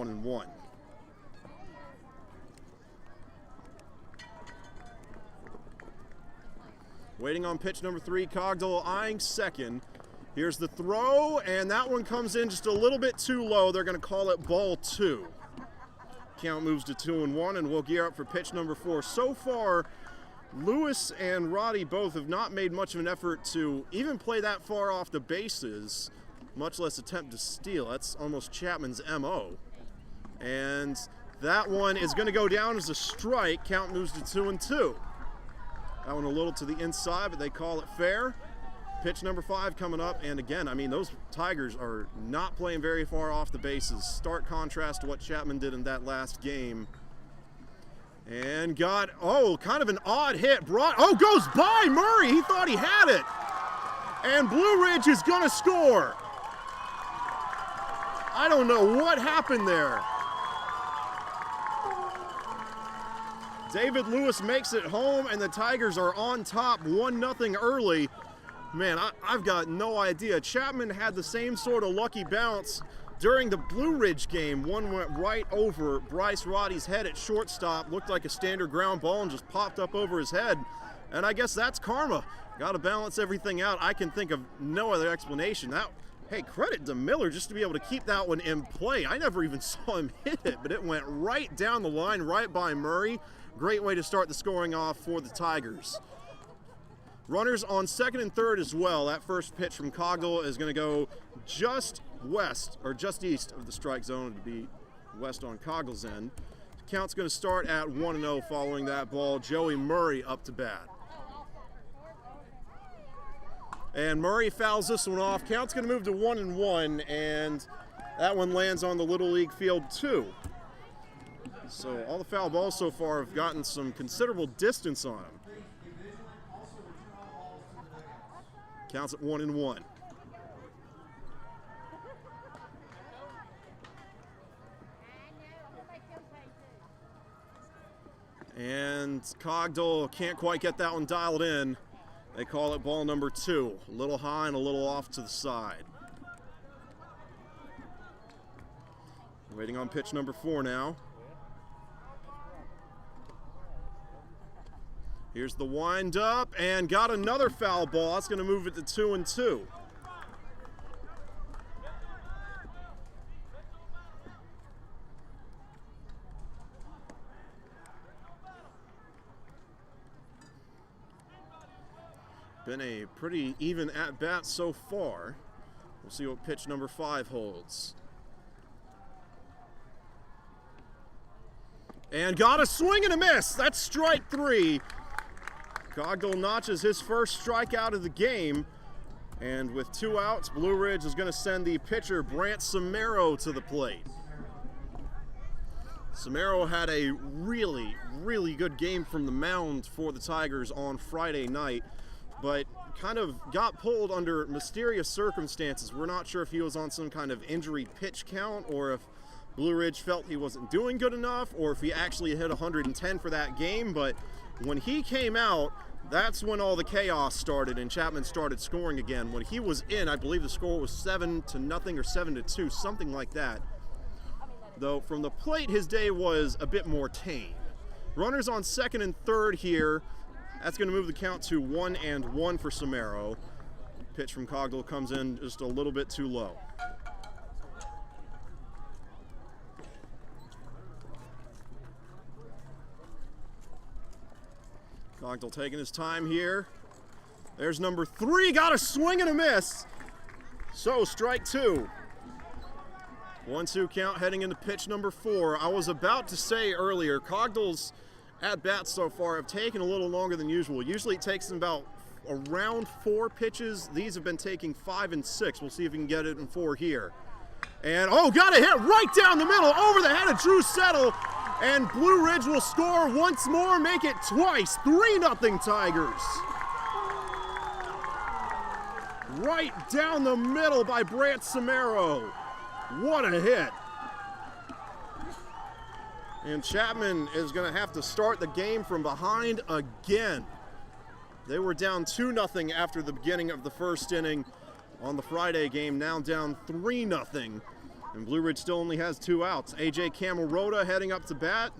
1-1. Waiting on pitch number 3, Cogdell eyeing second. Here's the throw, and that one comes in just a little bit too low. They're going to call it ball 2. Count moves to 2-1, and we'll gear up for pitch number 4. So far, Lewis and Roddy both have not made much of an effort to even play that far off the bases, much less attempt to steal. That's almost Chapman's MO. And that one is going to go down as a strike. Count moves to 2-2. That one a little to the inside, but they call it fair. Pitch number 5 coming up, and again, I mean, those Tigers are not playing very far off the bases. Stark contrast to what Chapman did in that last game. And got, kind of an odd hit. Goes by Murray. He thought he had it. And Blue Ridge is going to score. I don't know what happened there. David Lewis makes it home, and the Tigers are on top 1-0 early. Man, I've got no idea. Chapman had the same sort of lucky bounce during the Blue Ridge game. One went right over Bryce Roddy's head at shortstop, looked like a standard ground ball and just popped up over his head. And I guess that's karma. Got to balance everything out. I can think of no other explanation. Hey, credit to Miller just to be able to keep that one in play. I never even saw him hit it, but it went right down the line, right by Murray. Great way to start the scoring off for the Tigers. Runners on second and third as well. That first pitch from Cogdell is going to go just west, or just east of the strike zone, to be west on Cogdell's end. Count's going to start at 1-0 following that ball. Joey Murray up to bat. And Murray fouls this one off. Count's going to move to 1-1, and that one lands on the Little League field too. So all the foul balls so far have gotten some considerable distance on them. Counts at 1-1. And Cogdell can't quite get that one dialed in. They call it ball number 2. A little high and a little off to the side. Waiting on pitch number 4 now. Here's the wind up, and got another foul ball. That's going to move it to 2-2. Been a pretty even at-bat so far. We'll see what pitch number 5 holds. And got a swing and a miss. That's strike 3. Cogdell notches his first strikeout of the game. And with 2 outs, Blue Ridge is going to send the pitcher, Brant Samaro, to the plate. Samaro had a really, really good game from the mound for the Tigers on Friday night, but kind of got pulled under mysterious circumstances. We're not sure if he was on some kind of injury pitch count, or if Blue Ridge felt he wasn't doing good enough, or if he actually hit 110 for that game. But when he came out, that's when all the chaos started and Chapman started scoring again. When he was in, I believe the score was 7-0 or 7-2, something like that. Though from the plate, his day was a bit more tame. Runners on second and third here. That's going to move the count to 1-1 for Samaro. Pitch from Cogdell comes in just a little bit too low. Cogdell taking his time here. There's number 3, got a swing and a miss. So strike 2. 1-2 count heading into pitch number 4. I was about to say earlier, Cogdell's at-bats so far have taken a little longer than usual. Usually it takes them about around 4 pitches. These have been taking 5 and 6. We'll see if we can get it in 4 here. And got a hit right down the middle over the head of Drew Settle. And Blue Ridge will score once more, make it twice. 3-0 Tigers. Right down the middle by Brant Samaro. What a hit. And Chapman is going to have to start the game from behind again. They were down 2-0 after the beginning of the first inning on the Friday game, now down 3-0 And Blue Ridge still only has 2 outs. A.J. Camarota heading up to bat.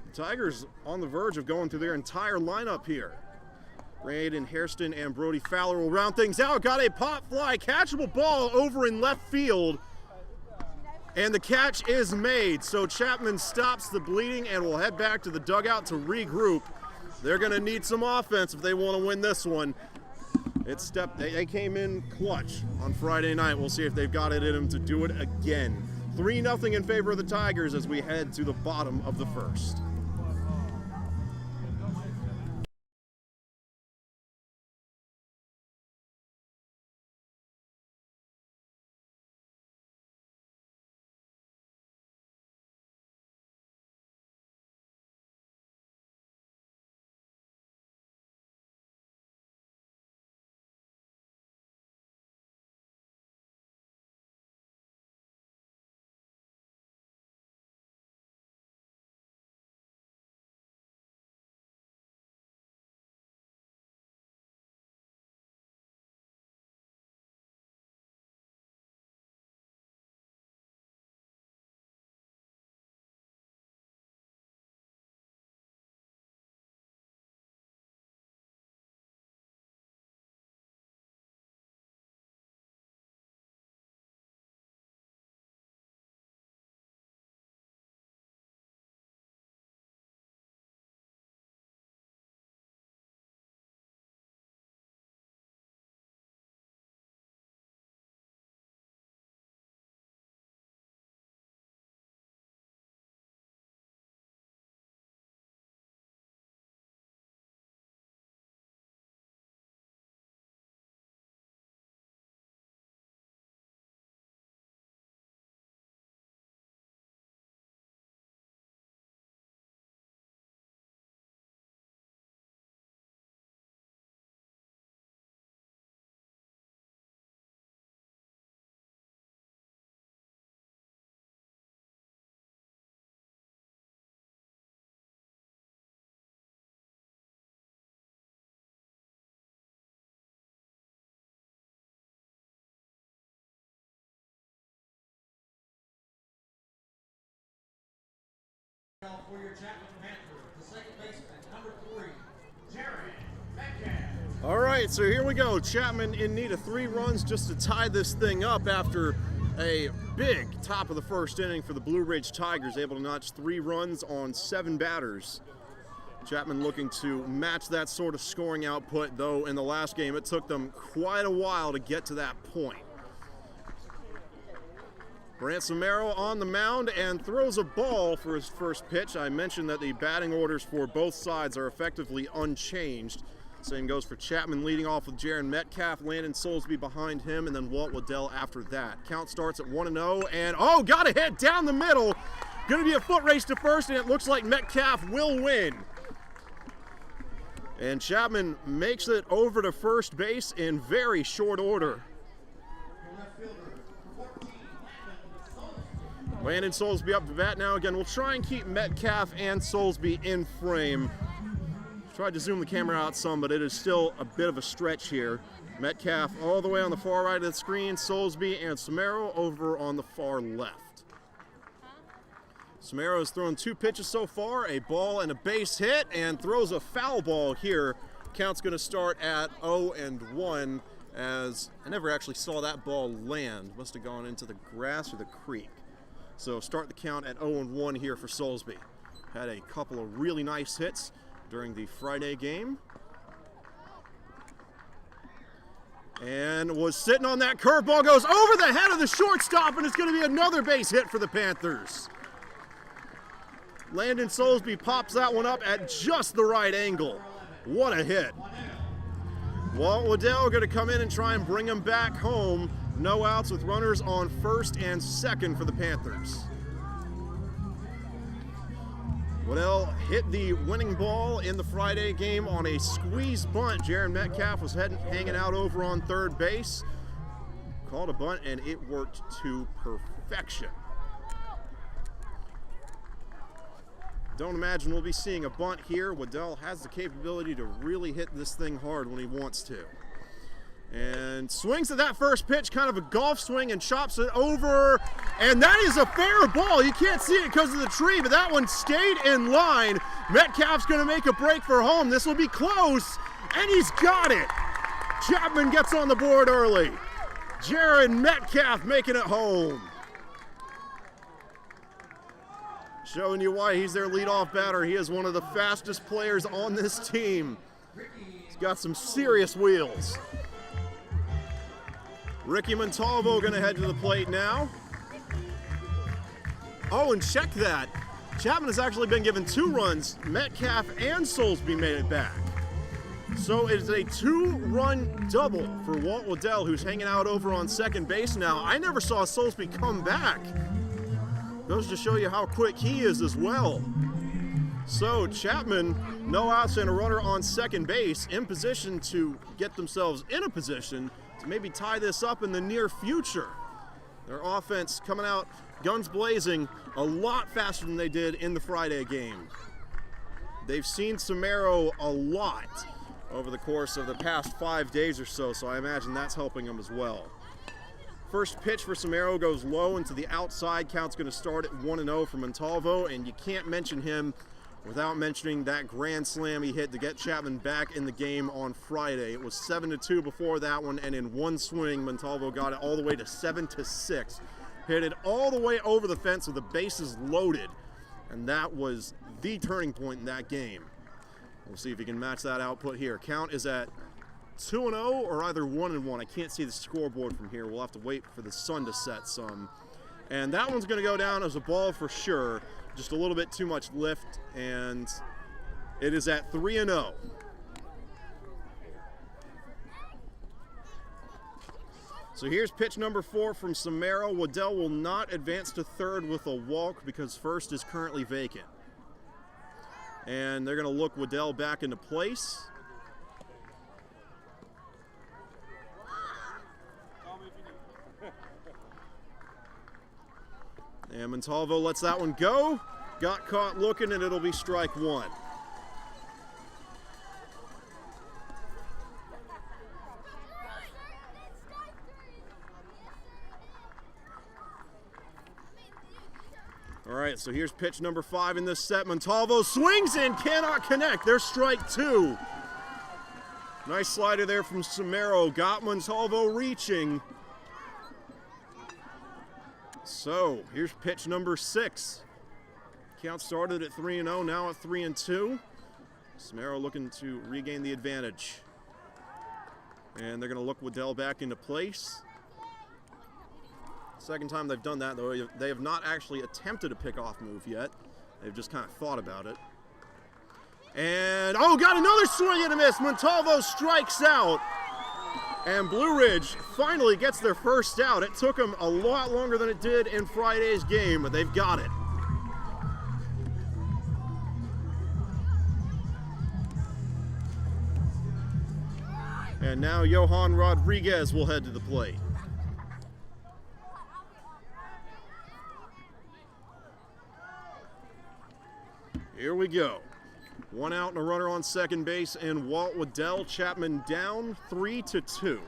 The Tigers on the verge of going through their entire lineup here. Braden Hairston and Brody Fowler will round things out. Got a pop fly, catchable ball over in left field. And the catch is made. So Chapman stops the bleeding and will head back to the dugout to regroup. They're going to need some offense if they want to win this one. They came in clutch on Friday night. We'll see if they've got it in them to do it again. 3-0 in favor of the Tigers as we head to the bottom of the first. For your Chapman Panthers, the second baseman, number 3, Jared Metcalf. All right, so here we go. Chapman in need of 3 runs just to tie this thing up after a big top of the first inning for the Blue Ridge Tigers, able to notch 3 runs on 7 batters. Chapman looking to match that sort of scoring output, though in the last game it took them quite a while to get to that point. Brant Samaro on the mound and throws a ball for his first pitch. I mentioned that the batting orders for both sides are effectively unchanged. Same goes for Chapman, leading off with Jaron Metcalf, Landon Soulsby behind him, and then Walt Waddell after that. Count starts at 1-0, and got a hit down the middle. Going to be a foot race to first, and it looks like Metcalf will win. And Chapman makes it over to first base in very short order. Landon Soulsby up to bat now. Again, we'll try and keep Metcalf and Soulsby in frame. Tried to zoom the camera out some, but it is still a bit of a stretch here. Metcalf all the way on the far right of the screen, Soulsby and Samaro over on the far left. Samaro has thrown 2 pitches so far, a ball and a base hit, and throws a foul ball here. Count's going to start at 0-1, as I never actually saw that ball land. Must have gone into the grass or the creek. So start the count at 0-1 here for Soulsby. Had a couple of really nice hits during the Friday game. And was sitting on that curveball, goes over the head of the shortstop, and it's going to be another base hit for the Panthers. Landon Soulsby pops that one up at just the right angle. What a hit. Walt Waddell going to come in and try and bring him back home. No outs with runners on first and second for the Panthers. Waddell hit the winning ball in the Friday game on a squeeze bunt. Jaron Metcalf was hanging out over on third base. Called a bunt, and it worked to perfection. Don't imagine we'll be seeing a bunt here. Waddell has the capability to really hit this thing hard when he wants to. And swings at that first pitch, kind of a golf swing, and chops it over. And that is a fair ball. You can't see it because of the tree, but that one stayed in line. Metcalf's going to make a break for home. This will be close, and he's got it. Chapman gets on the board early. Jared Metcalf making it home. Showing you why he's their leadoff batter. He is one of the fastest players on this team. He's got some serious wheels. Ricky Montalvo going to head to the plate now. Oh, and check that. Chapman has actually been given 2 runs. Metcalf and Soulsby made it back. So it is a 2-run double for Walt Waddell, who's hanging out over on second base now. I never saw Soulsby come back. Goes to show you how quick he is as well. So Chapman, no outs and a runner on second base, in position to get themselves in a position to maybe tie this up in the near future. Their offense coming out guns blazing a lot faster than they did in the Friday game. They've seen Samaro a lot over the course of the past 5 days or so, so I imagine that's helping them as well. First pitch for Samaro goes low into the outside. Count's going to start at 1-0 for Montalvo, and you can't mention him without mentioning that grand slam he hit to get Chapman back in the game on Friday. It was 7-2 before that one, and in one swing, Montalvo got it all the way to 7-6. Hit it all the way over the fence with the bases loaded, and that was the turning point in that game. We'll see if he can match that output here. Count is at 2-0 or either 1-1. I can't see the scoreboard from here. We'll have to wait for the sun to set some. And that one's going to go down as a ball for sure. Just a little bit too much lift, and it is at 3-0. So here's pitch number 4 from Samaro. Waddell will not advance to third with a walk because first is currently vacant. And they're going to look Waddell back into place. And Montalvo lets that one go. Got caught looking, and it'll be strike 1. All right, so here's pitch number 5 in this set. Montalvo swings and cannot connect. There's strike 2. Nice slider there from Samaro. Got Montalvo reaching. So here's pitch number 6. Count started at 3-0, now at 3-2. Samaro looking to regain the advantage. And they're going to look Waddell back into place. Second time they've done that, though. They have not actually attempted a pickoff move yet. They've just kind of thought about it. And, oh, got another swing and a miss. Montalvo strikes out. And Blue Ridge finally gets their first out. It took them a lot longer than it did in Friday's game, but they've got it. And now Johan Rodriguez will head to the plate. Here we go. 1 out and a runner on second base, and Walt Waddell. Chapman down 3-2.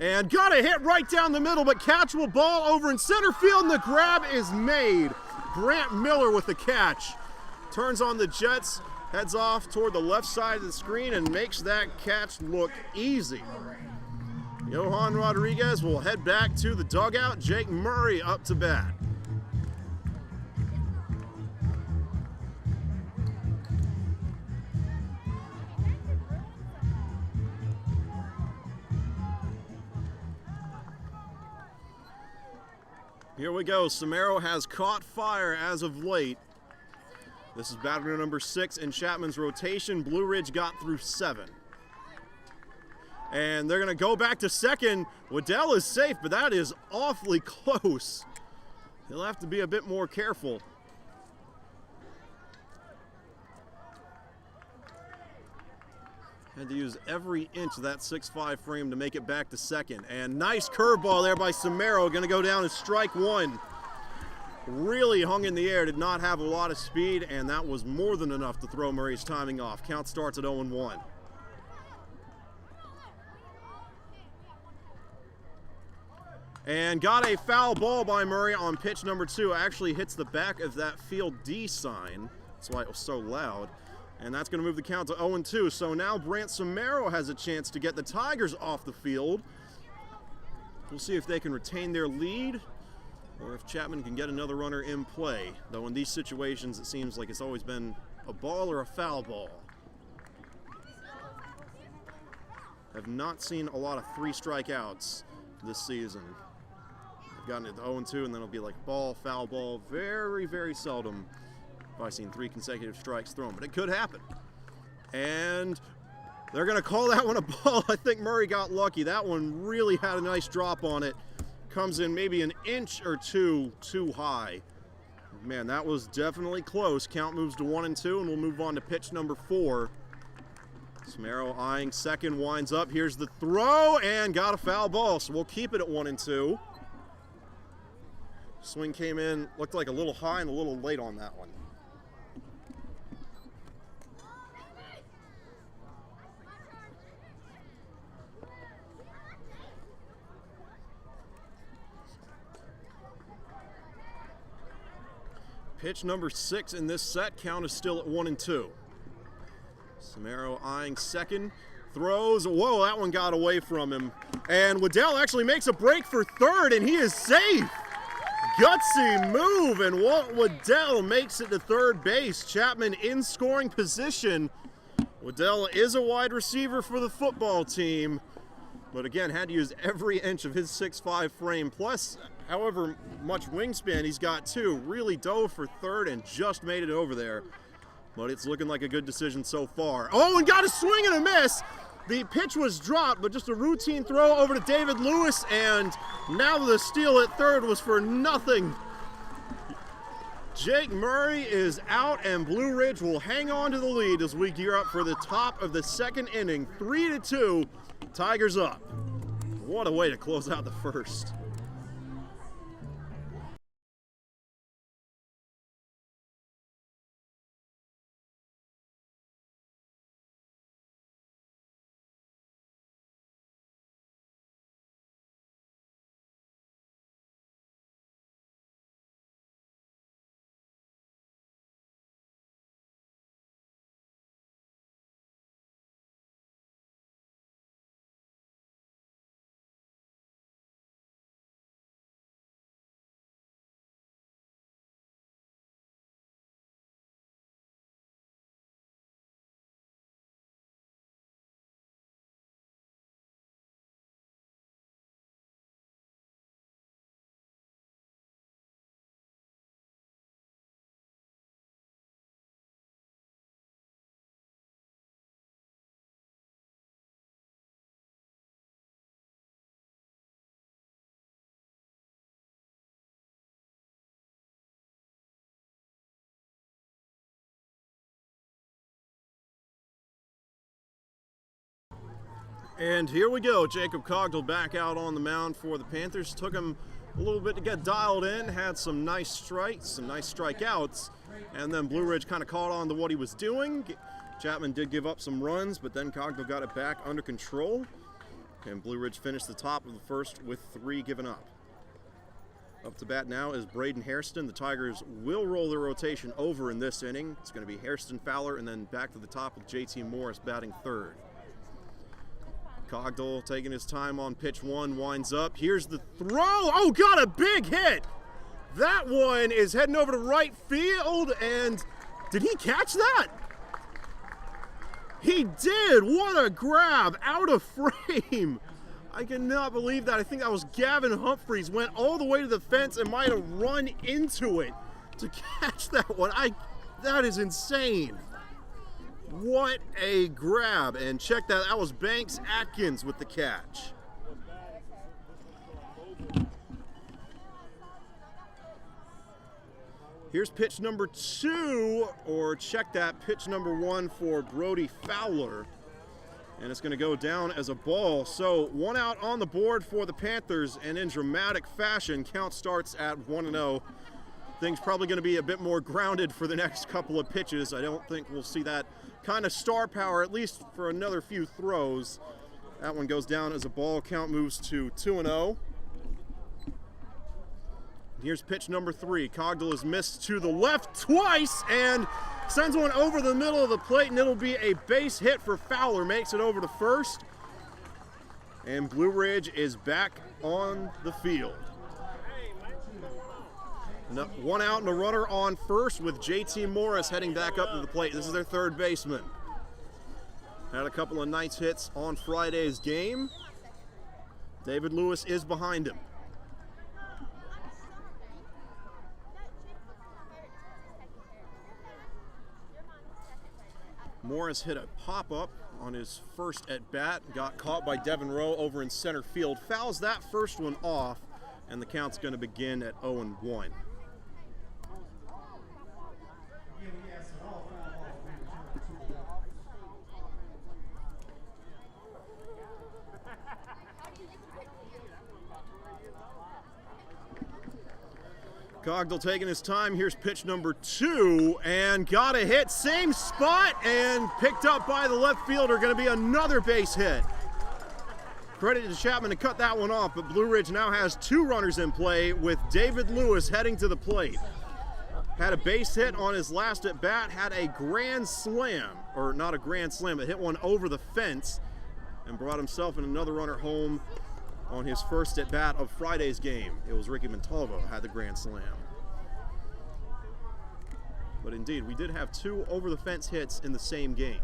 And got a hit right down the middle, but catchable ball over in center field, and the grab is made. Grant Miller with the catch. Turns on the Jets, heads off toward the left side of the screen, and makes that catch look easy. Johan Rodriguez will head back to the dugout. Jake Murray up to bat. Here we go. Samaro has caught fire as of late. This is batter number 6 in Chapman's rotation. Blue Ridge got through 7. And they're going to go back to second. Waddell is safe, but that is awfully close. He'll have to be a bit more careful. Had to use every inch of that 6'5" frame to make it back to second. And nice curveball there by Samaro. Going to go down as strike 1. Really hung in the air, did not have a lot of speed, and that was more than enough to throw Murray's timing off. Count starts at 0-1. And got a foul ball by Murray on pitch number 2. Actually hits the back of that field D sign. That's why it was so loud. And that's going to move the count to 0-2. So now Brant Samaro has a chance to get the Tigers off the field. We'll see if they can retain their lead or if Chapman can get another runner in play. Though in these situations, it seems like it's always been a ball or a foul ball. Have not seen a lot of 3 strikeouts this season. I've gotten it to 0-2, and then it'll be like ball, foul ball. Very, very seldom have I seen 3 consecutive strikes thrown, but it could happen. And they're going to call that one a ball. I think Murray got lucky. That one really had a nice drop on it. Comes in maybe an inch or 2 too high. Man, that was definitely close. Count moves to 1-2, and we'll move on to pitch number 4. Samaro eyeing second, winds up. Here's the throw, and got a foul ball, so we'll keep it at 1-2. Swing came in, looked like a little high and a little late on that one. Pitch number 6 in this set, count is still at 1-2. Samaro eyeing second, throws, whoa, that one got away from him. And Waddell actually makes a break for third, and he is safe. Gutsy move, and Walt Waddell makes it to third base. Chapman in scoring position. Waddell is a wide receiver for the football team, but again, had to use every inch of his 6'5" frame, plus however much wingspan he's got too. Really dove for third and just made it over there. But it's looking like a good decision so far. Oh, and got a swing and a miss. The pitch was dropped, but just a routine throw over to David Lewis, and now the steal at third was for nothing. Jake Murray is out, and Blue Ridge will hang on to the lead as we gear up for the top of the second inning. 3-2, Tigers up. What a way to close out the first. And here we go, Jacob Cogdell back out on the mound for the Panthers. Took him a little bit to get dialed in, had some nice strikes, some nice strikeouts, and then Blue Ridge kind of caught on to what he was doing. Chapman did give up some runs, but then Cogdell got it back under control, and Blue Ridge finished the top of the first with 3 given up. Up to bat now is Braden Hairston. The Tigers will roll their rotation over in this inning. It's going to be Hairston, Fowler, and then back to the top with JT Morris batting third. Cogdell taking his time on pitch 1, winds up. Here's the throw. Oh, got a big hit. That one is heading over to right field, and did he catch that? He did. What a grab out of frame. I cannot believe that. I think that was Gavin Humphreys. Went all the way to the fence and might have run into it to catch that one. That is insane. What a grab, and check that, that was Banks Atkins with the catch. Here's pitch number 2, or check that, pitch number 1 for Brody Fowler. And it's gonna go down as a ball. So 1 out on the board for the Panthers, and in dramatic fashion, count starts at 1-0. Things probably gonna be a bit more grounded for the next couple of pitches. I don't think we'll see that kind of star power, at least for another few throws. That one goes down as a ball. Count moves to 2-0. Here's pitch number 3. Cogdill is missed to the left twice and sends one over the middle of the plate, and it'll be a base hit for Fowler. Makes it over to first. And Blue Ridge is back on the field. One out and a runner on first with JT Morris heading back up to the plate. This is their third baseman. Had a couple of nice hits on Friday's game. David Lewis is behind him. Morris hit a pop-up on his first at-bat, got caught by Devin Rowe over in center field, fouls that first one off, and the count's going to begin at 0-1. Cogdill taking his time. Here's pitch number 2, and got a hit, same spot, and picked up by the left fielder. Going to be another base hit. Credit to Chapman to cut that one off, but Blue Ridge now has 2 runners in play with David Lewis heading to the plate. Had a base hit on his last at bat, had a grand slam, or not a grand slam, but hit one over the fence and brought himself and another runner home on his first at bat of Friday's game. It was Ricky Montalvo who had the grand slam. But indeed, we did have 2 over the fence hits in the same game.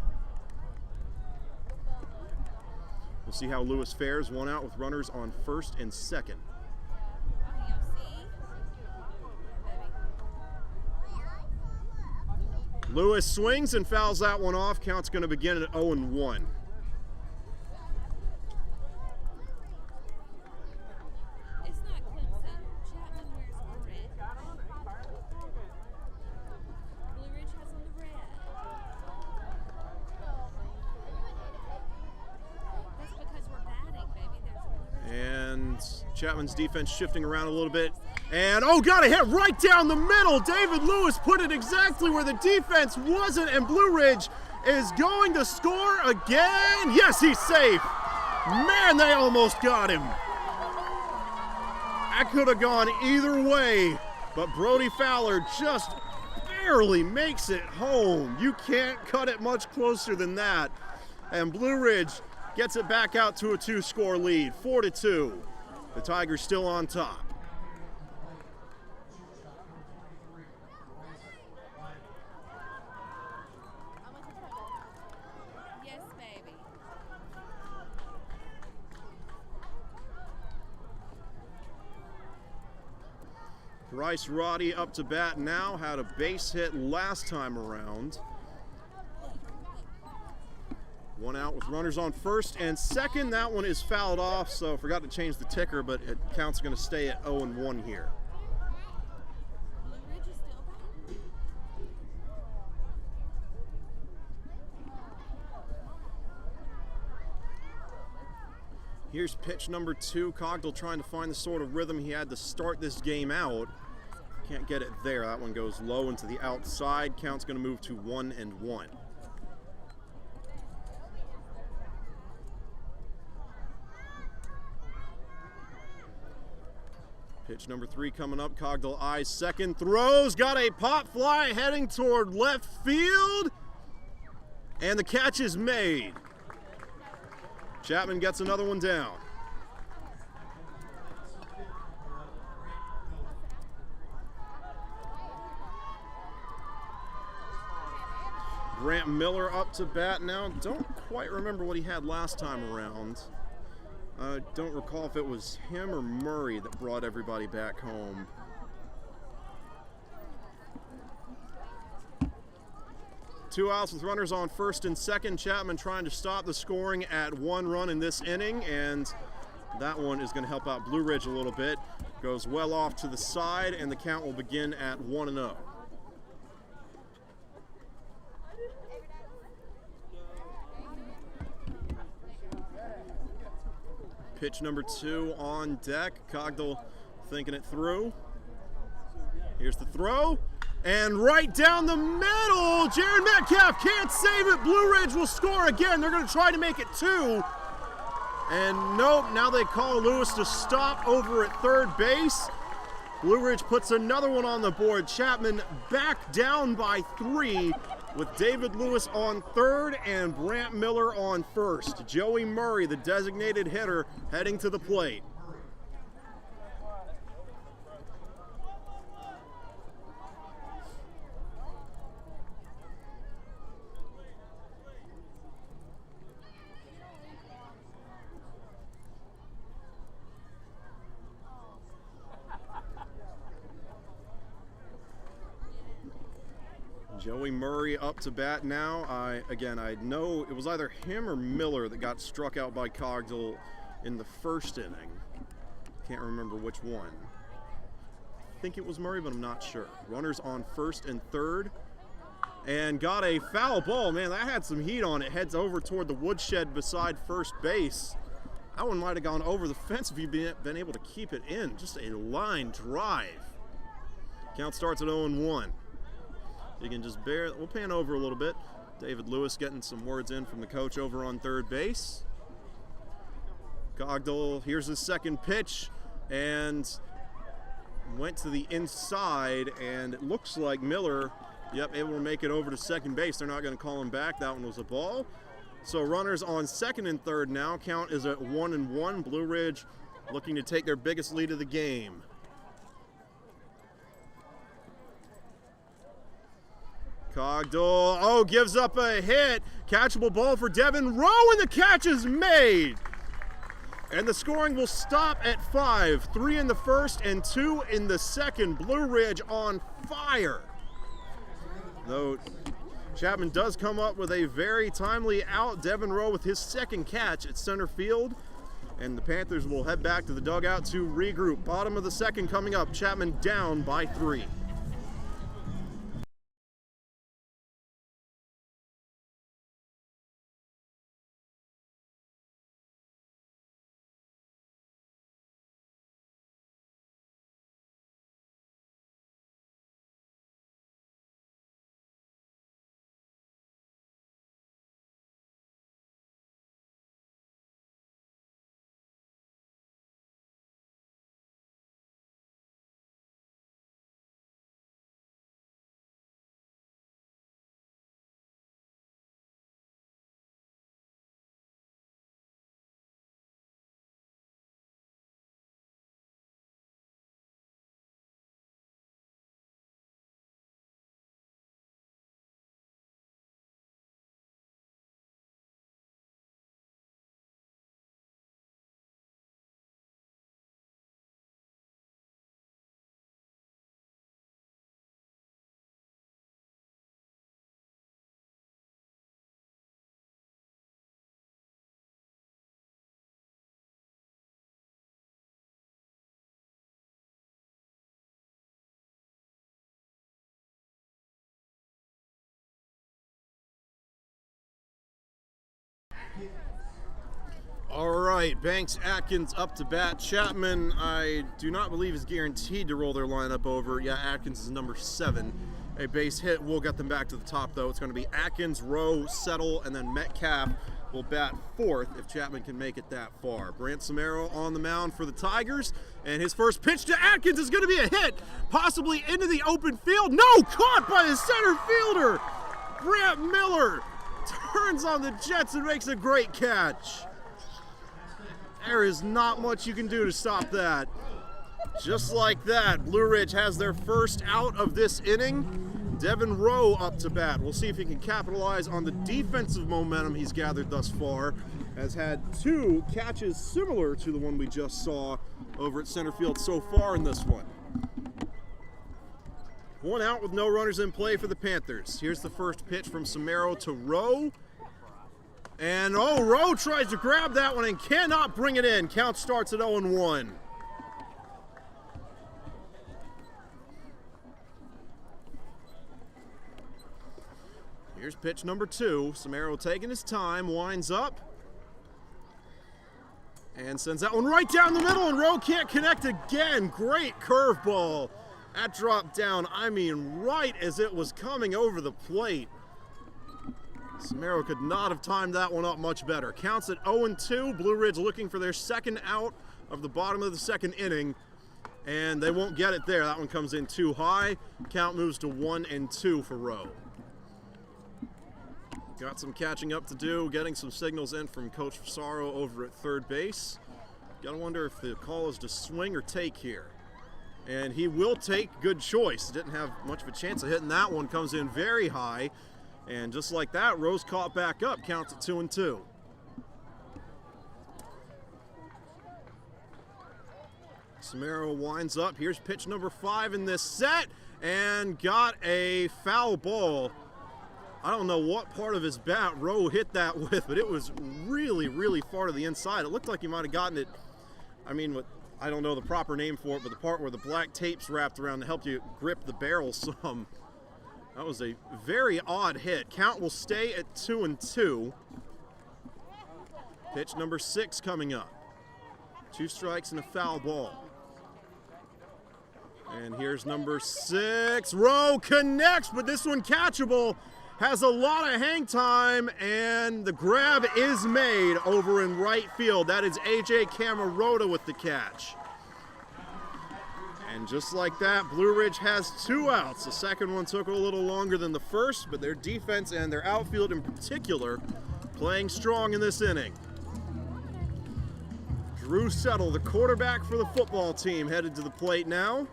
We'll see how Lewis fares. One out with runners on first and second. Lewis swings and fouls that one off. Count's going to begin at 0-1. Chapman's defense shifting around a little bit. And, oh, got a hit right down the middle. David Lewis put it exactly where the defense wasn't, and Blue Ridge is going to score again. Yes, he's safe. Man, they almost got him. That could have gone either way, but Brody Fowler just barely makes it home. You can't cut it much closer than that. And Blue Ridge gets it back out to a 2-score lead, 4-2. The Tigers still on top. Yes, baby. Bryce Roddy up to bat now, had a base hit last time around. One out with runners on first and second. That one is fouled off, so forgot to change the ticker, but it count's going to stay at 0-1 here. Here's pitch number 2. Cogdill trying to find the sort of rhythm he had to start this game out. Can't get it there. That one goes low into the outside. Count's going to move to 1-1. Pitch number 3 coming up. Cogdill eyes second, throws, got a pop fly heading toward left field, and the catch is made. Chapman gets another one down. Grant Miller up to bat now. Don't quite remember what he had last time around. I don't recall if it was him or Murray that brought everybody back home. Two outs with runners on first and second. Chapman trying to stop the scoring at 1 run in this inning, and that one is going to help out Blue Ridge a little bit. Goes well off to the side, and the count will begin at 1-0. Pitch number 2 on deck. Cogdill thinking it through. Here's the throw. And right down the middle, Jaron Metcalf can't save it. Blue Ridge will score again. They're going to try to make it 2. And nope, now they call Lewis to stop over at third base. Blue Ridge puts another one on the board. Chapman back down by 3 with David Lewis on third and Brant Miller on first. Joey Murray, the designated hitter, heading to the plate. Joey Murray up to bat now. I know it was either him or Miller that got struck out by Cogdill in the first inning. Can't remember which one. I think it was Murray, but I'm not sure. Runners on first and third. And got a foul ball. Man, that had some heat on it. Heads over toward the woodshed beside first base. That one might have gone over the fence if you'd been able to keep it in. Just a line drive. Count starts at 0-1. You can just we'll pan over a little bit. David Lewis getting some words in from the coach over on third base. Cogdill, here's his second pitch, and went to the inside, and it looks like Miller, able to make it over to second base. They're not going to call him back. That one was a ball. So runners on second and third now. Count is at 1-1. Blue Ridge looking to take their biggest lead of the game. Cogdill, gives up a hit. Catchable ball for Devin Rowe, and the catch is made. And the scoring will stop at 5. 3 in the first and 2 in the second. Blue Ridge on fire. Though Chapman does come up with a very timely out. Devin Rowe with his second catch at center field. And the Panthers will head back to the dugout to regroup. Bottom of the second coming up. Chapman down by 3. All right, Banks, Atkins up to bat. Chapman, I do not believe is guaranteed to roll their lineup over. Yeah, Atkins is number 7. A base hit will get them back to the top, though. It's going to be Atkins, Rowe, Settle, and then Metcalf will bat 4th if Chapman can make it that far. Brant Samaro on the mound for the Tigers, and his first pitch to Atkins is going to be a hit, possibly into the open field. No, caught by the center fielder. Brant Miller turns on the Jets and makes a great catch. There is not much you can do to stop that. Just like that, Blue Ridge has their first out of this inning. Devin Rowe up to bat. We'll see if he can capitalize on the defensive momentum he's gathered thus far. Has had 2 catches similar to the one we just saw over at center field so far in this one. 1 out with no runners in play for the Panthers. Here's the first pitch from Samaro to Rowe. And Rowe tries to grab that one and cannot bring it in. Count starts at 0-1. Here's pitch number 2. Samaro taking his time, winds up, and sends that one right down the middle, and Rowe can't connect again. Great curveball. That dropped down, right as it was coming over the plate. Samaro could not have timed that one up much better. Counts at 0-2. Blue Ridge looking for their second out of the bottom of the second inning. and they won't get it there. That one comes in too high. Count moves to 1-2 for Rowe. Got some catching up to do, getting some signals in from Coach Fasaro over at third base. Gotta wonder if the call is to swing or take here. And he will take. Good choice. Didn't have much of a chance of hitting that one. Comes in very high. And just like that, Rose caught back up. Counts at 2-2. Samaro winds up. Here's pitch number 5 in this set. And got a foul ball. I don't know what part of his bat Rowe hit that with, but it was really, really far to the inside. It looked like he might have gotten it, I don't know the proper name for it, but the part where the black tape's wrapped around to help you grip the barrel some. That was a very odd hit. Count will stay at 2-2. Pitch number 6 coming up. 2 strikes and a foul ball. And here's number 6. Rowe connects, but this one catchable. Has a lot of hang time, and the grab is made over in right field. That is A.J. Camarota with the catch. And just like that, Blue Ridge has 2 outs. The second one took a little longer than the first, but their defense and their outfield in particular playing strong in this inning. Drew Settle, the quarterback for the football team, headed to the plate now.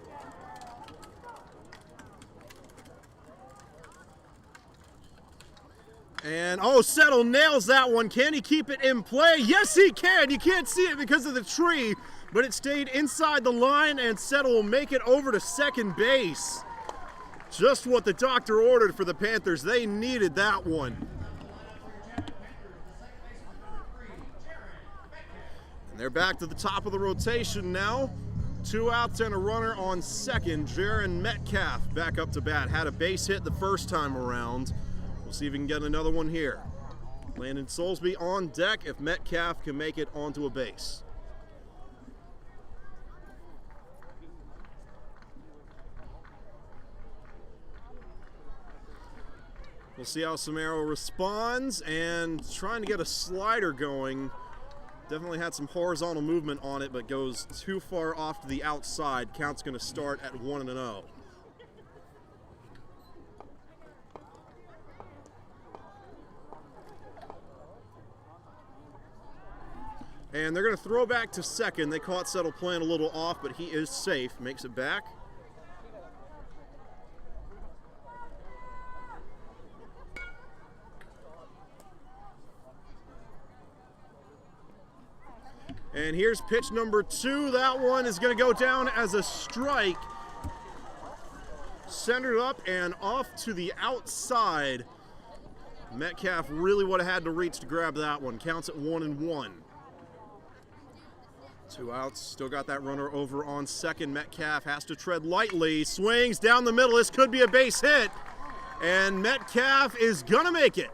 And, Settle nails that one. Can he keep it in play? Yes, he can. You can't see it because of the tree, but it stayed inside the line, and Settle will make it over to second base. Just what the doctor ordered for the Panthers. They needed that one. And they're back to the top of the rotation now. 2 outs and a runner on second. Jaron Metcalf back up to bat. Had a base hit the first time around. We'll see if we can get another one here. Landon Soulsby on deck if Metcalf can make it onto a base. We'll see how Samaro responds, and trying to get a slider going. Definitely had some horizontal movement on it, but goes too far off to the outside. Count's going to start at 1-0. And they're going to throw back to second. They caught Settle playing a little off, but he is safe. Makes it back. And here's pitch number 2. That one is going to go down as a strike. Centered up and off to the outside. Metcalf really would have had to reach to grab that one. Counts at 1-1. 2 outs, still got that runner over on second. Metcalf has to tread lightly, swings down the middle. This could be a base hit, and Metcalf is gonna make it.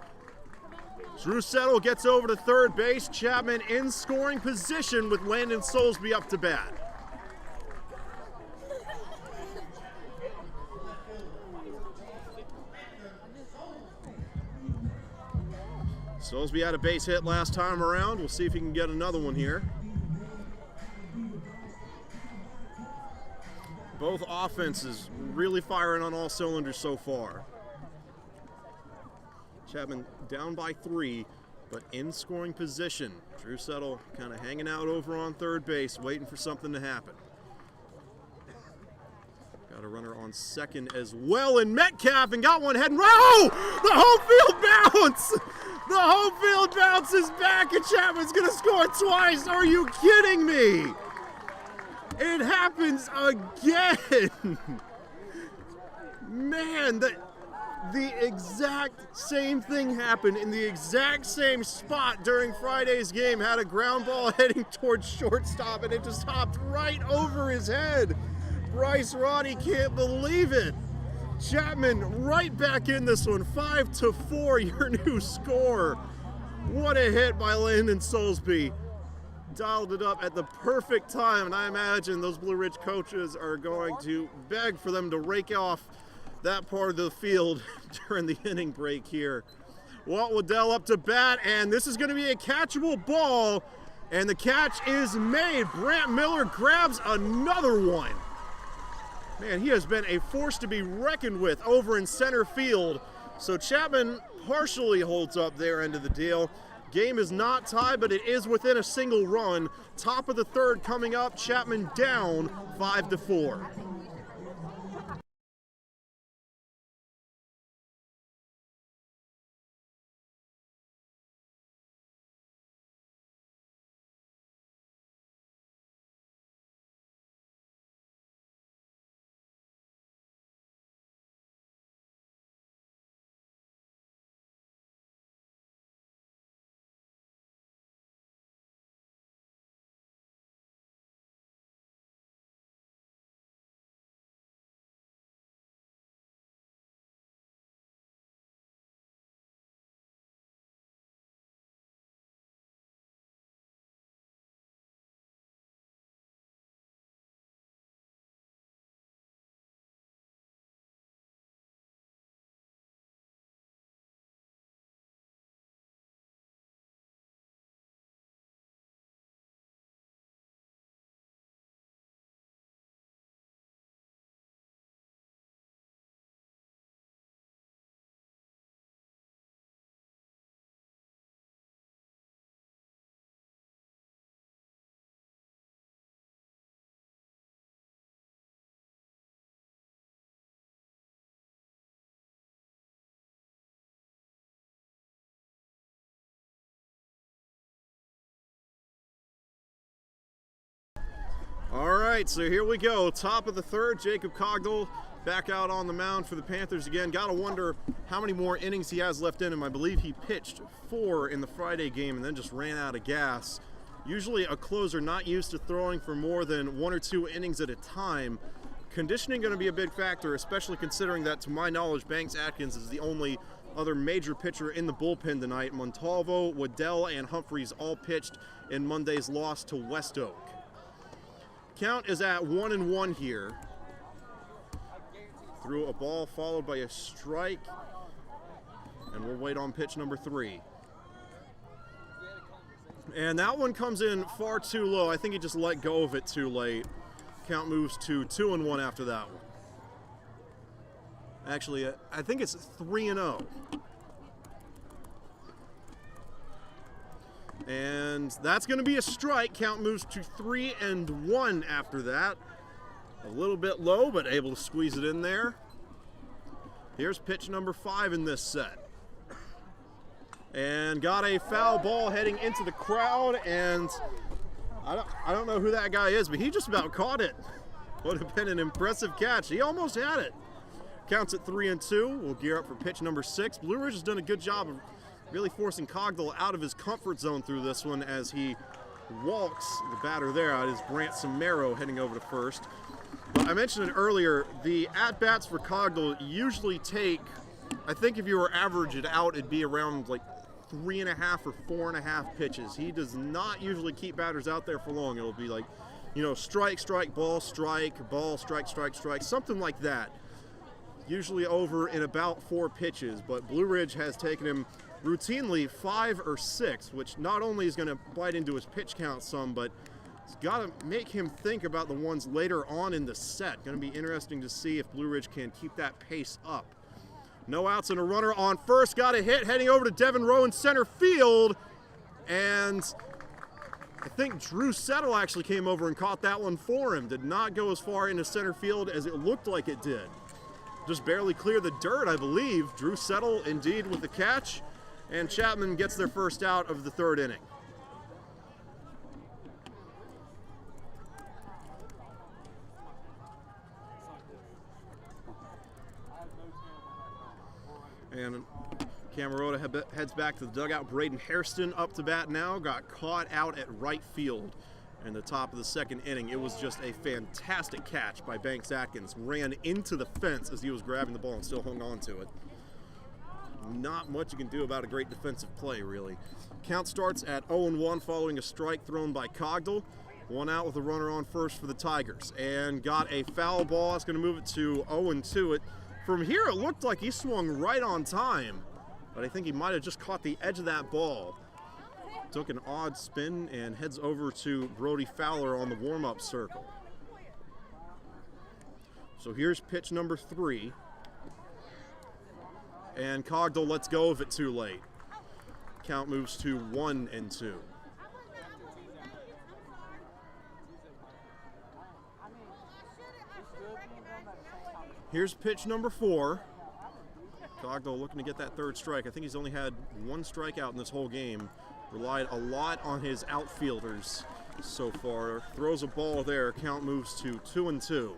Drew Settle gets over to third base. Chapman in scoring position with Landon Soulsby up to bat. Soulsby had a base hit last time around. We'll see if he can get another one here. Both offenses really firing on all cylinders so far. Chapman down by 3, but in scoring position. Drew Settle kind of hanging out over on third base, waiting for something to happen. Got a runner on second as well, and Metcalf, and got one heading. Oh! The home field bounce! The home field bounce is back, and Chapman's going to score twice. Are you kidding me? It happens again. Man, the exact same thing happened in the exact same spot during Friday's game. Had a ground ball heading towards shortstop, and it just hopped right over his head. Bryce Roddy can't believe it. Chapman right back in this one. 5-4, your new score. What a hit by Landon Soulsby. Dialed it up at the perfect time, and I imagine those Blue Ridge coaches are going to beg for them to rake off that part of the field during the inning break here. Walt Waddell up to bat, and this is going to be a catchable ball, and the catch is made. Brant Miller grabs another one. Man, he has been a force to be reckoned with over in center field. So Chapman partially holds up their end of the deal. Game is not tied, but it is within a single run. Top of the third coming up, Chapman down 5-4. All right, so here we go. Top of the third, Jacob Cogdell back out on the mound for the Panthers again. Gotta wonder how many more innings he has left in him. I believe he pitched 4 in the Friday game and then just ran out of gas. Usually a closer not used to throwing for more than 1 or 2 innings at a time. Conditioning going to be a big factor, especially considering that, to my knowledge, Banks Atkins is the only other major pitcher in the bullpen tonight. Montalvo, Waddell, and Humphreys all pitched in Monday's loss to West Oak. Count is at 1-1 here. Threw a ball followed by a strike, and we'll wait on pitch number 3. And that one comes in far too low. I think he just let go of it too late. Count moves to 2-1 after that one. Actually, I think it's 3-0. And that's going to be a strike. Count moves to 3-1 after that. A little bit low, but able to squeeze it in there. Here's pitch number 5 in this set. And got a foul ball heading into the crowd, and I don't know who that guy is, but he just about caught it. Would have been an impressive catch. He almost had it. Counts at 3-2. We'll gear up for pitch number 6. Blue Ridge has done a good job of really forcing Cogdell out of his comfort zone through this one as he walks the batter there out is Brant Samaro heading over to first. But I mentioned it earlier, the at-bats for Cogdell usually take, I think if you were average it out, it'd be around like 3.5 or 4.5 pitches. He does not usually keep batters out there for long. It'll be like, you know, strike, strike, ball, strike, strike, strike, something like that. Usually over in about 4 pitches, but Blue Ridge has taken him routinely 5 or 6, which not only is going to bite into his pitch count some, but it's got to make him think about the ones later on in the set. Going to be interesting to see if Blue Ridge can keep that pace up. No outs and a runner on first. Got a hit heading over to Devin Rowe in center field. And I think Drew Settle actually came over and caught that one for him. Did not go as far into center field as it looked like it did. Just barely cleared the dirt, I believe. Drew Settle indeed with the catch. And Chapman gets their first out of the 3rd inning. And Camerota heads back to the dugout. Braden Hairston up to bat now. Got caught out at right field in the top of the 2nd inning. It was just a fantastic catch by Banks Atkins. Ran into the fence as he was grabbing the ball and still hung on to it. Not much you can do about a great defensive play, really. Count starts at 0-1 following a strike thrown by Cogdell. 1 out with a runner on first for the Tigers. And got a foul ball. It's going to move it to 0-2. From here, it looked like he swung right on time, but I think he might have just caught the edge of that ball. Took an odd spin and heads over to Brody Fowler on the warm-up circle. So here's pitch number 3. And Cogdell lets go of it too late. Count moves to 1-2. Here's pitch number 4. Cogdell looking to get that 3rd strike. I think he's only had 1 strikeout in this whole game. Relied a lot on his outfielders so far. Throws a ball there. Count moves to 2-2.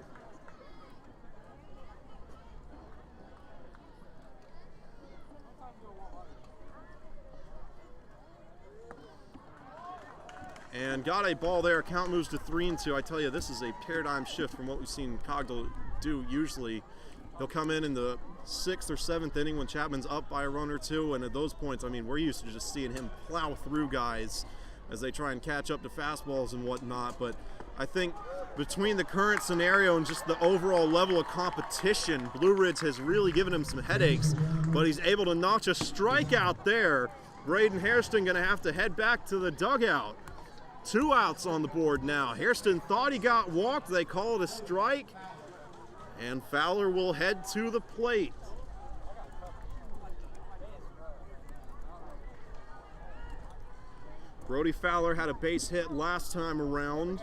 And got a ball there. Count moves to 3-2. I tell you, this is a paradigm shift from what we've seen Cogdell do usually. He'll come in the 6th or 7th inning when Chapman's up by a run or 2, and at those points, I mean, we're used to just seeing him plow through guys as they try and catch up to fastballs and whatnot. But I think between the current scenario and just the overall level of competition, Blue Ridge has really given him some headaches, but he's able to notch a strikeout there. Braden Hairston going to have to head back to the dugout. 2 outs on the board now. Hairston thought he got walked. They call it a strike. And Fowler will head to the plate. Brody Fowler had a base hit last time around.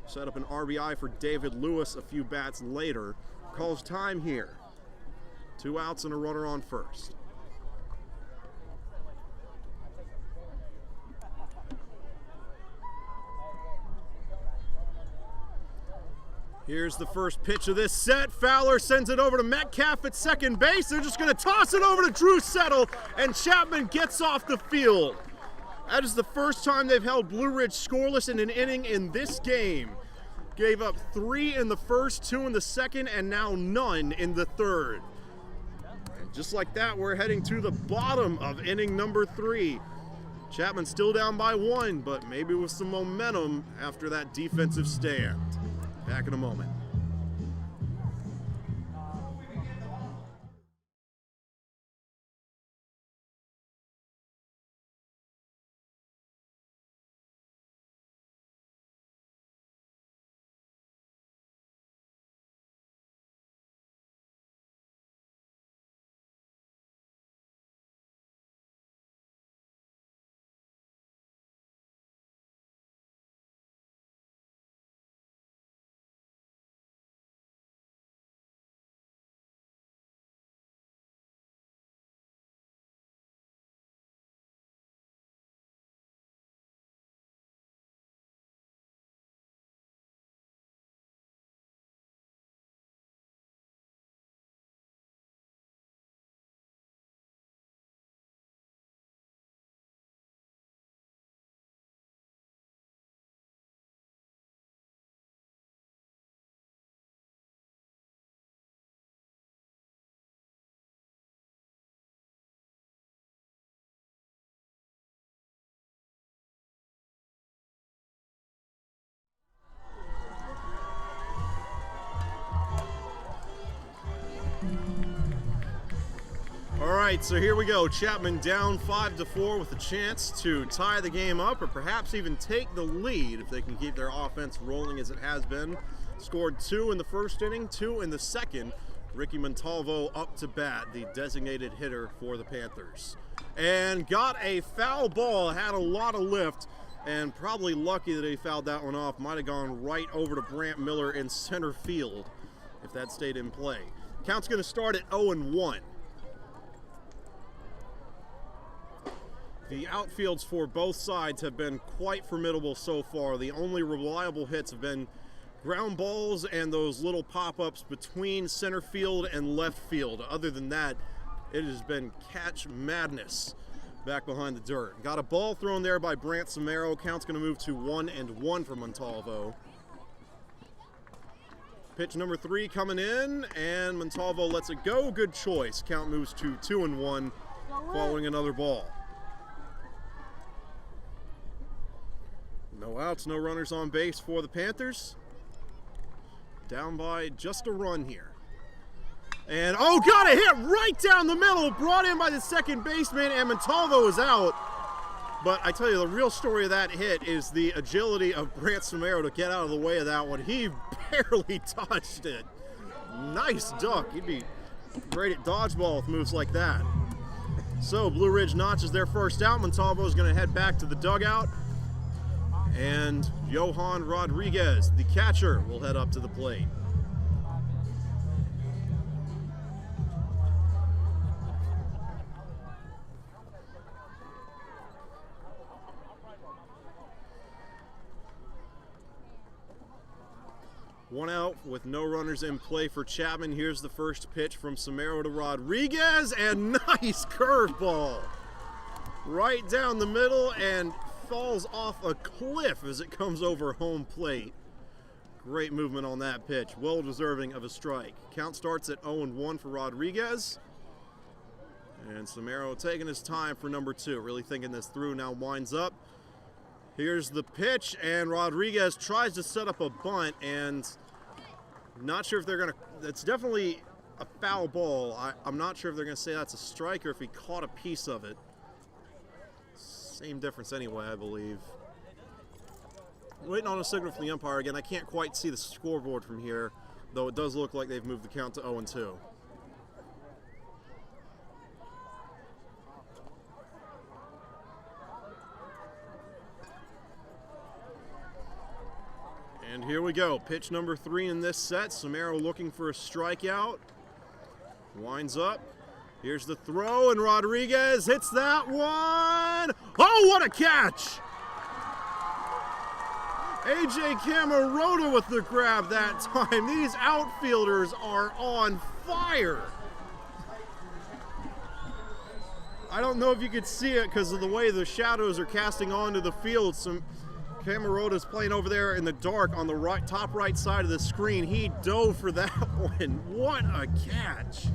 Set up an RBI for David Lewis a few bats later. Calls time here. 2 outs and a runner on first. Here's the first pitch of this set. Fowler sends it over to Metcalf at second base. They're just going to toss it over to Drew Settle, and Chapman gets off the field. That is the first time they've held Blue Ridge scoreless in an inning in this game. Gave up 3 in the first, 2 in the second, and now none in the third. And just like that, we're heading to the bottom of inning number 3. Chapman still down by 1, but maybe with some momentum after that defensive stand. Back in a moment. All right, so here we go. Chapman down 5-4 with a chance to tie the game up or perhaps even take the lead if they can keep their offense rolling as it has been. Scored 2 in the first inning, 2 in the second. Ricky Montalvo up to bat, the designated hitter for the Panthers. And got a foul ball, had a lot of lift, and probably lucky that he fouled that one off. Might have gone right over to Brant Miller in center field if that stayed in play. Count's going to start at 0-1. The outfields for both sides have been quite formidable so far. The only reliable hits have been ground balls and those little pop-ups between center field and left field. Other than that, it has been catch madness back behind the dirt. Got a ball thrown there by Brant Samaro. Count's going to move to 1-1 for Montalvo. Pitch number 3 coming in, and Montalvo lets it go. Good choice. Count moves to 2-1 following another ball. No outs, no runners on base for the Panthers. Down by just a run here. And, oh, got a hit right down the middle, brought in by the second baseman, and Montalvo is out. But I tell you, the real story of that hit is the agility of Brant Samaro to get out of the way of that one. He barely touched it. Nice duck. He'd be great at dodgeball with moves like that. So Blue Ridge notches their first out. Montalvo's going to head back to the dugout. And Johan Rodriguez, the catcher, will head up to the plate. One out with no runners in play for Chapman. Here's the first pitch from Samaro to Rodriguez, and nice curveball. Right down the middle and falls off a cliff as it comes over home plate. Great movement on that pitch, well deserving of a strike. Count starts at 0-1 for Rodriguez. And Samaro taking his time for number 2, really thinking this through, now winds up. Here's the pitch, and Rodriguez tries to set up a bunt, and not sure if they're going to, it's definitely a foul ball. I'm not sure if they're going to say that's a strike or if he caught a piece of it. Same difference anyway, I believe. Waiting on a signal from the umpire again. I can't quite see the scoreboard from here, though it does look like they've moved the count to 0-2. And here we go, pitch number 3 in this set. Samaro looking for a strikeout. Winds up. Here's the throw, and Rodriguez hits that one. Oh, what a catch! A.J. Camarota with the grab that time. These outfielders are on fire. I don't know if you could see it because of the way the shadows are casting onto the field. Camarota's playing over there in the dark on the top right side of the screen. He dove for that one. What a catch.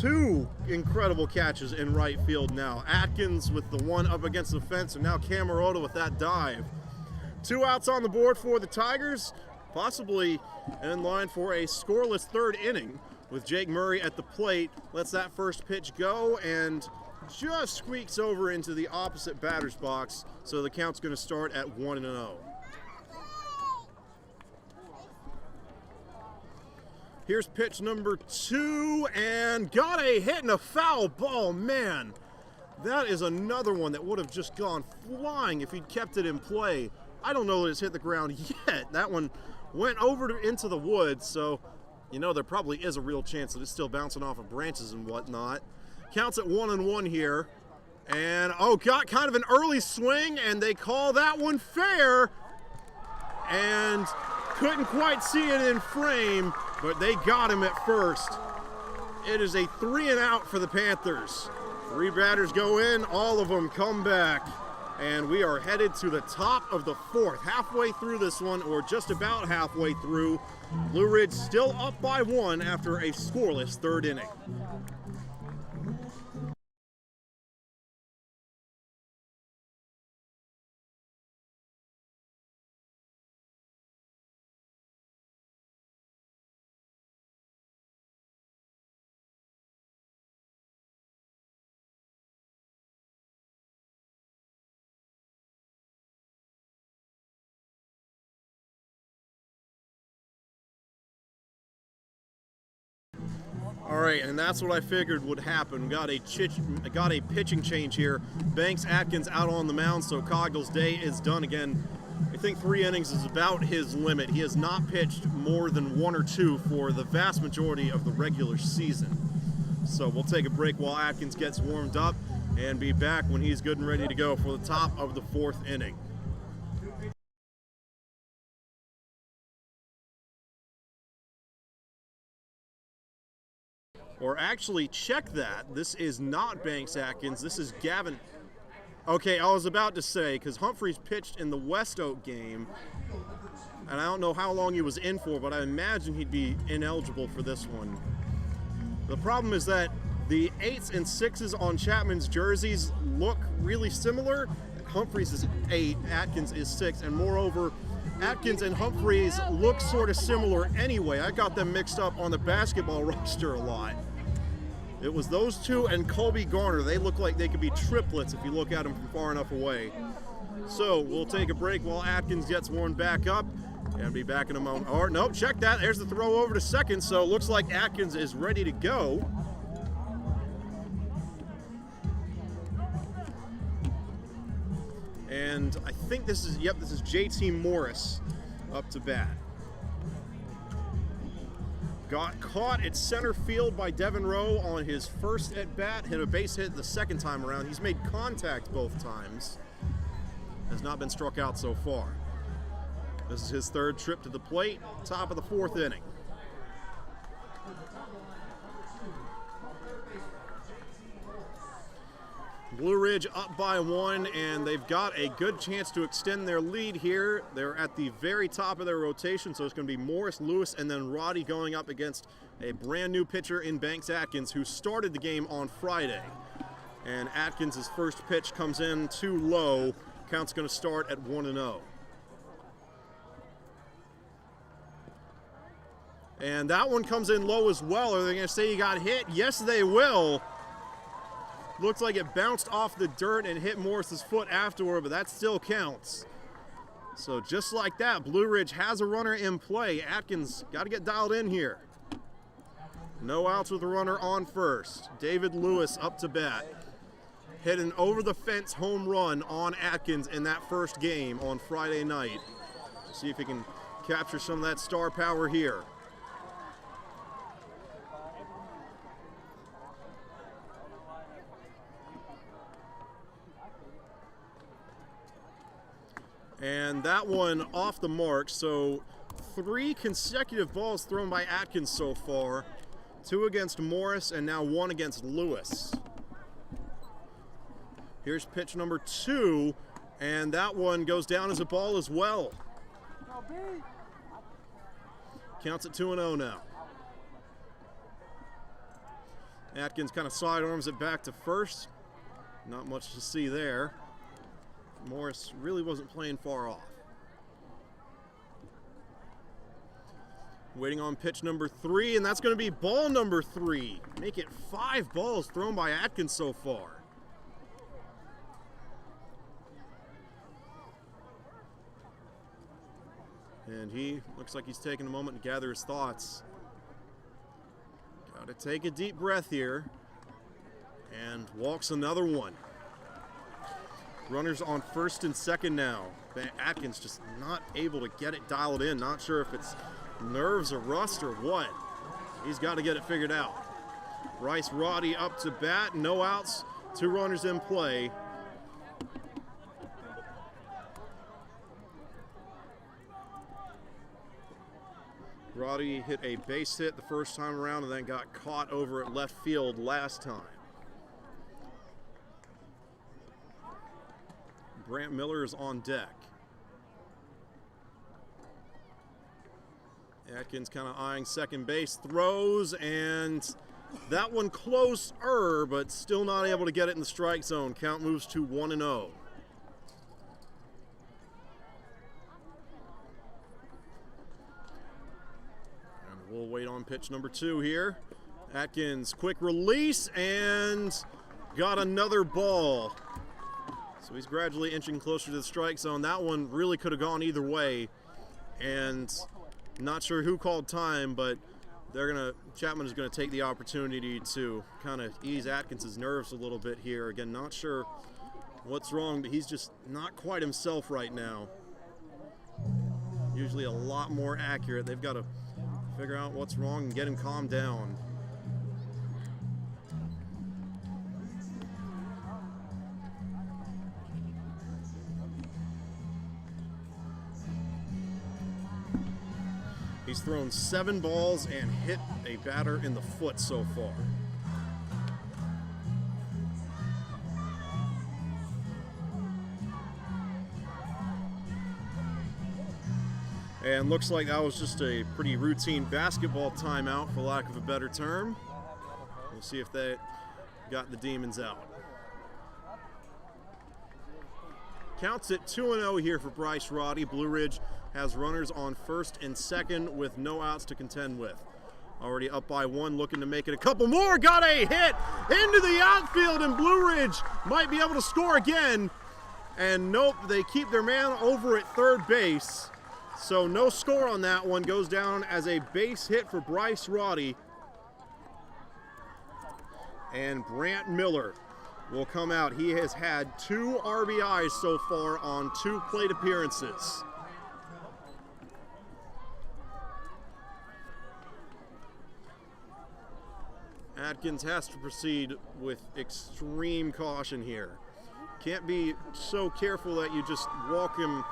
2 incredible catches in right field now. Atkins with the one up against the fence, and now Camarota with that dive. 2 outs on the board for the Tigers, possibly in line for a scoreless 3rd inning with Jake Murray at the plate. Lets that first pitch go and just squeaks over into the opposite batter's box, so the count's going to start at 1-0. Here's pitch number 2, and got a hit and a foul ball. Man, that is another one that would have just gone flying if he'd kept it in play. I don't know that it's hit the ground yet. That one went over into the woods, so you know there probably is a real chance that it's still bouncing off of branches and whatnot. Counts at 1-1 here. And, oh, got kind of an early swing, and they call that one fair. And couldn't quite see it in frame, but they got him at first. It is a 3-and-out for the Panthers. 3 batters go in, all of them come back. And we are headed to the top of the 4th, halfway through this one, or just about halfway through. Blue Ridge still up by 1 after a scoreless 3rd inning. All right, and that's what I figured would happen. Got a pitching change here. Banks Atkins out on the mound, so Cogdell's day is done again. I think 3 innings is about his limit. He has not pitched more than 1 or 2 for the vast majority of the regular season. So we'll take a break while Atkins gets warmed up and be back when he's good and ready to go for the top of the 4th inning. Or actually, check that. This is not Banks Atkins. This is Gavin. Okay, I was about to say, because Humphreys pitched in the West Oak game, and I don't know how long he was in for, but I imagine he'd be ineligible for this one. The problem is that the 8s and 6s on Chapman's jerseys look really similar. Humphreys is 8, Atkins is 6, and moreover, Atkins and Humphreys look sort of similar anyway. I got them mixed up on the basketball roster a lot. It was those 2 and Colby Garner. They look like they could be triplets if you look at them from far enough away. So we'll take a break while Atkins gets warmed back up, And be back in a moment. Or nope, check that. There's the throw over to second. So it looks like Atkins is ready to go. And I think this is JT Morris up to bat. Got caught at center field by Devin Rowe on his first at bat. Hit a base hit the second time around. He's made contact both times. Has not been struck out so far. This is his third trip to the plate, top of the fourth inning. Blue Ridge up by 1, and they've got a good chance to extend their lead here. They're at the very top of their rotation, so it's going to be Morris, Lewis, and then Roddy going up against a brand new pitcher in Banks Atkins, who started the game on Friday. And Atkins' first pitch comes in too low. Count's going to start at 1-0. And that one comes in low as well. Are they going to say he got hit? Yes, they will. Looks like it bounced off the dirt and hit Morris's foot afterward, but that still counts. So just like that, Blue Ridge has a runner in play. Atkins got to get dialed in here. No outs with a runner on first. David Lewis up to bat. Hit an over-the-fence home run on Atkins in that first game on Friday night. See if he can capture some of that star power here. And that one off the mark, so 3 consecutive balls thrown by Atkins so far. 2 against Morris and now 1 against Lewis. Here's pitch number 2, and that one goes down as a ball as well. Counts at 2-0 now. Atkins kind of sidearms it back to first. Not much to see there. Morris really wasn't playing far off. Waiting on pitch number 3, and that's going to be ball number 3. Make it 5 balls thrown by Atkins so far. And he looks like he's taking a moment to gather his thoughts. Got to take a deep breath here. And walks another one. Runners on first and second now. Atkins just not able to get it dialed in. Not sure if it's nerves or rust or what. He's got to get it figured out. Bryce Roddy up to bat. No outs. 2 runners in play. Roddy hit a base hit the first time around and then got caught over at left field last time. Brant Miller is on deck. Atkins kind of eyeing second base, throws, and that one closer, but still not able to get it in the strike zone. Count moves to 1-0. And we'll wait on pitch number 2 here. Atkins, quick release, and got another ball. So he's gradually inching closer to the strike zone. That one really could have gone either way. And not sure who called time, but Chapman is going to take the opportunity to kind of ease Atkins' nerves a little bit here. Again, not sure what's wrong, but he's just not quite himself right now. Usually a lot more accurate. They've got to figure out what's wrong and get him calmed down. He's thrown 7 balls and hit a batter in the foot so far. And looks like that was just a pretty routine basketball timeout, for lack of a better term. We'll see if they got the Demons out. Counts at 2-0 here for Bryce Roddy. Blue Ridge has runners on first and second with no outs to contend with. Already up by 1, looking to make it a couple more. Got a hit into the outfield, and Blue Ridge might be able to score again. And nope, they keep their man over at third base. So no score on that one. Goes down as a base hit for Bryce Roddy. And Brant Miller will come out. He has had 2 RBIs so far on 2 plate appearances. Atkins has to proceed with extreme caution here. Can't be so careful that you just walk him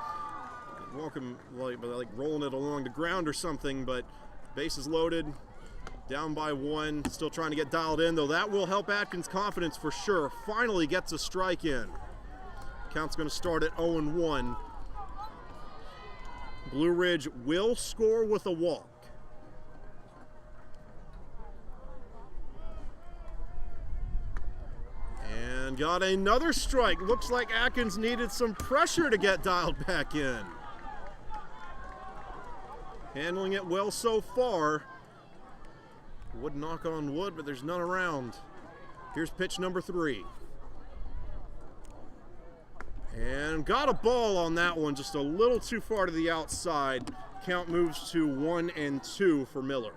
like rolling it along the ground or something, but bases loaded, down by 1, still trying to get dialed in, though that will help Atkins' confidence for sure. Finally gets a strike in. Count's going to start at 0-1. Blue Ridge will score with a walk. And got another strike. Looks like Atkins needed some pressure to get dialed back in. Handling it well so far. Would knock on wood, but there's none around. Here's pitch number 3. And got a ball on that one, just a little too far to the outside. Count moves to 1-2 for Miller.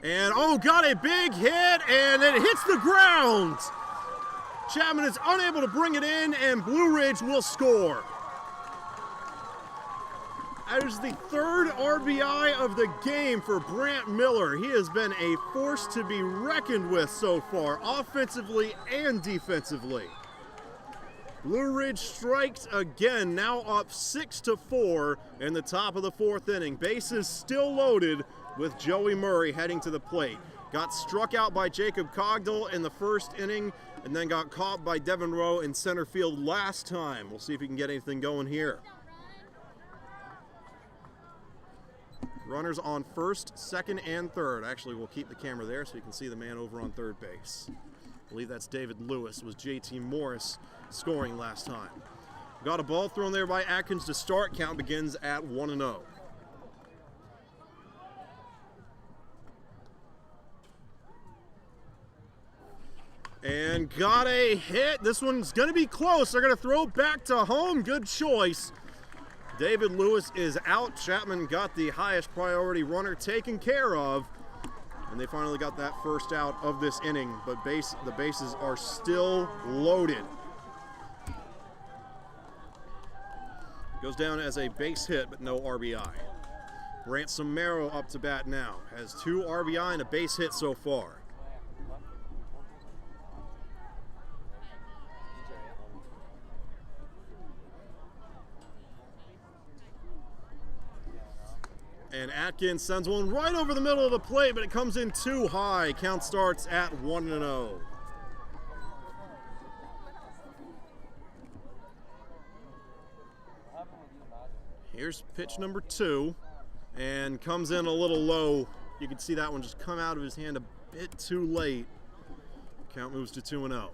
And got a big hit, and it hits the ground. Chapman is unable to bring it in, and Blue Ridge will score. That is the 3rd RBI of the game for Brant Miller. He has been a force to be reckoned with so far, offensively and defensively. Blue Ridge strikes again, now up 6-4 in the top of the 4th inning. Bases still loaded with Joey Murray heading to the plate. Got struck out by Jacob Cogdell in the 1st inning, and then got caught by Devin Rowe in center field last time. We'll see if he can get anything going here. Runners on 1st, 2nd, and 3rd. Actually, we'll keep the camera there so you can see the man over on 3rd base. I believe that's David Lewis. It was JT Morris scoring last time. Got a ball thrown there by Atkins to start. Count begins at 1-0. And got a hit. This one's going to be close. They're going to throw back to home. Good choice. David Lewis is out. Chapman got the highest priority runner taken care of. And they finally got that first out of this inning. But the bases are still loaded. Goes down as a base hit, but no RBI. Brant Samaro up to bat now. Has 2 RBI and a base hit so far. And Atkins sends one right over the middle of the plate, but it comes in too high. Count starts at 1-0. Here's pitch number 2, and comes in a little low. You can see that one just come out of his hand a bit too late. Count moves to 2-0.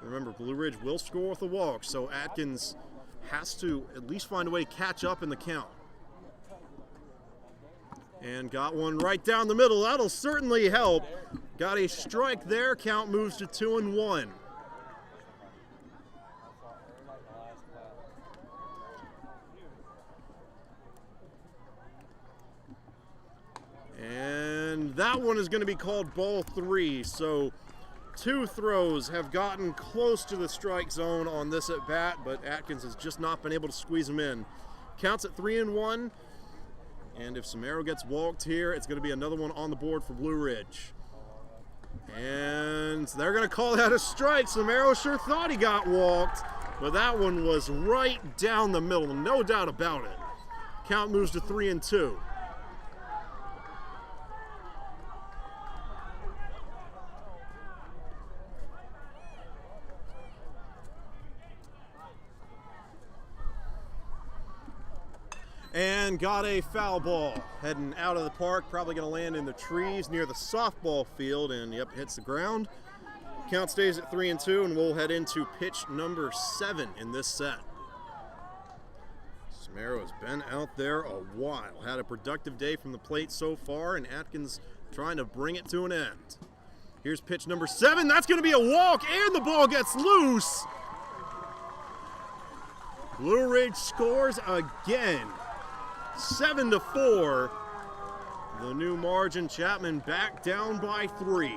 Remember, Blue Ridge will score with a walk, so Atkins has to at least find a way to catch up in the count. And got one right down the middle. That'll certainly help. Got a strike there. Count moves to 2-1. And that one is going to be called ball 3. So 2 throws have gotten close to the strike zone on this at bat, but Atkins has just not been able to squeeze them in. Counts at 3-1, and if Samaro gets walked here, it's going to be another one on the board for Blue Ridge. And they're going to call that a strike. Samaro sure thought he got walked, but that one was right down the middle, no doubt about it. Count moves to 3-2. And got a foul ball heading out of the park, probably going to land in the trees near the softball field, and yep, hits the ground. Count stays at 3-2, and we'll head into pitch number 7 in this set. Samaro has been out there a while, had a productive day from the plate so far, and Atkins trying to bring it to an end. Here's pitch number 7. That's going to be a walk, and the ball gets loose. Blue Ridge scores again. 7-4. The new margin. Chapman back down by 3.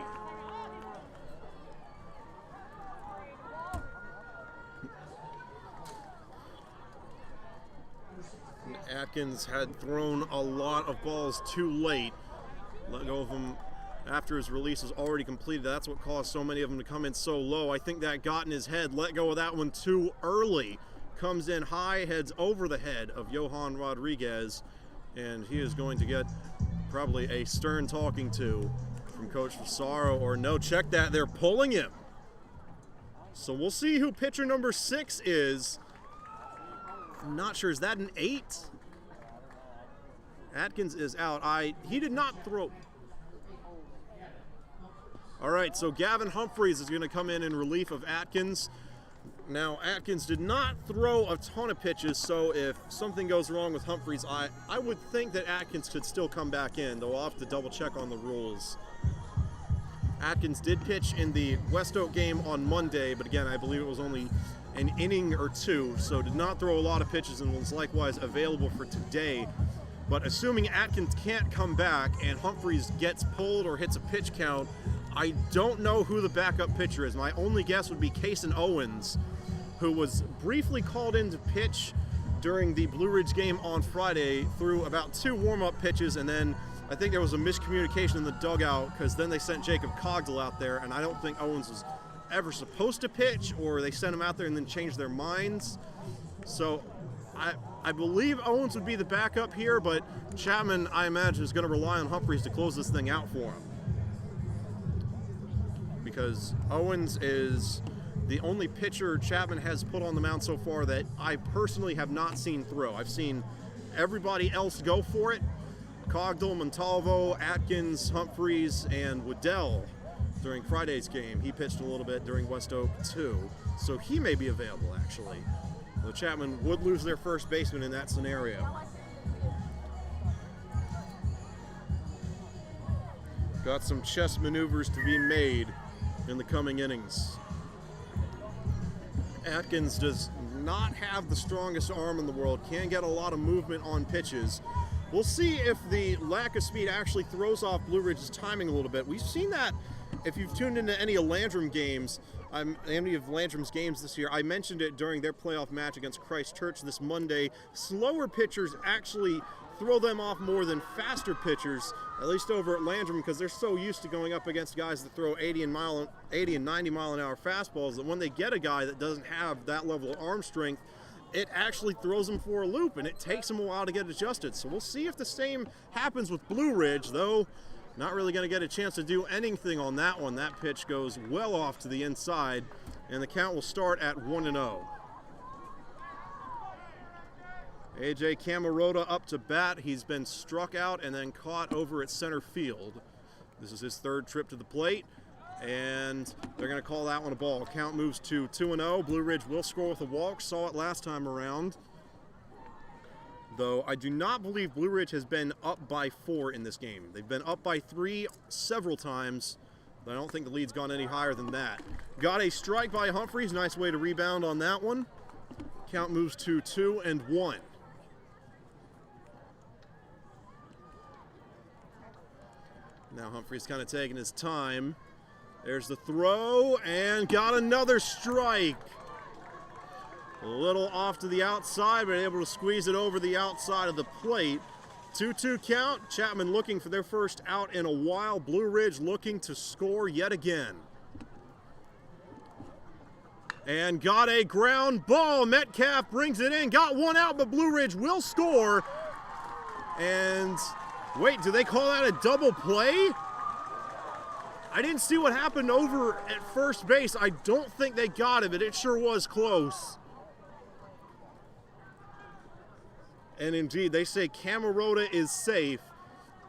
Atkins had thrown a lot of balls too late. Let go of him after his release was already completed. That's what caused so many of them to come in so low. I think that got in his head. Let go of that one too early. Comes in high, heads over the head of Johan Rodriguez, and he is going to get probably a stern talking to from Coach Fasaro, or no, check that, they're pulling him. So we'll see who pitcher number 6 is. I'm not sure, is that an 8? Atkins is out. He did not throw. All right, so Gavin Humphreys is going to come in relief of Atkins. Now, Atkins did not throw a ton of pitches, so if something goes wrong with Humphreys, I would think that Atkins could still come back in, though I'll have to double check on the rules. Atkins did pitch in the West Oak game on Monday, but again, I believe it was only an inning or 2, so did not throw a lot of pitches and was likewise available for today. But assuming Atkins can't come back and Humphreys gets pulled or hits a pitch count, I don't know who the backup pitcher is. My only guess would be Kason Owens, who was briefly called in to pitch during the Blue Ridge game on Friday, threw about 2 warm-up pitches, and then I think there was a miscommunication in the dugout because then they sent Jacob Cogdell out there, and I don't think Owens was ever supposed to pitch, or they sent him out there and then changed their minds. So I believe Owens would be the backup here, but Chapman, I imagine, is going to rely on Humphreys to close this thing out for him, because Owens is the only pitcher Chapman has put on the mound so far that I personally have not seen throw. I've seen everybody else go for it. Cogdell, Montalvo, Atkins, Humphreys, and Waddell during Friday's game. He pitched a little bit during West Oak too, so he may be available actually. Though Chapman would lose their first baseman in that scenario. Got some chess maneuvers to be made in the coming innings. Atkins does not have the strongest arm in the world, can get a lot of movement on pitches. We'll see if the lack of speed actually throws off Blue Ridge's timing a little bit. We've seen that if you've tuned into any of Landrum games, any of Landrum's games this year. I mentioned it during their playoff match against Christchurch this Monday. Slower pitchers actually throw them off more than faster pitchers, at least over at Landrum, because they're so used to going up against guys that throw 80 and 90 mile an hour fastballs that when they get a guy that doesn't have that level of arm strength, it actually throws them for a loop, and it takes them a while to get adjusted. So we'll see if the same happens with Blue Ridge, though not really going to get a chance to do anything on that one. That pitch goes well off to the inside, and the count will start at 1-0. AJ Camarota up to bat. He's been struck out and then caught over at center field. This is his 3rd trip to the plate, and they're going to call that one a ball. Count moves to 2-0. Blue Ridge will score with a walk. Saw it last time around. Though I do not believe Blue Ridge has been up by 4 in this game. They've been up by 3 several times, but I don't think the lead's gone any higher than that. Got a strike by Humphreys. Nice way to rebound on that one. Count moves to 2-1. Now Humphreys kind of taking his time. There's the throw, and got another strike. A little off to the outside, but able to squeeze it over the outside of the plate. 2-2 count. Chapman looking for their first out in a while. Blue Ridge looking to score yet again. And got a ground ball. Metcalf brings it in. Got one out, but Blue Ridge will score. And wait, do they call that a double play? I didn't see what happened over at first base. I don't think they got it, but it sure was close. And indeed, they say Camarota is safe,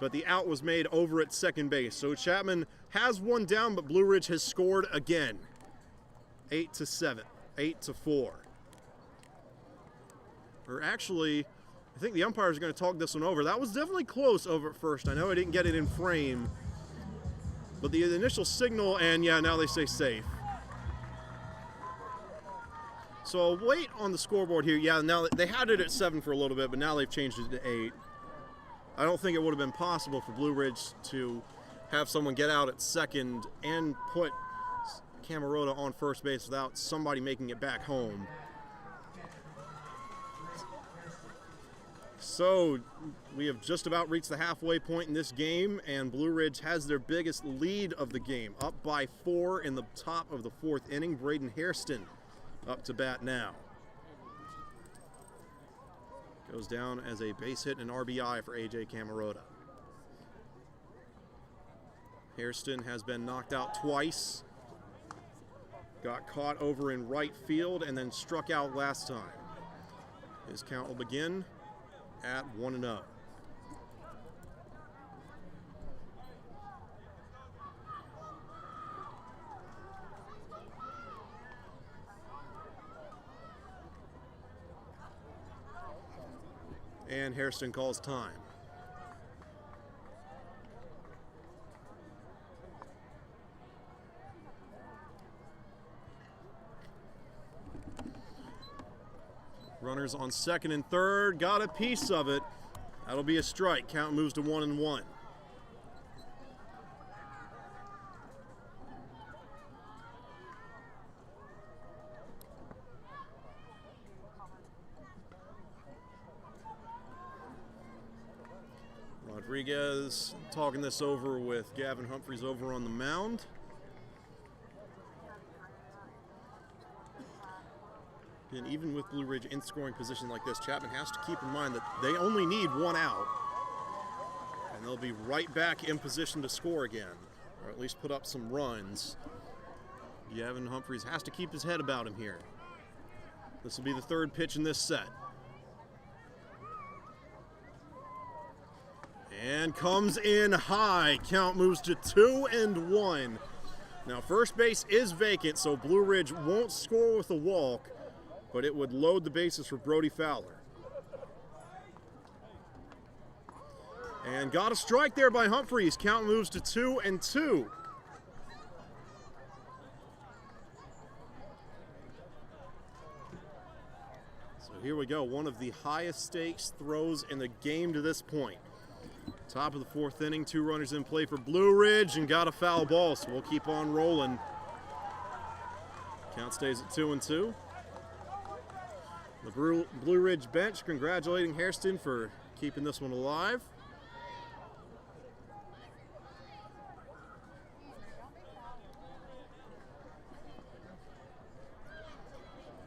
but the out was made over at second base. So Chapman has one down, but Blue Ridge has scored again. 8-7, 8-4. Or actually, I think the umpire is going to talk this one over. That was definitely close over at first. I know I didn't get it in frame, But the initial signal, and yeah, now they say safe. So I'll wait on the scoreboard here. Yeah, now they had it at 7 for a little bit, but now they've changed it to 8. I don't think it would have been possible for Blue Ridge to have someone get out at second and put Camerota on first base without somebody making it back home. So we have just about reached the halfway point in this game, and Blue Ridge has their biggest lead of the game, up by 4 in the top of the 4th inning. Braden Hairston up to bat now. Goes down as a base hit and RBI for A.J. Camerota. Hairston has been knocked out twice. Got caught over in right field and then struck out last time. His count will begin at 1-0. And Hairston calls time. Runners on second and third, got a piece of it. That'll be a strike. Count moves to 1-1. Rodriguez talking this over with Gavin Humphreys over on the mound. And even with Blue Ridge in scoring position like this, Chapman has to keep in mind that they only need 1 out. And they'll be right back in position to score again, or at least put up some runs. Gavin Humphreys has to keep his head about him here. This will be the 3rd pitch in this set. And comes in high. Count moves to 2-1. Now first base is vacant, so Blue Ridge won't score with a walk, but it would load the bases for Brody Fowler. And got a strike there by Humphreys. Count moves to 2-2. So here we go, one of the highest stakes throws in the game to this point. Top of the 4th inning, 2 runners in play for Blue Ridge, and got a foul ball, so we'll keep on rolling. Count stays at 2-2. The Blue Ridge bench congratulating Hairston for keeping this one alive.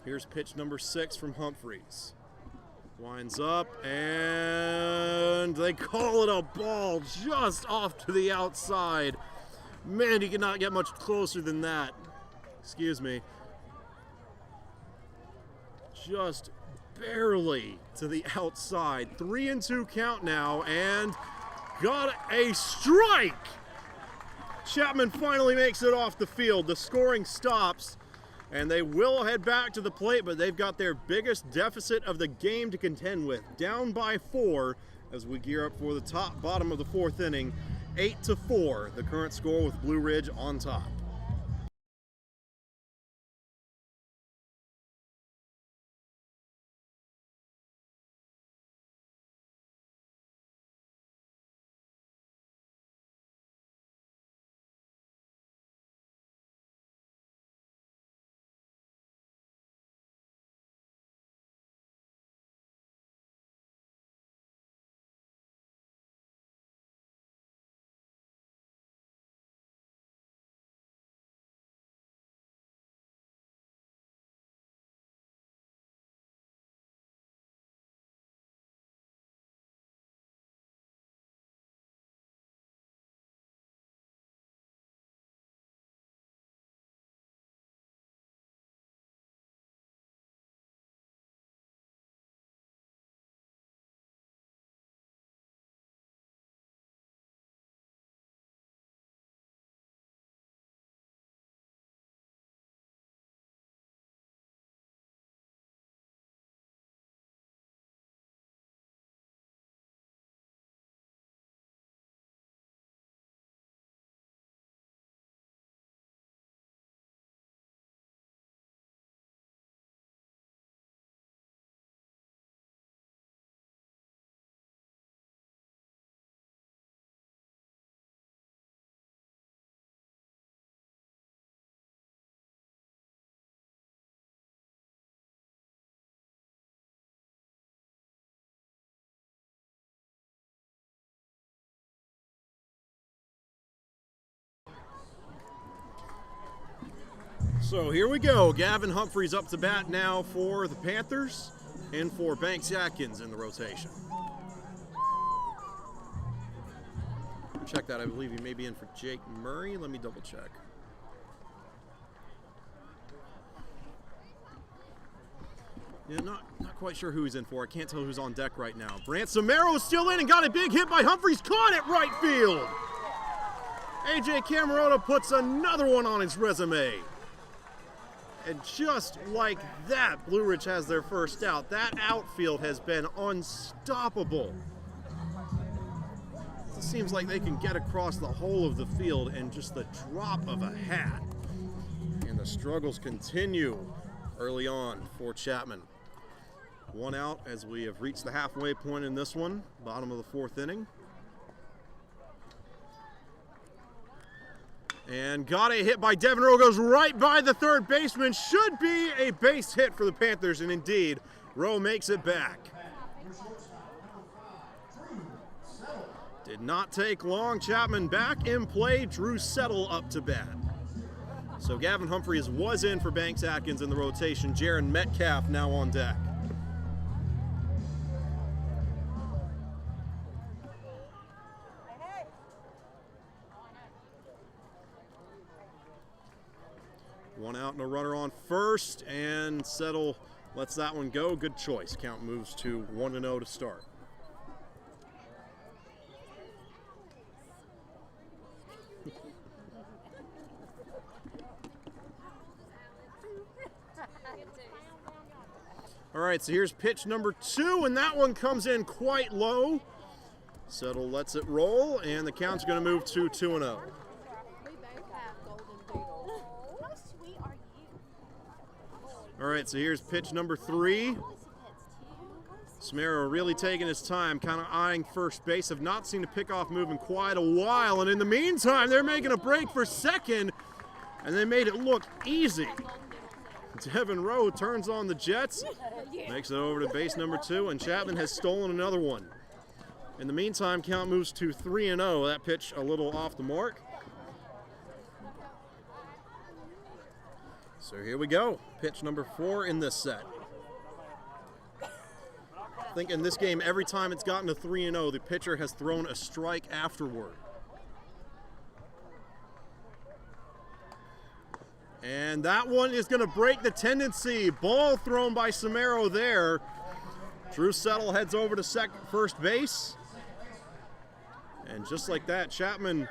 Here's pitch number 6 from Humphreys. Winds up, and they call it a ball just off to the outside. Man, he could not get much closer than that. Excuse me. Just barely to the outside. 3-2 count now, and got a strike! Chapman finally makes it off the field. The scoring stops, and they will head back to the plate, but they've got their biggest deficit of the game to contend with. Down by 4 as we gear up for the bottom of the 4th inning. 8-4, the current score with Blue Ridge on top. So here we go. Gavin Humphreys up to bat now for the Panthers and for Banks Atkins in the rotation. Check that. I believe he may be in for Jake Murray. Let me double check. Yeah, not quite sure who he's in for. I can't tell who's on deck right now. Brant Samaro is still in and got a big hit by Humphreys. Caught it right field. AJ Camarota puts another one on his resume. And just like that, Blue Ridge has their first out. That outfield has been unstoppable. It seems like they can get across the whole of the field in just the drop of a hat. And the struggles continue early on for Chapman. One out as we have reached the halfway point in this one, bottom of the fourth inning. And got a hit by Devin Rowe, goes right by the third baseman. Should be a base hit for the Panthers, and indeed, Rowe makes it back. Did not take long. Chapman back in play. Drew Settle up to bat. So Gavin Humphreys was in for Banks Atkins in the rotation. Jaron Metcalf now on deck. One out and a runner on first, and Settle lets that one go. Good choice. Count moves to 1-0 to start. All right, so here's pitch number 2, and that one comes in quite low. Settle lets it roll, and the count's going to move to 2-0. All right, so here's pitch number 3. Samaro really taking his time, kind of eyeing first base. Have not seen a pickoff move in quite a while, and in the meantime, they're making a break for second, and they made it look easy. Devin Rowe turns on the Jets, makes it over to base number 2, and Chapman has stolen another one. In the meantime, count moves to 3-0. That pitch a little off the mark. So here we go. Pitch number 4 in this set. I think in this game, every time it's gotten to 3-0, the pitcher has thrown a strike afterward. And that one is going to break the tendency. Ball thrown by Samaro there. Drew Settle heads over to first base. And just like that, Chapman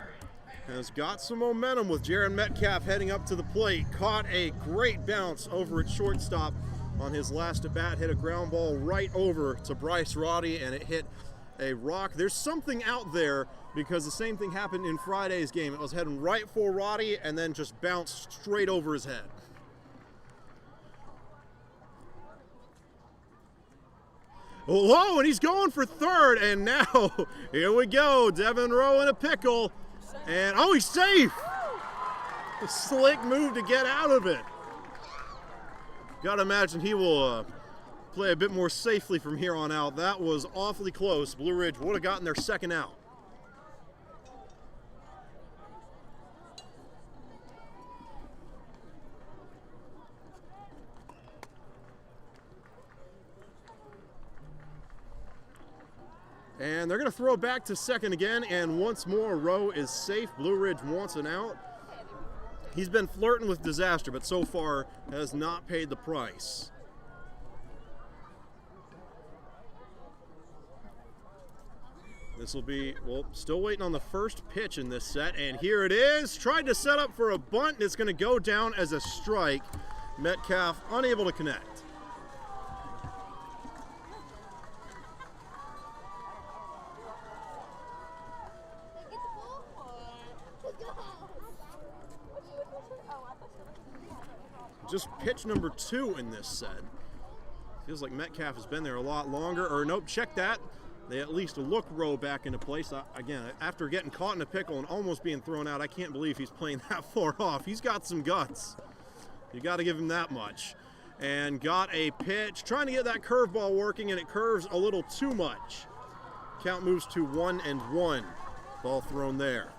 has got some momentum with Jaron Metcalf heading up to the plate. Caught a great bounce over at shortstop on his last at bat. Hit a ground ball right over to Bryce Roddy, and it hit a rock. There's something out there because the same thing happened in Friday's game. It was heading right for Roddy and then just bounced straight over his head. Oh, and he's going for third, and now here we go. Devin Rowe in a pickle, and oh, he's safe. A slick move to get out of it. Gotta imagine he will play a bit more safely from here on out. That was awfully close. Blue Ridge would have gotten their second out. And they're going to throw back to second again, and once more, Rowe is safe. Blue Ridge wants an out. He's been flirting with disaster, but so far has not paid the price. This will be, well, still waiting on the first pitch in this set, and here it is. Tried to set up for a bunt, and it's going to go down as a strike. Metcalf unable to connect. Just pitch number 2 in this set. Feels like Metcalf has been there a lot longer. Or nope, check that. They at least look Rowe back into place. Again, after getting caught in a pickle and almost being thrown out, I can't believe he's playing that far off. He's got some guts. You got to give him that much. And got a pitch, trying to get that curveball working, and it curves a little too much. Count moves to 1-1. Ball thrown there.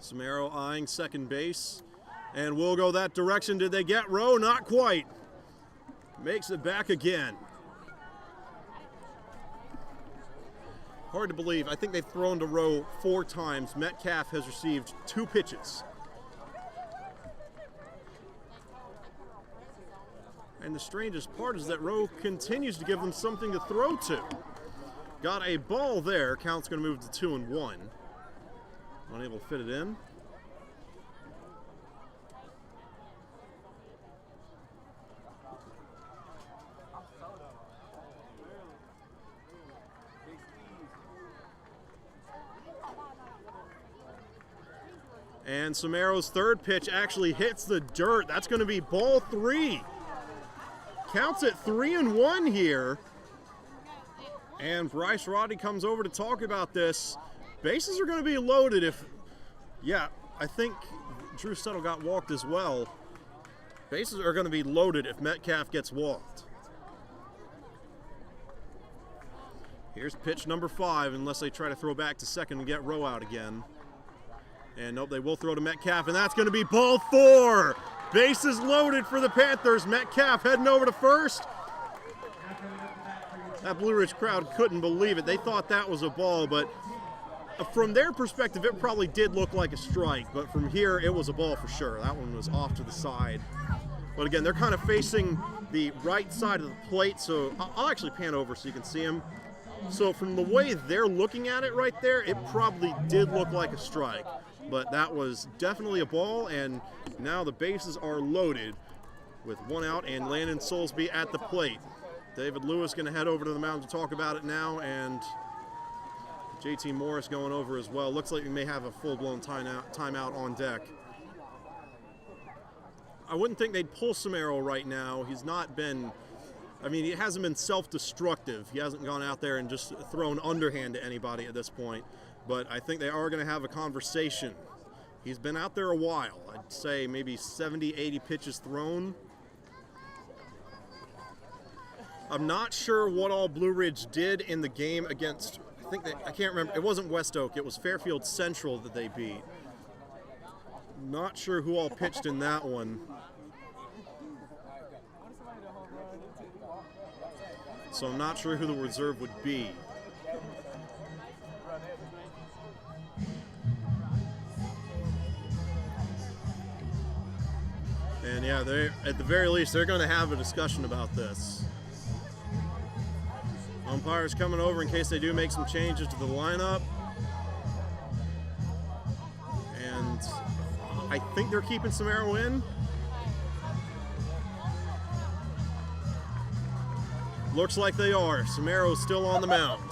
Samaro eyeing second base, and we'll go that direction. Did they get Rowe? Not quite. Makes it back again. Hard to believe. I think they've thrown to Rowe 4 times. Metcalf has received 2 pitches. And the strangest part is that Rowe continues to give them something to throw to. Got a ball there. Count's going to move to 2-1. Unable to fit it in. And Samaro's third pitch actually hits the dirt. That's going to be ball 3. Counts at 3-1 here. And Bryce Roddy comes over to talk about this. Bases are going to be loaded if, yeah, I think Drew Settle got walked as well. Bases are going to be loaded if Metcalf gets walked. Here's pitch number 5, unless they try to throw back to second and get Rowe out again. And nope, they will throw to Metcalf, and that's going to be ball 4. Bases loaded for the Panthers. Metcalf heading over to first. That Blue Ridge crowd couldn't believe it. They thought that was a ball, but from their perspective, it probably did look like a strike. But from here, it was a ball for sure. That one was off to the side. But again, they're kind of facing the right side of the plate, so I'll actually pan over so you can see them. So from the way they're looking at it right there, it probably did look like a strike. But that was definitely a ball, and now the bases are loaded with 1 out and Landon Soulsby at the plate. David Lewis going to head over to the mound to talk about it now, and JT Morris going over as well. Looks like we may have a full-blown timeout on deck. I wouldn't think they'd pull Samaro right now. He's not been, I mean, he hasn't been self-destructive. He hasn't gone out there and just thrown underhand to anybody at this point. But I think they are going to have a conversation. He's been out there a while. I'd say maybe 70, 80 pitches thrown. I'm not sure what all Blue Ridge did in the game against, I can't remember. It wasn't West Oak. It was Fairfield Central that they beat. Not sure who all pitched in that one. So I'm not sure who the reserve would be. And yeah, at the very least, they're going to have a discussion about this. Umpires coming over in case they do make some changes to the lineup. And I think they're keeping Samaro in. Looks like they are. Samaro's still on the mound.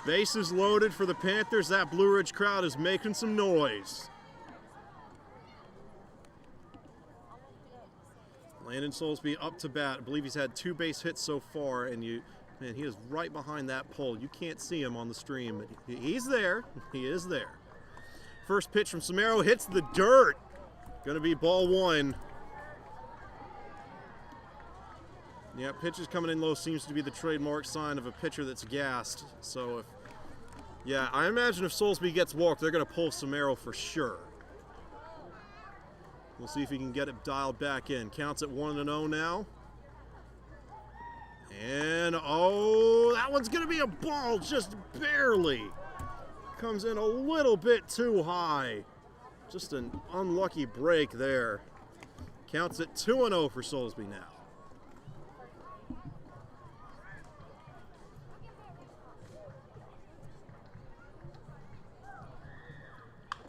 Bases loaded for the Panthers. That Blue Ridge crowd is making some noise. Landon Soulsby up to bat. I believe he's had 2 base hits so far, and man, he is right behind that pole. You can't see him on the stream, but he's there. He is there. First pitch from Samaro hits the dirt. Going to be ball 1. Yeah, pitches coming in low seems to be the trademark sign of a pitcher that's gassed. So yeah, I imagine if Soulsby gets walked, they're going to pull Samaro for sure. We'll see if he can get it dialed back in. Counts at 1-0 now. And oh, that one's going to be a ball, just barely. Comes in a little bit too high. Just an unlucky break there. Counts at 2-0 for Soulsby now.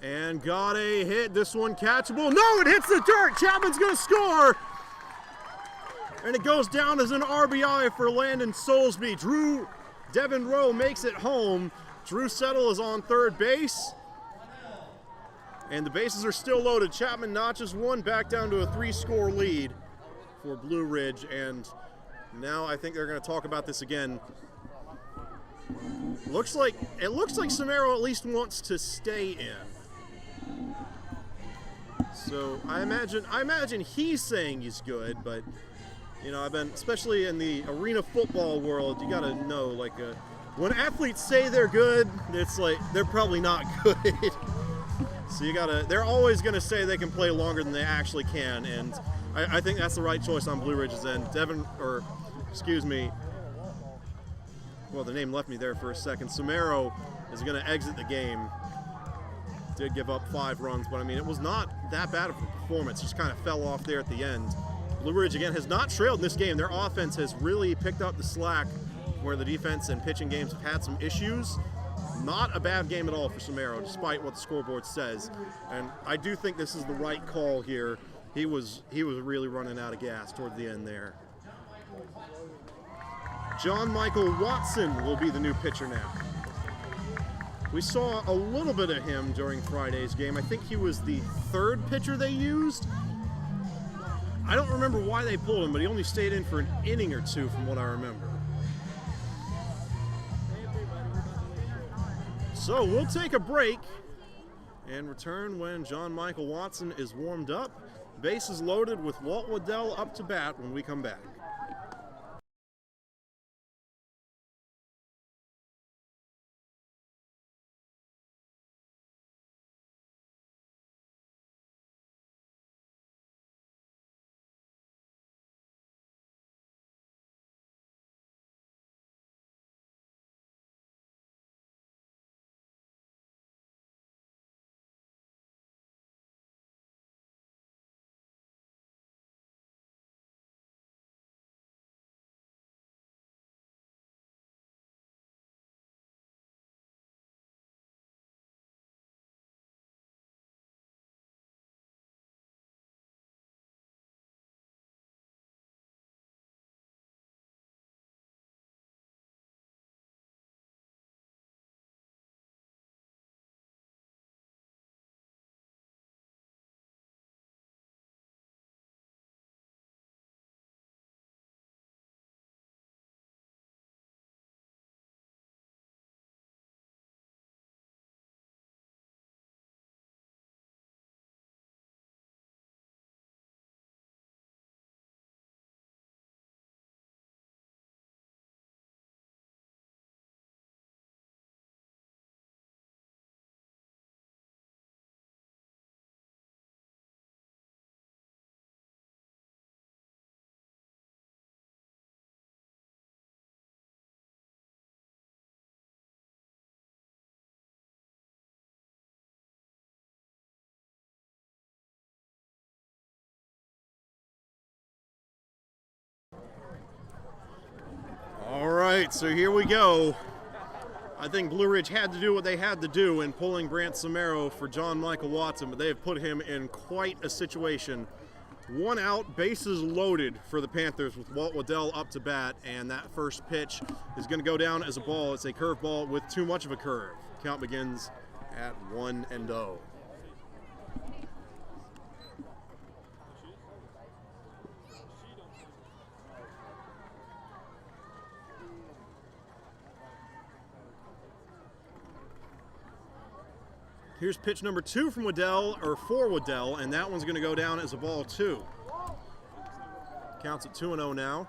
And got a hit. This one catchable. No, it hits the dirt. Chapman's going to score. And it goes down as an RBI for Landon Soulsby. Devin Rowe makes it home. Drew Settle is on third base. And the bases are still loaded. Chapman notches one back down to a 3-score lead for Blue Ridge. And now I think they're going to talk about this again. It looks like Samaro at least wants to stay in. So I imagine he's saying he's good, but You know, especially in the arena football world, you got to know, like, when athletes say they're good, it's like they're probably not good. So they're always going to say they can play longer than they actually can, and I think that's the right choice on Blue Ridge's end. Well, the name left me there for a second. Samaro is going to exit the game. Did give up 5 runs, but I mean, it was not that bad of a performance. Just kind of fell off there at the end. Blue Ridge, again, has not trailed in this game. Their offense has really picked up the slack where the defense and pitching games have had some issues. Not a bad game at all for Samaro, despite what the scoreboard says. And I do think this is the right call here. He was really running out of gas toward the end there. John Michael Watson will be the new pitcher now. We saw a little bit of him during Friday's game. I think he was the 3rd pitcher they used. I don't remember why they pulled him, but he only stayed in for an inning or 2 from what I remember. So we'll take a break and return when John Michael Watson is warmed up. Bases loaded with Walt Waddell up to bat when we come back. All right, so here we go. I think Blue Ridge had to do what they had to do in pulling Brant Samaro for John Michael Watson, but they have put him in quite a situation. 1 out, bases loaded for the Panthers with Walt Waddell up to bat, and that first pitch is going to go down as a ball. It's a curveball with too much of a curve. Count begins at 1-0. Here's pitch number 2 from for Waddell, and that one's going to go down as a ball 2. Counts at 2-0 now.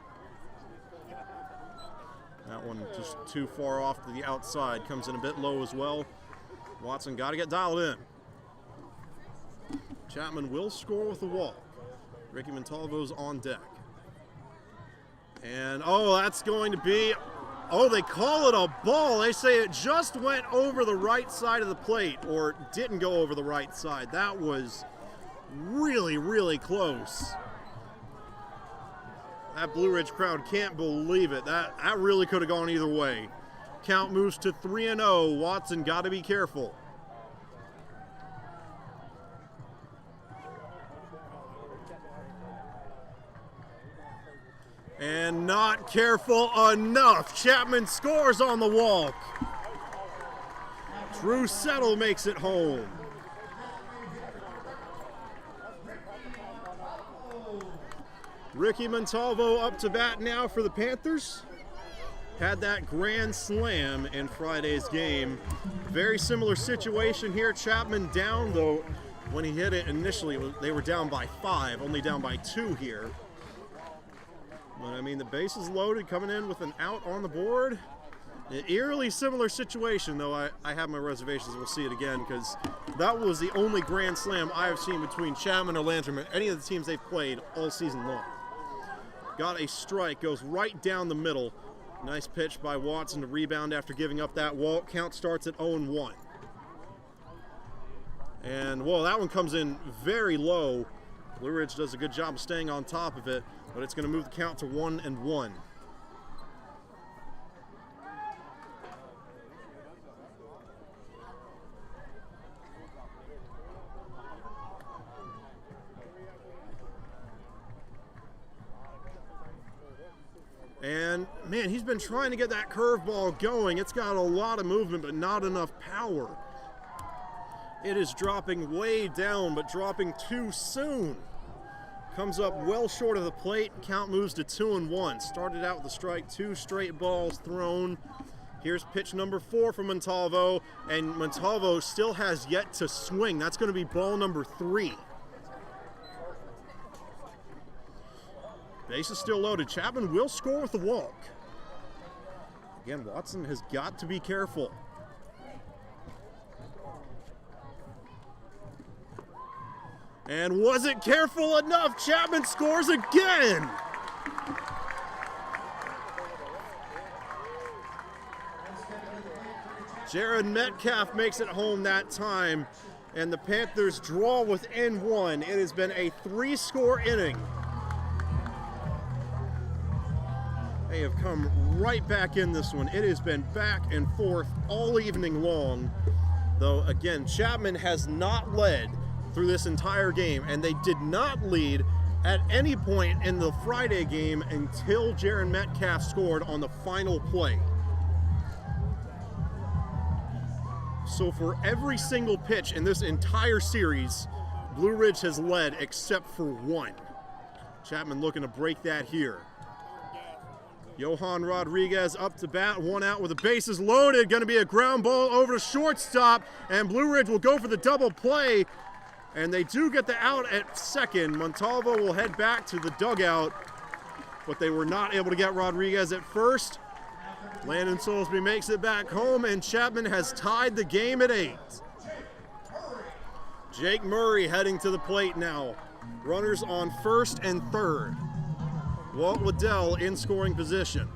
That one just too far off to the outside. Comes in a bit low as well. Watson got to get dialed in. Chapman will score with a walk. Ricky Montalvo's on deck. And, that's going to be... they call it a ball. They say it just went over the right side of the plate, or didn't go over the right side. That was really, really close. That Blue Ridge crowd can't believe it. That really could have gone either way. Count moves to 3-0. Watson got to be careful. And not careful enough. Chapman scores on the walk. Drew Settle makes it home. Ricky Montalvo up to bat now for the Panthers. Had that grand slam in Friday's game. Very similar situation here. Chapman down, though. When he hit it initially, they were down by 5, only down by 2 here. And I mean, the base is loaded, coming in with an out on the board. An eerily similar situation, though I have my reservations. We'll see it again, because that was the only grand slam I have seen between Chapman or Landrum and any of the teams they've played all season long. Got a strike, goes right down the middle. Nice pitch by Watson to rebound after giving up that walk. Count starts at 0-1. And, well, that one comes in very low. Blue Ridge does a good job of staying on top of it, but it's going to move the count to 1-1. And, man, he's been trying to get that curveball going. It's got a lot of movement, but not enough power. It is dropping way down, but dropping too soon. Comes up well short of the plate. Count moves to 2-1. Started out with a strike, 2 straight balls thrown. Here's pitch number 4 from Montalvo, and Montalvo still has yet to swing. That's going to be ball number 3. Base is still loaded. Chapman will score with a walk. Again, Watson has got to be careful. And wasn't careful enough. Chapman scores again. Jared Metcalf makes it home that time, and the Panthers draw within 1. It has been a 3-score inning. They have come right back in this one. It has been back and forth all evening long. Though, again, Chapman has not led through this entire game, and they did not lead at any point in the Friday game until Jared Metcalf scored on the final play. So for every single pitch in this entire series, Blue Ridge has led except for 1. Chapman looking to break that here. Johan Rodriguez up to bat, 1 out with the bases loaded. Going to be a ground ball over to shortstop, and Blue Ridge will go for the double play, and they do get the out at second. Montalvo will head back to the dugout, but they were not able to get Rodriguez at first. Landon Soulsby makes it back home, and Chapman has tied the game at 8. Jake Murray heading to the plate now. Runners on first and third. Walt Waddell in scoring position.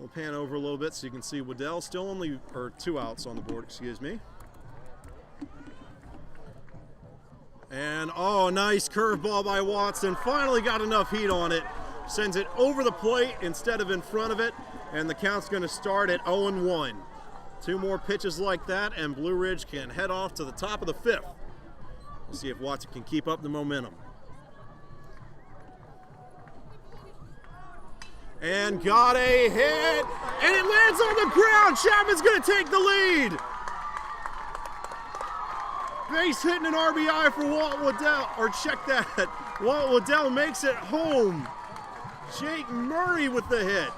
We'll pan over a little bit so you can see Waddell still only, or 2 outs on the board, excuse me. And, oh, nice curveball by Watson. Finally got enough heat on it. Sends it over the plate instead of in front of it, and the count's going to start at 0-1. 2 more pitches like that, and Blue Ridge can head off to the top of the 5th. We'll see if Watson can keep up the momentum. And got a hit, and it lands on the ground. Chapman's going to take the lead. Base hit and an RBI for Walt Waddell, or check that. Walt Waddell makes it home. Jake Murray with the hit.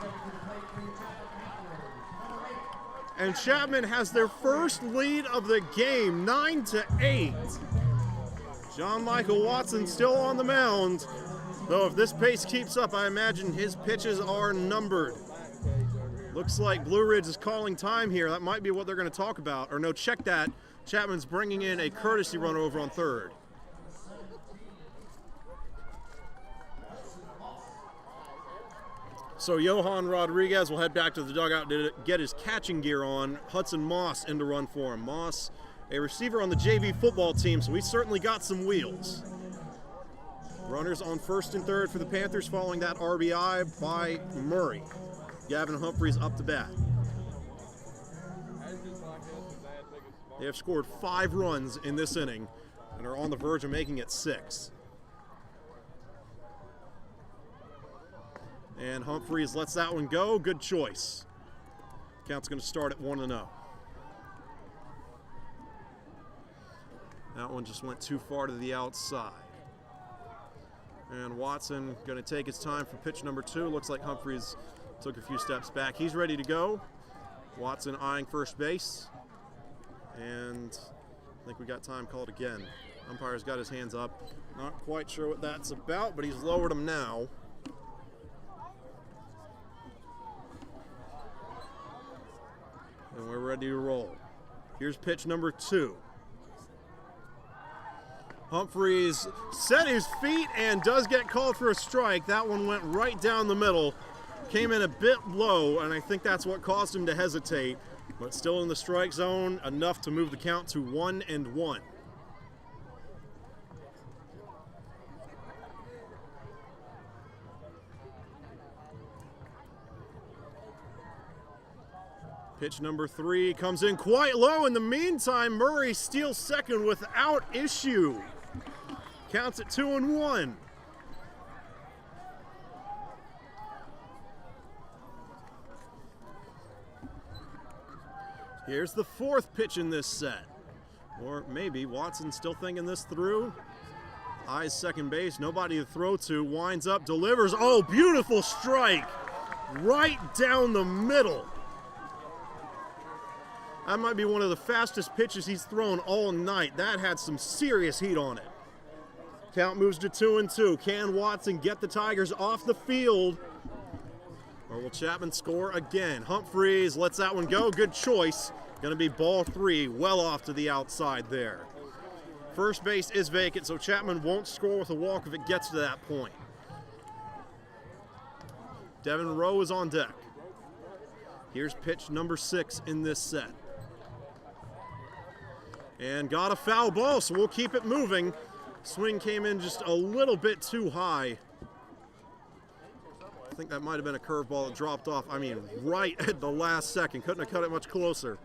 And Chapman has their first lead of the game, 9-8. John Michael Watson still on the mound, though if this pace keeps up, I imagine his pitches are numbered. Looks like Blue Ridge is calling time here. That might be what they're going to talk about. Or no, check that. Chapman's bringing in a courtesy runner over on third. So Johan Rodriguez will head back to the dugout to get his catching gear on. Hudson Moss in to run for him. Moss, a receiver on the JV football team, so he's certainly got some wheels. Runners on first and third for the Panthers following that RBI by Murray. Gavin Humphreys up to bat. They have scored 5 runs in this inning and are on the verge of making it 6. And Humphreys lets that one go. Good choice. Count's going to start at 1-0. That one just went too far to the outside. And Watson going to take his time for pitch number 2. Looks like Humphreys Took a few steps back. He's ready to go. Watson eyeing first base. And I think we got time called again. Umpire's got his hands up. Not quite sure what that's about, but he's lowered them now. And we're ready to roll. Here's pitch number 2. Humphreys set his feet and does get called for a strike. That one went right down the middle. Came in a bit low, and I think that's what caused him to hesitate. But still in the strike zone, enough to move the count to 1-1. Pitch number 3 comes in quite low. In the meantime, Murray steals second without issue. Counts at 2-1. Here's the 4th pitch in this set. Or maybe Watson's still thinking this through. Eyes second base, nobody to throw to. Winds up, delivers. Oh, beautiful strike. Right down the middle. That might be one of the fastest pitches he's thrown all night. That had some serious heat on it. Count moves to 2-2. Can Watson get the Tigers off the field? Or will Chapman score again? Humphreys lets that one go. Good choice. Going to be ball 3, well off to the outside there. First base is vacant, so Chapman won't score with a walk if it gets to that point. Devin Rowe is on deck. Here's pitch number 6 in this set. And got a foul ball, so we'll keep it moving. Swing came in just a little bit too high. I think that might have been a curveball that dropped off. I mean, right at the last second. Couldn't have cut it much closer.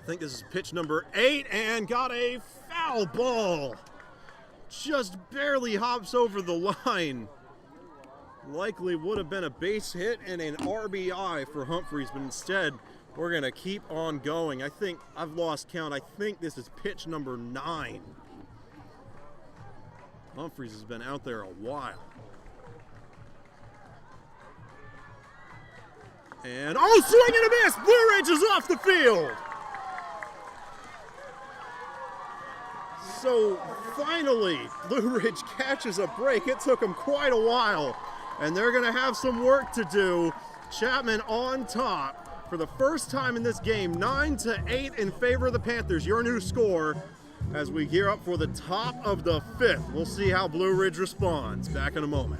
I think this is pitch number 8 and got a foul ball. Just barely hops over the line. Likely would have been a base hit and an RBI for Humphreys, but instead we're going to keep on going. I think I've lost count. I think this is pitch number 9. Humphreys has been out there a while. And oh, swing and a miss! Blue Ridge is off the field. So finally, Blue Ridge catches a break. It took them quite a while, and they're going to have some work to do. Chapman on top for the first time in this game, 9-8 in favor of the Panthers. Your new score as we gear up for the top of the 5th. We'll see how Blue Ridge responds. Back in a moment.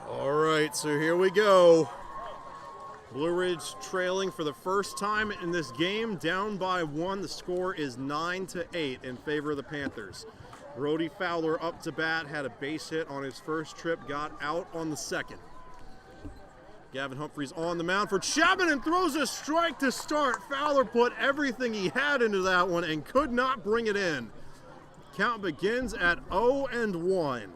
All right, so here we go. Blue Ridge trailing for the first time in this game, down by 1. The score is 9-8 in favor of the Panthers. Brody Fowler up to bat, had a base hit on his first trip, got out on the second. Gavin Humphreys on the mound for Chapman and throws a strike to start. Fowler put everything he had into that one and could not bring it in. Count begins at 0-1.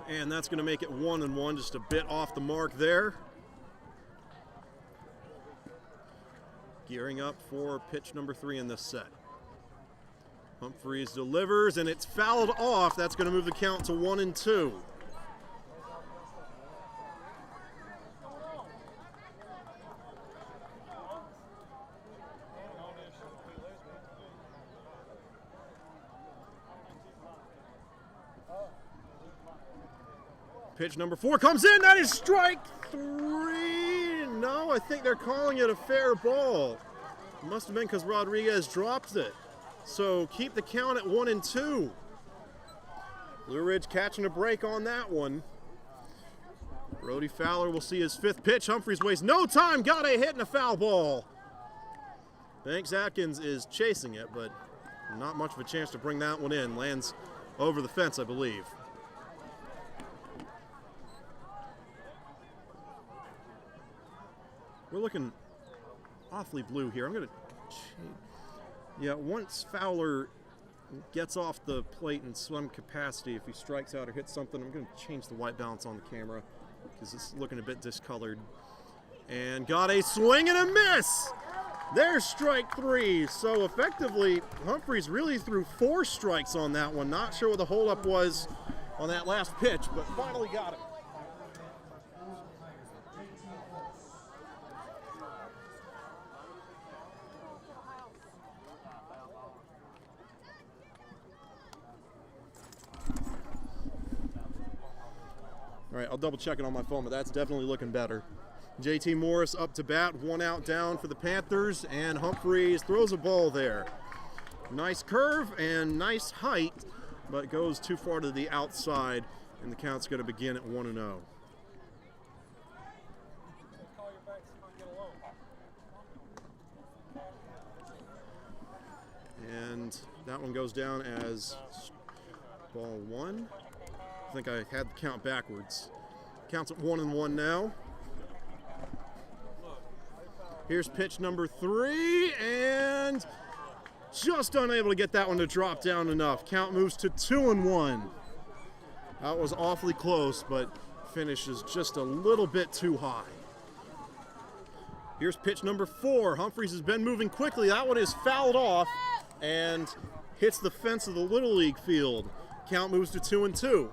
And that's going to make it 1-1, just a bit off the mark there. Gearing up for pitch number 3 in this set. Humphreys delivers, and it's fouled off. That's going to move the count to 1-2. Pitch number 4 comes in. That is strike 3. No, I think they're calling it a fair ball. It must have been because Rodriguez dropped it. So keep the count at 1-2. Blue Ridge catching a break on that one. Brody Fowler will see his 5th pitch. Humphreys wastes no time. Got a hit and a foul ball. Banks Atkins is chasing it, but not much of a chance to bring that one in. Lands over the fence, I believe. We're looking awfully blue here. I'm going to change. Yeah, once Fowler gets off the plate in some capacity, if he strikes out or hits something, I'm going to change the white balance on the camera because it's looking a bit discolored. And got a swing and a miss. There's strike 3. So effectively, Humphreys really threw 4 strikes on that one. Not sure what the holdup was on that last pitch, but finally got it. All right, I'll double check it on my phone, but that's definitely looking better. JT Morris up to bat, 1 out down for the Panthers, and Humphreys throws a ball there. Nice curve and nice height, but goes too far to the outside, and the count's going to begin at 1-0. And that one goes down as ball 1. I think I had the count backwards. Counts at 1-1 now. Here's pitch number 3, and just unable to get that one to drop down enough. Count moves to 2-1. That was awfully close, but finishes just a little bit too high. Here's pitch number 4. Humphreys has been moving quickly. That one is fouled off and hits the fence of the Little League field. Count moves to 2-2.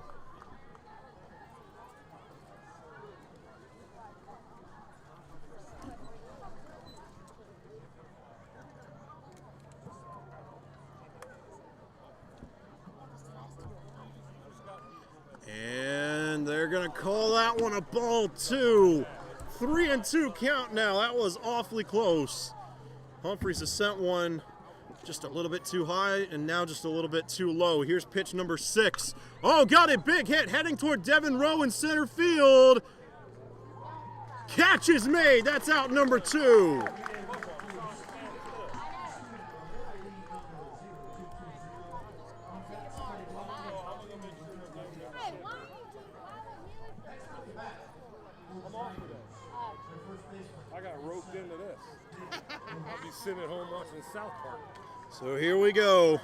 And they're going to call that one a ball 2. 3-2 count now. That was awfully close. Humphreys has sent one just a little bit too high and now just a little bit too low. Here's pitch number 6. Oh, got a big hit heading toward Devin Rowe in center field. Catch is made. That's out number 2. I got roped into this. I'll be sitting at home watching South Park. So here we go.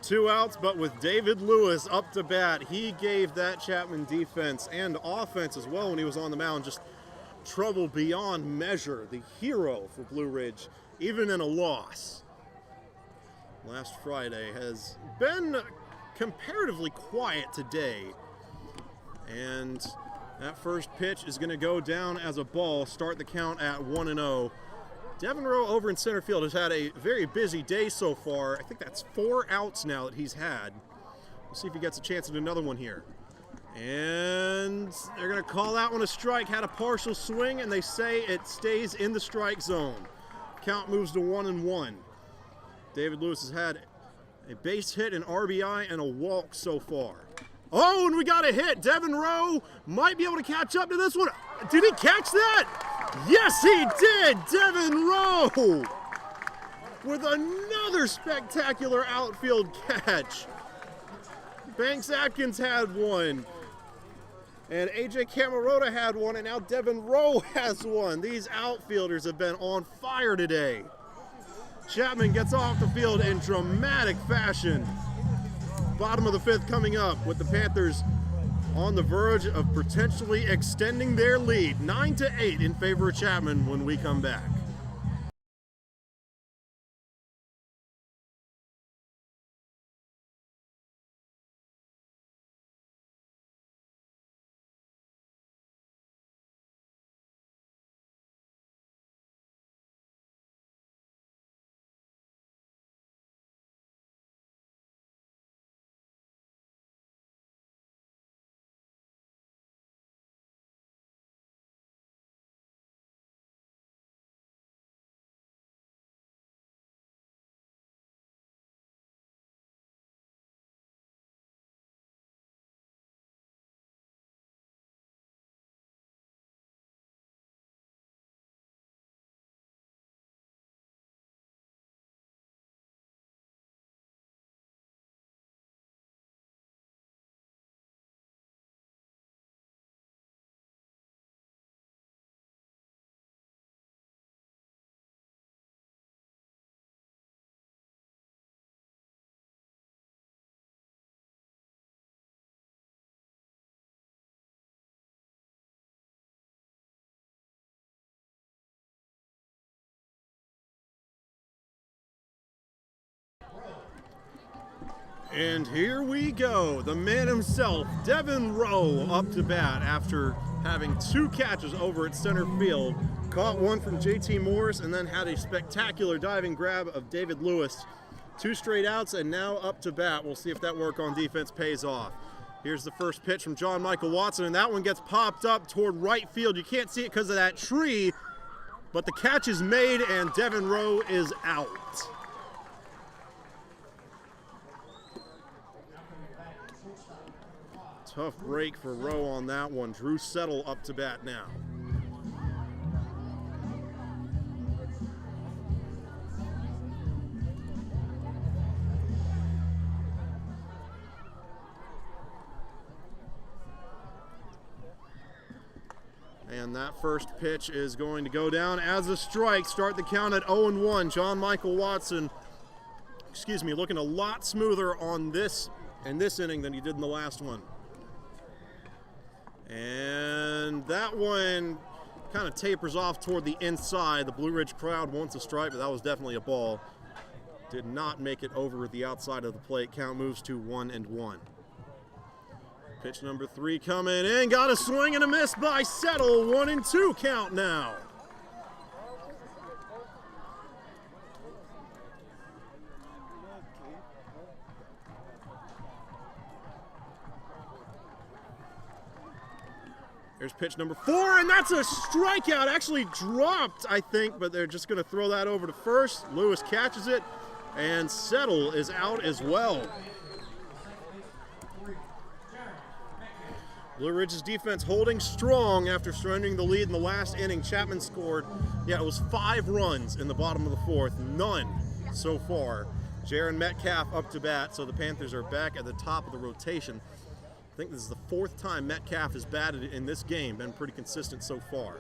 2 outs, but with David Lewis up to bat, he gave that Chapman defense and offense as well when he was on the mound just trouble beyond measure. The hero for Blue Ridge, even in a loss. Last Friday has been comparatively quiet today. And that first pitch is going to go down as a ball, start the count at 1-0. Devin Rowe over in center field has had a very busy day so far. I think that's 4 outs now that he's had. We'll see if he gets a chance at another one here. And they're going to call that one a strike. Had a partial swing, and they say it stays in the strike zone. Count moves to 1-1. David Lewis has had a base hit, an RBI, and a walk so far. Oh, and we got a hit. Devin Rowe might be able to catch up to this one. Did he catch that? Yes, he did. Devin Rowe with another spectacular outfield catch. Banks Atkins had one. And AJ Camarota had one, and now Devin Rowe has one. These outfielders have been on fire today. Chapman gets off the field in dramatic fashion. Bottom of the 5th coming up with the Panthers on the verge of potentially extending their lead, 9-8 in favor of Chapman when we come back. And here we go. The man himself, Devin Rowe, up to bat after having 2 catches over at center field. Caught one from JT Morris and then had a spectacular diving grab of David Lewis. 2 straight outs and now up to bat. We'll see if that work on defense pays off. Here's the first pitch from John Michael Watson, and that one gets popped up toward right field. You can't see it because of that tree, but the catch is made and Devin Rowe is out. Tough break for Rowe on that one. Drew Settle up to bat now. And that first pitch is going to go down as a strike. Start the count at 0-1. John Michael Watson, looking a lot smoother on this inning than he did in the last one. And that one kind of tapers off toward the inside. The Blue Ridge crowd wants a strike, but that was definitely a ball. Did not make it over the outside of the plate. Count moves to 1-1. Pitch number 3 coming in. Got a swing and a miss by Settle. 1-2 count now. Here's pitch number 4, and that's a strikeout. Actually dropped, I think, but they're just going to throw that over to first. Lewis catches it, and Settle is out as well. Blue Ridge's defense holding strong after surrendering the lead in the last inning. Chapman scored, it was 5 runs in the bottom of the 4th, none so far. Jaron Metcalf up to bat, so the Panthers are back at the top of the rotation. I think this is the 4th time Metcalf has batted in this game, been pretty consistent so far.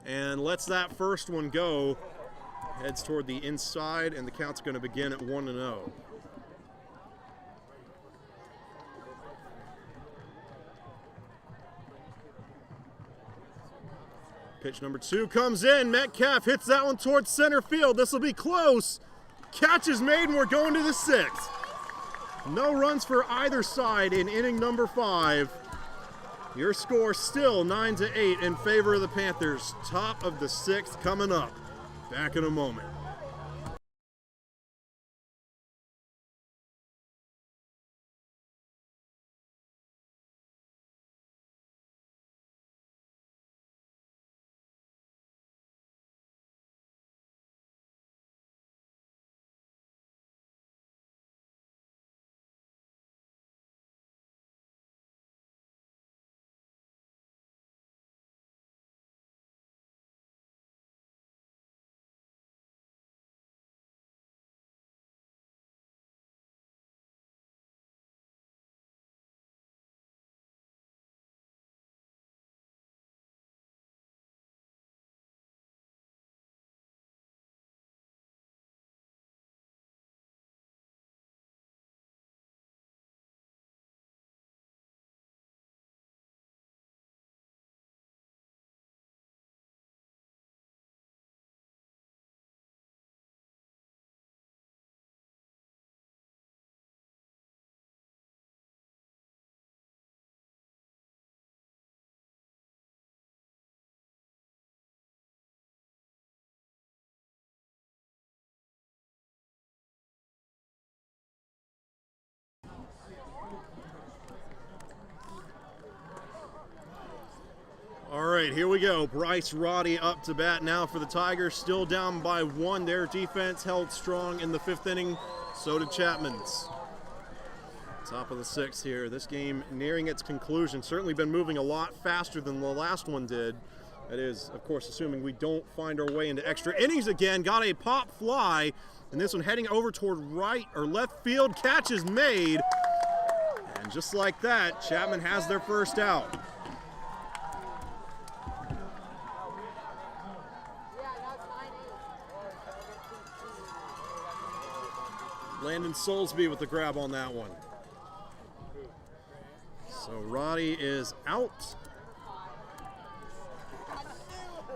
And lets that first one go, heads toward the inside, and the count's going to begin at 1-0. Pitch number 2 comes in. Metcalf hits that one towards center field. This will be close. Catch is made, and we're going to the 6th. No runs for either side in inning number 5. Your score still 9-8 in favor of the Panthers. Top of the 6th coming up. Back in a moment. right, here we go. Bryce Roddy up to bat now for the Tigers. Still down by 1. Their defense held strong in the 5th inning. So did Chapman's. Top of the 6th here. This game nearing its conclusion. Certainly been moving a lot faster than the last one did. That is, of course, assuming we don't find our way into extra innings again. Got a pop fly, and this one heading over toward right or left field. Catch is made. And just like that, Chapman has their first out. Landon Soulsby with the grab on that one. So Roddy is out.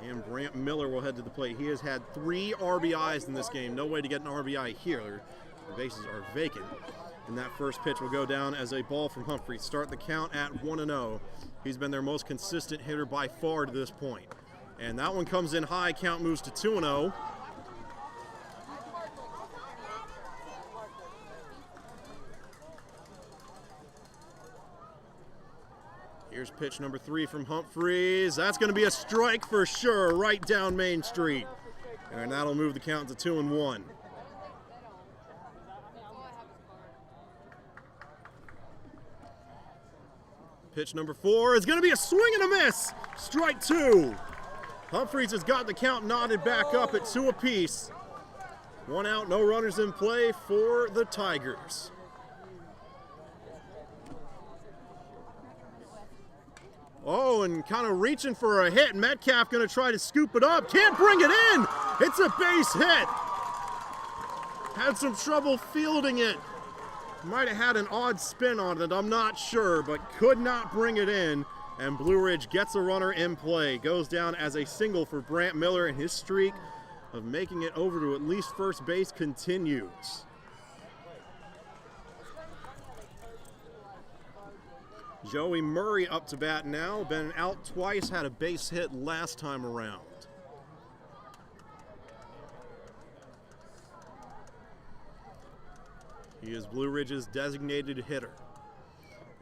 And Brant Miller will head to the plate. He has had 3 RBIs in this game. No way to get an RBI here. The bases are vacant. And that first pitch will go down as a ball from Humphrey. Start the count at 1-0. He's been their most consistent hitter by far to this point. And that one comes in high. Count moves to 2-0. Here's pitch number 3 from Humphreys. That's going to be a strike for sure, right down Main Street. And that'll move the count to 2-1. Pitch number 4 is going to be a swing and a miss. Strike 2. Humphreys has got the count knotted back up at 2 apiece. 1 out, no runners in play for the Tigers. Oh, and kind of reaching for a hit. Metcalf going to try to scoop it up. Can't bring it in. It's a base hit. Had some trouble fielding it. Might have had an odd spin on it, I'm not sure, but could not bring it in. And Blue Ridge gets a runner in play. Goes down as a single for Brant Miller, and his streak of making it over to at least first base continues. Joey Murray up to bat now. Been out twice, had a base hit last time around. He is Blue Ridge's designated hitter.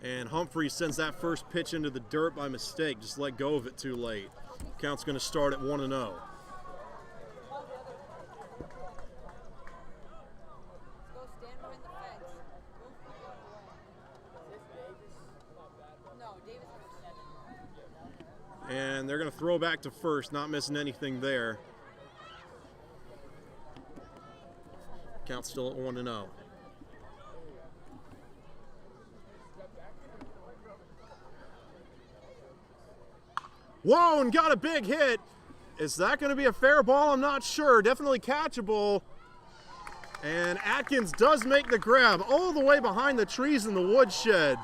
And Humphrey sends that first pitch into the dirt by mistake. Just let go of it too late. Count's going to start at 1-0. And they're going to throw back to first, not missing anything there. Count still at 1-0. Whoa, and got a big hit. Is that going to be a fair ball? I'm not sure. Definitely catchable. And Atkins does make the grab all the way behind the trees in the woodshed.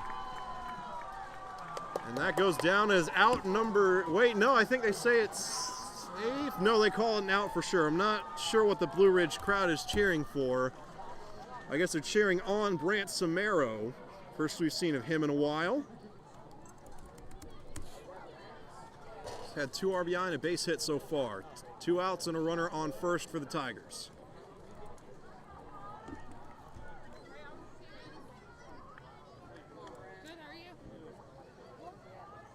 And that goes down as out number, wait, no, I think they say it's safe. No, they call it an out for sure. I'm not sure what the Blue Ridge crowd is cheering for. I guess they're cheering on Brant Samaro. First we've seen of him in a while. He's had 2 RBI and a base hit so far. 2 outs and a runner on first for the Tigers.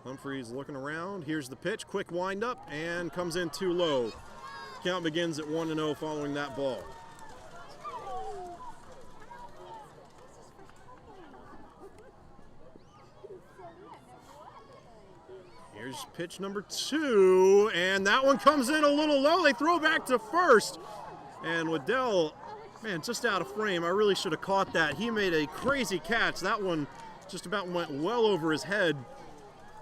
Humphreys looking around. Here's the pitch. Quick windup and comes in too low. Count begins at 1-0 following that ball. Here's pitch number 2, and that one comes in a little low. They throw back to first. And Waddell, man, just out of frame. I really should have caught that. He made a crazy catch. That one just about went well over his head.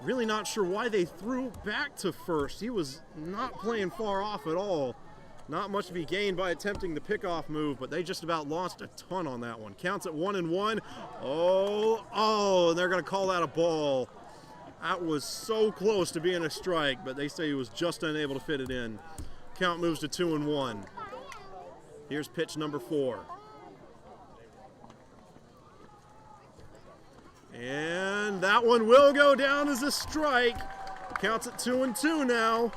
Really not sure why they threw back to first. He was not playing far off at all. Not much to be gained by attempting the pickoff move, but they just about lost a ton on that one. Counts at 1-1. Oh, and they're going to call that a ball. That was so close to being a strike, but they say he was just unable to fit it in. Count moves to 2-1. Here's pitch number 4. And that one will go down as a strike. Counts at 2-2 now.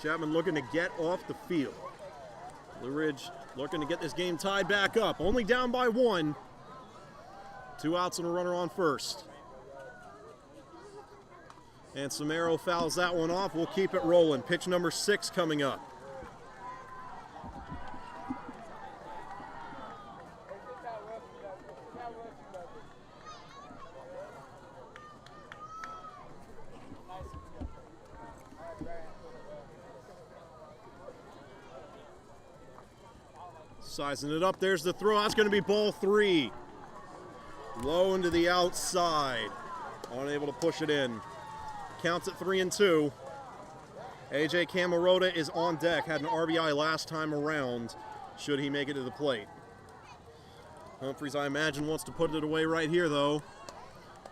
Chapman looking to get off the field. Blue Ridge looking to get this game tied back up. Only down by 1. 2 outs and a runner on first. And Samaro fouls that one off. We'll keep it rolling. Pitch number 6 coming up. Sizing it up, there's the throw. That's going to be ball 3. Low into the outside. Unable to push it in. Counts at 3-2. AJ Camarota is on deck. Had an RBI last time around, should he make it to the plate. Humphreys, I imagine, wants to put it away right here, though.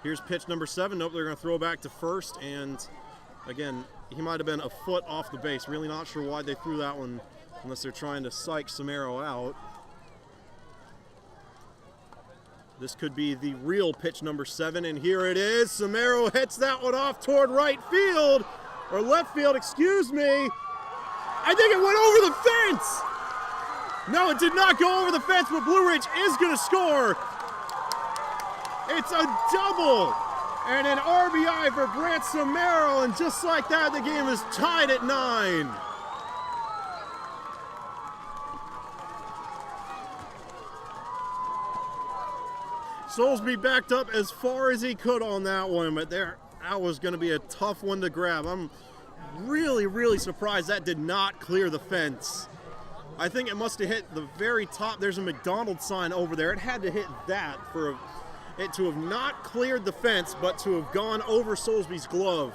Here's pitch number 7. Nope, they're going to throw back to first. And, again, he might have been a foot off the base. Really not sure why they threw that one, unless they're trying to psych Samaro out. This could be the real pitch number 7, and here it is. Samaro hits that one off toward right field, or left field, excuse me. I think it went over the fence. No, it did not go over the fence, but Blue Ridge is going to score. It's a double and an RBI for Brant Samaro, and just like that, the game is tied at 9. Soulsby backed up as far as he could on that one, but that was going to be a tough one to grab. I'm really, really surprised that did not clear the fence. I think it must have hit the very top. There's a McDonald's sign over there. It had to hit that for it to have not cleared the fence, but to have gone over Soulsby's glove.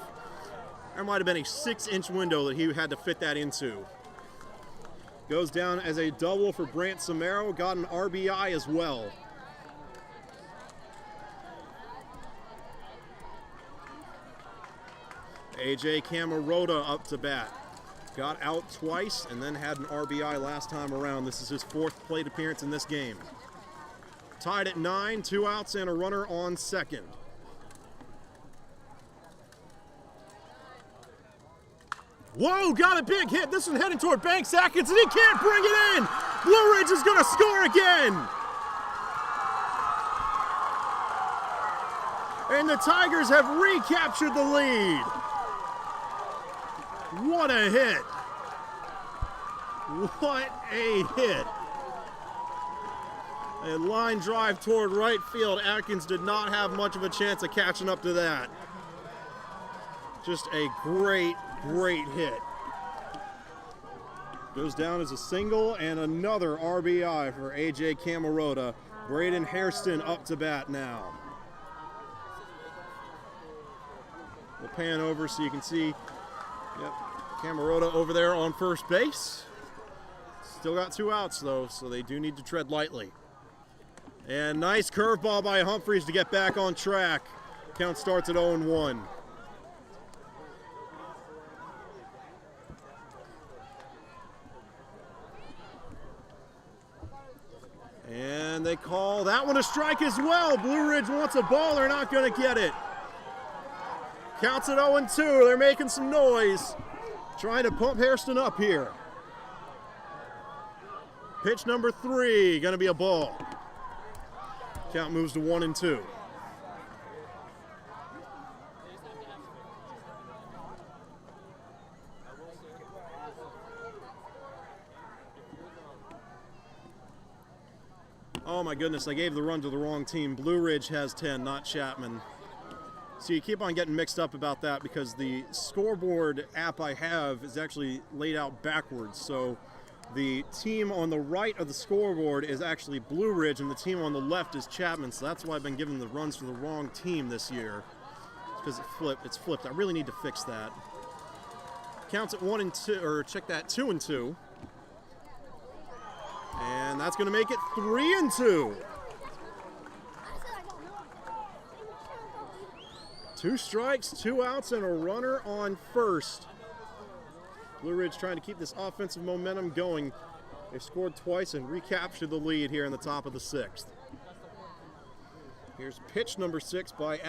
There might have been a 6-inch window that he had to fit that into. Goes down as a double for Brant Samaro. Got an RBI as well. AJ Camarota up to bat. Got out twice and then had an RBI last time around. This is his 4th plate appearance in this game. Tied at 9, 2 outs and a runner on second. Whoa, got a big hit. This one heading toward Banks Atkins, and he can't bring it in. Blue Ridge is going to score again. And the Tigers have recaptured the lead. What a hit. What a hit. A line drive toward right field. Atkins did not have much of a chance of catching up to that. Just a great, great hit. Goes down as a single and another RBI for AJ Camarota. Braden Hairston up to bat now. We'll pan over so you can see, yep, Camarota over there on first base. Still got 2 outs though, so they do need to tread lightly. And nice curveball by Humphreys to get back on track. Count starts at 0-1. And they call that one a strike as well. Blue Ridge wants a ball, they're not going to get it. Counts at 0-2, they're making some noise. Trying to pump Hairston up here. Pitch number 3, going to be a ball. Count moves to 1-2. Oh my goodness, I gave the run to the wrong team. Blue Ridge has 10, not Chapman. So you keep on getting mixed up about that because the scoreboard app I have is actually laid out backwards. So the team on the right of the scoreboard is actually Blue Ridge and the team on the left is Chapman. So that's why I've been giving the runs for the wrong team this year. Because it's flipped. I really need to fix that. Counts at 1-2, or check that, 2-2. And that's going to make it 3-2. 2 strikes, 2 outs, and a runner on first. Blue Ridge trying to keep this offensive momentum going. They scored twice and recaptured the lead here in the top of the 6th. Here's pitch number 6 by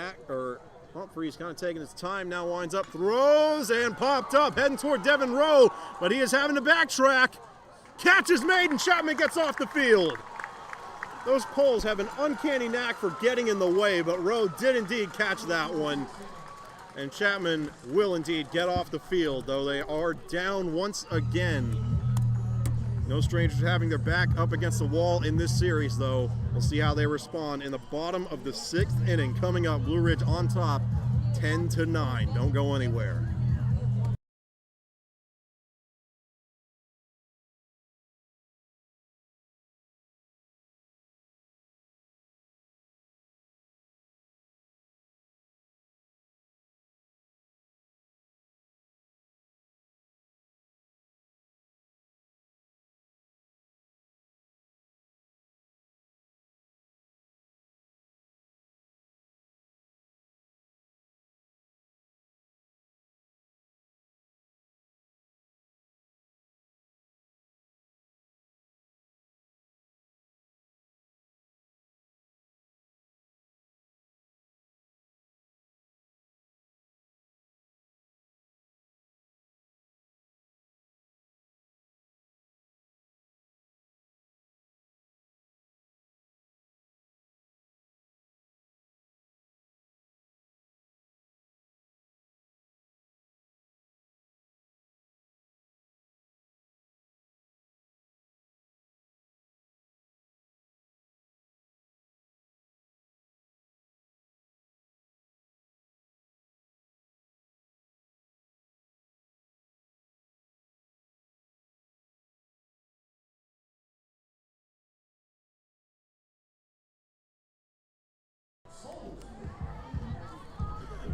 Humphreys, kind of taking his time, now winds up, throws, and popped up, heading toward Devin Rowe, but he is having to backtrack. Catch is made, and Chapman gets off the field. Those poles have an uncanny knack for getting in the way, but Rowe did indeed catch that one. And Chapman will indeed get off the field, though they are down once again. No strangers having their back up against the wall in this series, though. We'll see how they respond in the bottom of the 6th inning. Coming up, Blue Ridge on top, 10-9. Don't go anywhere.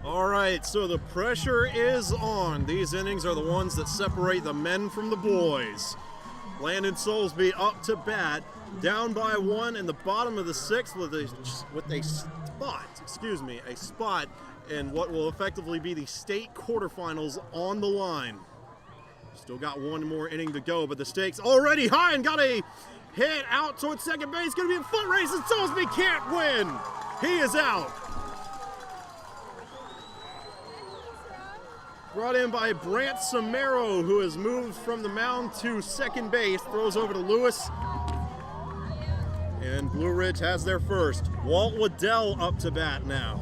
All right, so the pressure is on. These innings are the ones that separate the men from the boys. Landon Soulsby up to bat, down by 1 in the bottom of the 6th with a spot in what will effectively be the state quarterfinals on the line. Still got one more inning to go, but the stakes already high, and got a hit out towards second base. Going to be a foot race, and Soulsby can't win. He is out. Brought in by Brant Samaro, who has moved from the mound to second base. Throws over to Lewis. And Blue Ridge has their first. Walt Waddell up to bat now.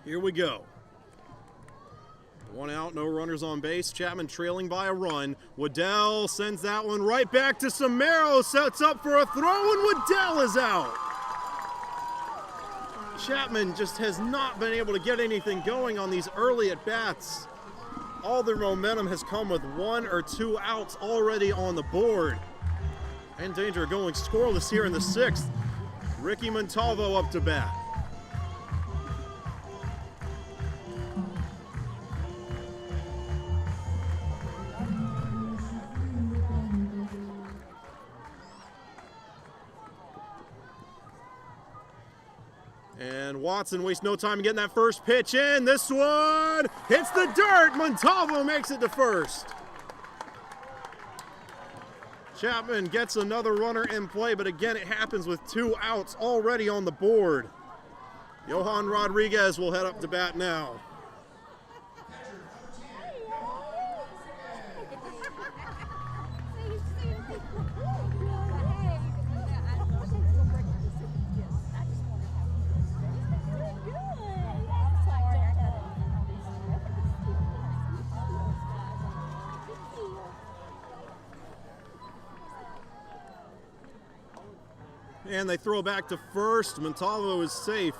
Here we go. One out, no runners on base. Chapman trailing by a run. Waddell sends that one right back to Samaro. Sets up for a throw, and Waddell is out. Chapman just has not been able to get anything going on these early at-bats. All their momentum has come with 1 or 2 outs already on the board. In danger of going scoreless here in the 6th. Ricky Montalvo up to bat. And Watson wastes no time getting that first pitch in. This one hits the dirt. Montalvo makes it to first. Chapman gets another runner in play, but again, it happens with 2 outs already on the board. Johan Rodriguez will head up to bat now. And they throw back to first. Montalvo is safe.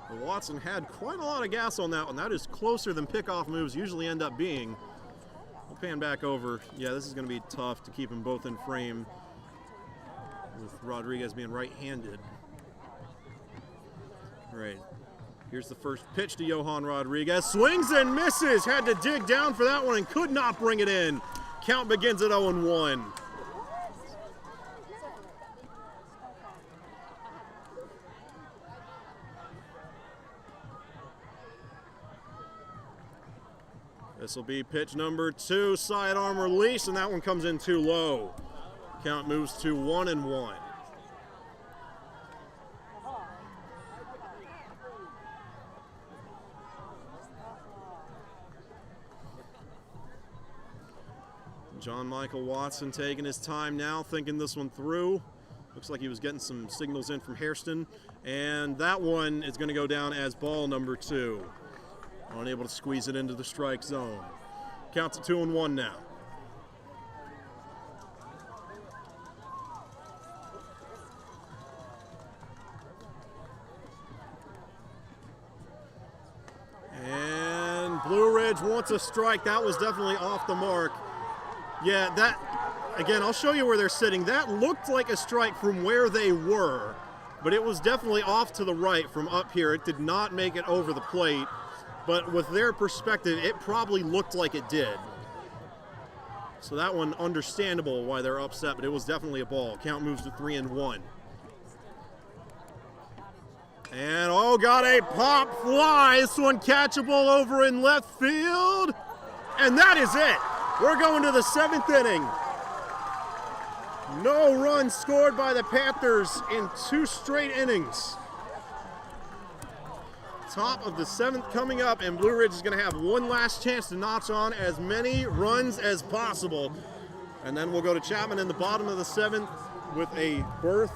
But Watson had quite a lot of gas on that one. That is closer than pickoff moves usually end up being. We'll pan back over. Yeah, this is going to be tough to keep them both in frame with Rodriguez being right-handed. All right, here's the first pitch to Johan Rodriguez. Swings and misses. Had to dig down for that one and could not bring it in. Count begins at 0-1. This will be pitch number 2, sidearm release, and that one comes in too low. Count moves to 1-1. John Michael Watson taking his time now, thinking this one through. Looks like he was getting some signals in from Hairston. And that one is going to go down as ball number 2. Unable to squeeze it into the strike zone. Counts at 2-1 now. And Blue Ridge wants a strike. That was definitely off the mark. Yeah, that, again, I'll show you where they're sitting. That looked like a strike from where they were, but it was definitely off to the right from up here. It did not make it over the plate, but with their perspective, it probably looked like it did. So that one, understandable why they're upset, but it was definitely a ball. Count moves to 3-1. And, oh, got a pop fly. This one catchable over in left field. And that is it. We're going to the 7th inning. No runs scored by the Panthers in 2 straight innings. Top of the 7th coming up, and Blue Ridge is going to have one last chance to notch on as many runs as possible. And then we'll go to Chapman in the bottom of the 7th with a berth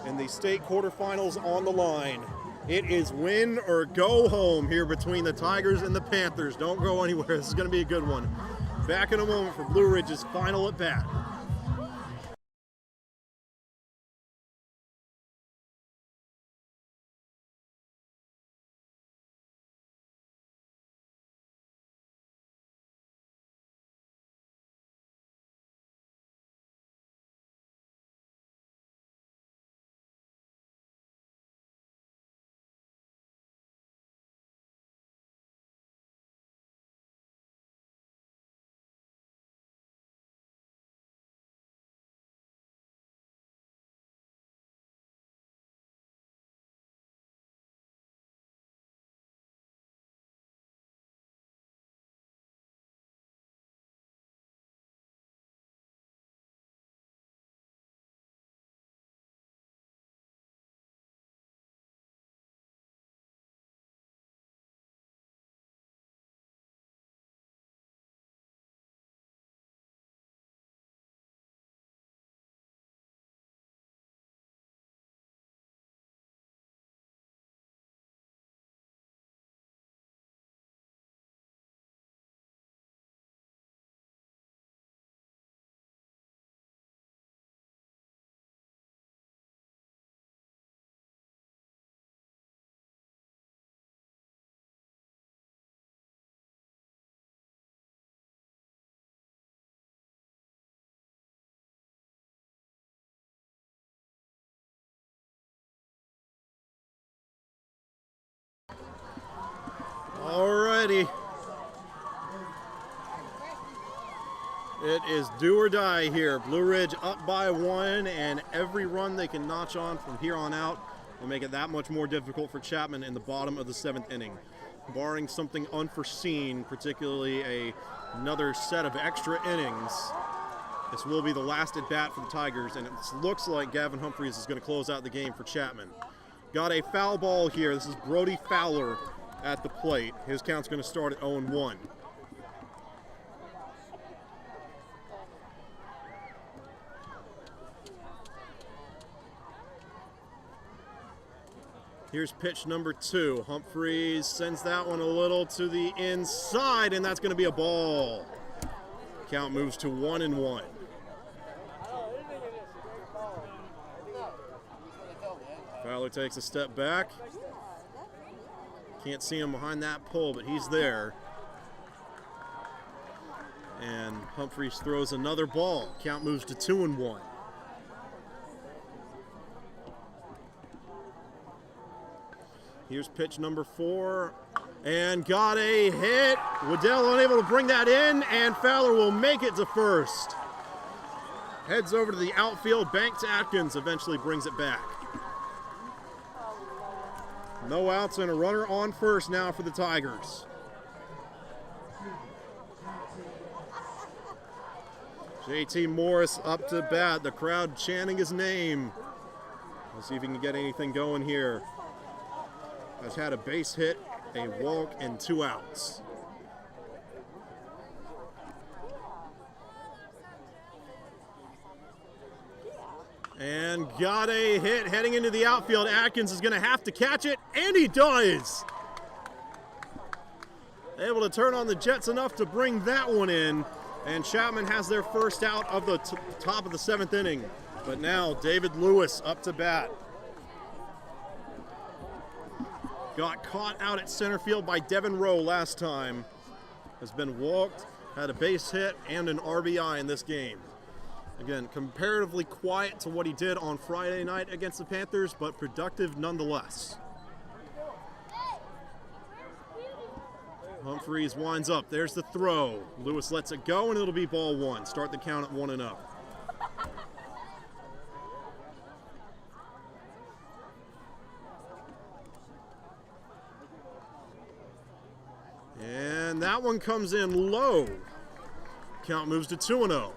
in the state quarterfinals on the line. It is win or go home here between the Tigers and the Panthers. Don't go anywhere. This is going to be a good one. Back in a moment for Blue Ridge's final at bat. Alrighty. It is do or die here. Blue Ridge up by 1, and every run they can notch on from here on out will make it that much more difficult for Chapman in the bottom of the 7th inning. Barring something unforeseen, particularly another set of extra innings, this will be the last at bat for the Tigers, and it looks like Gavin Humphreys is going to close out the game for Chapman. Got a foul ball here. This is Brody Fowler at the plate. His count's going to start at 0-1. Here's pitch number 2. Humphreys sends that one a little to the inside, and that's going to be a ball. Count moves to 1-1. Fowler takes a step back. Can't see him behind that pole, but he's there. And Humphreys throws another ball. Count moves to 2-1. Here's pitch number 4. And got a hit. Waddell unable to bring that in, and Fowler will make it to first. Heads over to the outfield. Banks Atkins eventually brings it back. No outs and a runner on first now for the Tigers. JT Morris up to bat. The crowd chanting his name. We'll see if he can get anything going here. Has had a base hit, a walk, and 2 outs. And got a hit heading into the outfield. Atkins is going to have to catch it, and he does. Able to turn on the Jets enough to bring that one in. And Chapman has their first out of the top of the 7th inning. But now David Lewis up to bat. Got caught out at center field by Devin Rowe last time. Has been walked, had a base hit, and an RBI in this game. Again, comparatively quiet to what he did on Friday night against the Panthers, but productive nonetheless. Humphreys winds up. There's the throw. Lewis lets it go, and it'll be ball 1. Start the count at 1-0. And that one comes in low. Count moves to 2-0.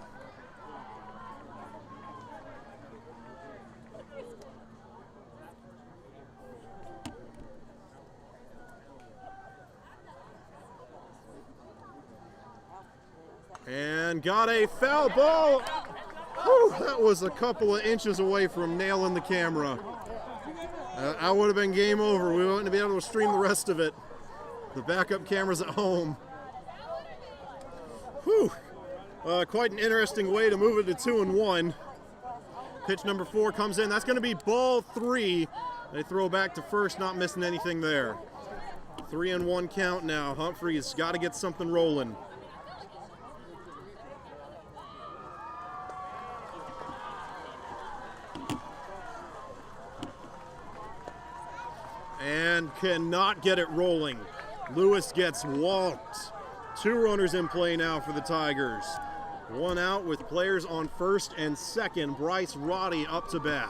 And got a foul ball. Whew, that was a couple of inches away from nailing the camera. I would have been game over. We wouldn't be able to stream the rest of it. The backup camera's at home. Whew. Quite an interesting way to move it to 2-1. Pitch number 4 comes in. That's going to be ball 3. They throw back to first, not missing anything there. 3-1 count now. Humphreys got to get something rolling. And cannot get it rolling. Lewis gets walked. 2 runners in play now for the Tigers. 1 out with players on first and second. Bryce Roddy up to bat.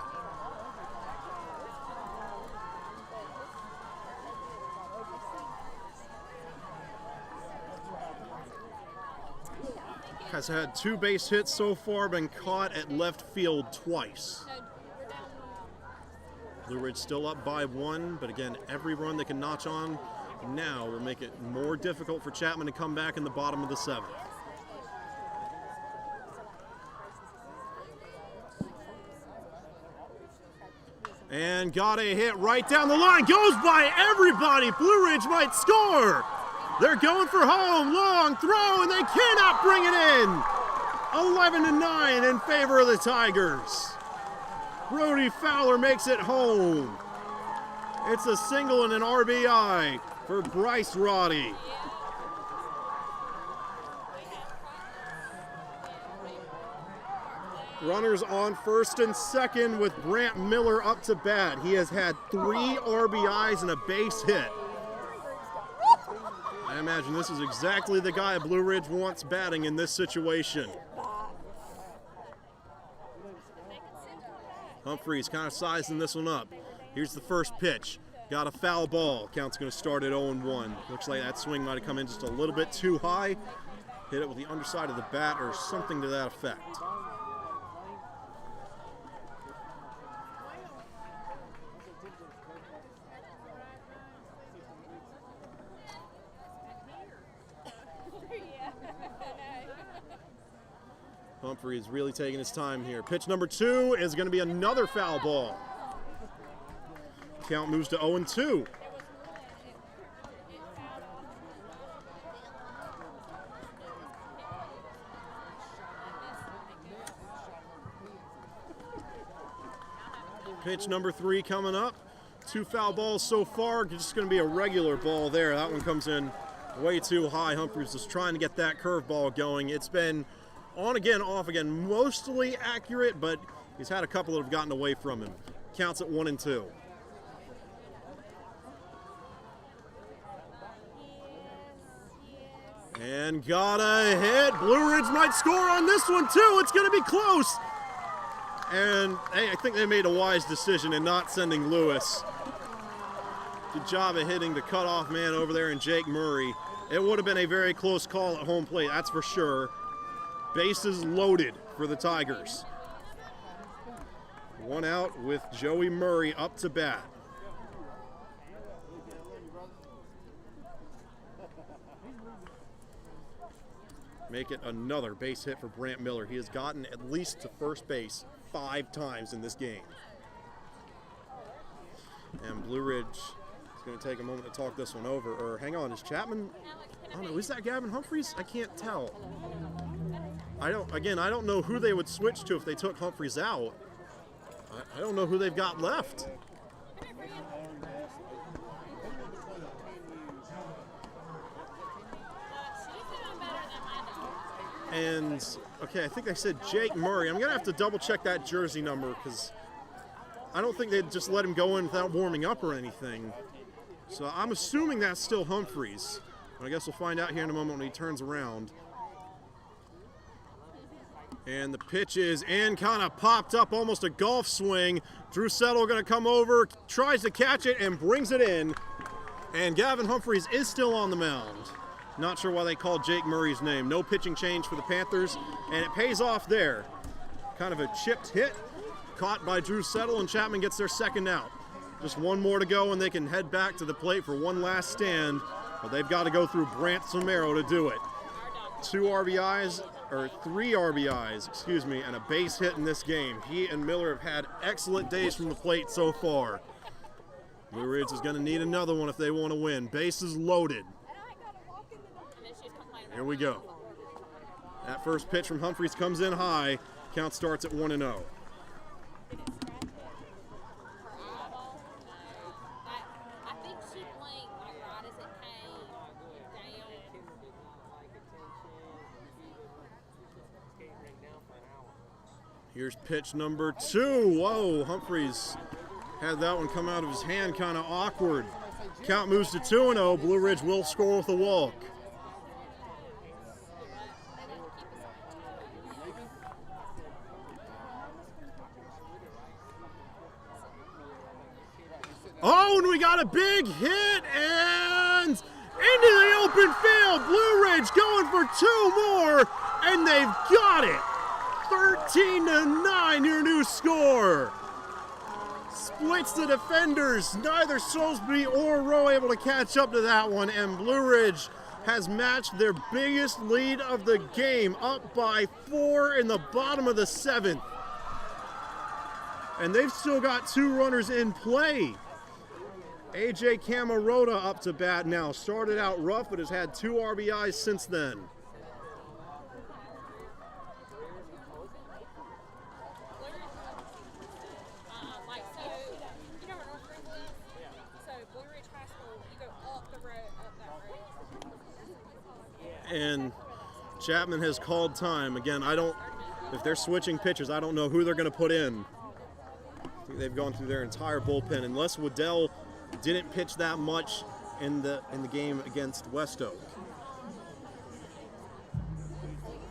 Has had 2 base hits so far, been caught at left field twice. Blue Ridge still up by 1, but again, every run they can notch on now will make it more difficult for Chapman to come back in the bottom of the 7th. And got a hit right down the line, goes by everybody. Blue Ridge might score. They're going for home, long throw, and they cannot bring it in. 11-9 in favor of the Tigers. Brody Fowler makes it home. It's a single and an RBI for Bryce Roddy. Runners on first and second with Brant Miller up to bat. He has had 3 RBIs and a base hit. I imagine this is exactly the guy Blue Ridge wants batting in this situation. Humphreys kind of sizing this one up. Here's the first pitch. Got a foul ball. Count's going to start at 0-1. Looks like that swing might have come in just a little bit too high. Hit it with the underside of the bat or something to that effect. Humphrey is really taking his time here. Pitch number 2 is going to be another foul ball. Count moves to 0-2. Pitch number 3 coming up. 2 foul balls so far. Just going to be a regular ball there. That one comes in way too high. Humphreys is trying to get that curveball going. It's been on again, off again, mostly accurate, but he's had a couple that have gotten away from him. Counts at 1-2. And got a hit. Blue Ridge might score on this one too. It's going to be close. And hey, I think they made a wise decision in not sending Lewis. Good job of hitting the cutoff man over there in Jake Murray. It would have been a very close call at home plate, that's for sure. Bases loaded for the Tigers. 1 out with Joey Murray up to bat. make it another base hit for Brant Miller. He has gotten at least to first base 5 times in this game. And Blue Ridge is going to take a moment to talk this one over. Or hang on, is Chapman? I don't know. Is that Gavin Humphreys? I can't tell. I don't know who they would switch to if they took Humphreys out. I don't know who they've got left. And, okay, I think I said Jake Murray. I'm going to have to double check that jersey number because I don't think they'd just let him go in without warming up or anything. So I'm assuming that's still Humphreys. I guess we'll find out here in a moment when he turns around. And the pitch is in, kind of popped up, almost a golf swing. Drew Settle going to come over, tries to catch it, and brings it in. And Gavin Humphreys is still on the mound. Not sure why they called Jake Murray's name. No pitching change for the Panthers, and it pays off there. Kind of a chipped hit, caught by Drew Settle, and Chapman gets their second out. Just one more to go, and they can head back to the plate for one last stand. But they've got to go through Brant Somero to do it. 3 RBIs, excuse me, and a base hit in this game. He and Miller have had excellent days from the plate so far. Blue Ridge is going to need another one if they want to win. Bases loaded. Here we go. That first pitch from Humphreys comes in high. Count starts at 1-0. Here's pitch number 2. Whoa, Humphreys had that one come out of his hand, kind of awkward. Count moves to 2-0. Blue Ridge will score with a walk. Oh, and we got a big hit and into the open field. Blue Ridge going for 2 more, and they've got it. 13-9, your new score. Splits the defenders. Neither Salisbury or Rowe able to catch up to that one, and Blue Ridge has matched their biggest lead of the game, up by 4 in the bottom of the 7th. And they've still got 2 runners in play. AJ Camarota up to bat now. Started out rough, but has had 2 RBIs since then. And Chapman has called time. Again, if they're switching pitchers, I don't know who they're going to put in. I think they've gone through their entire bullpen, unless Waddell didn't pitch that much in the game against West Oak.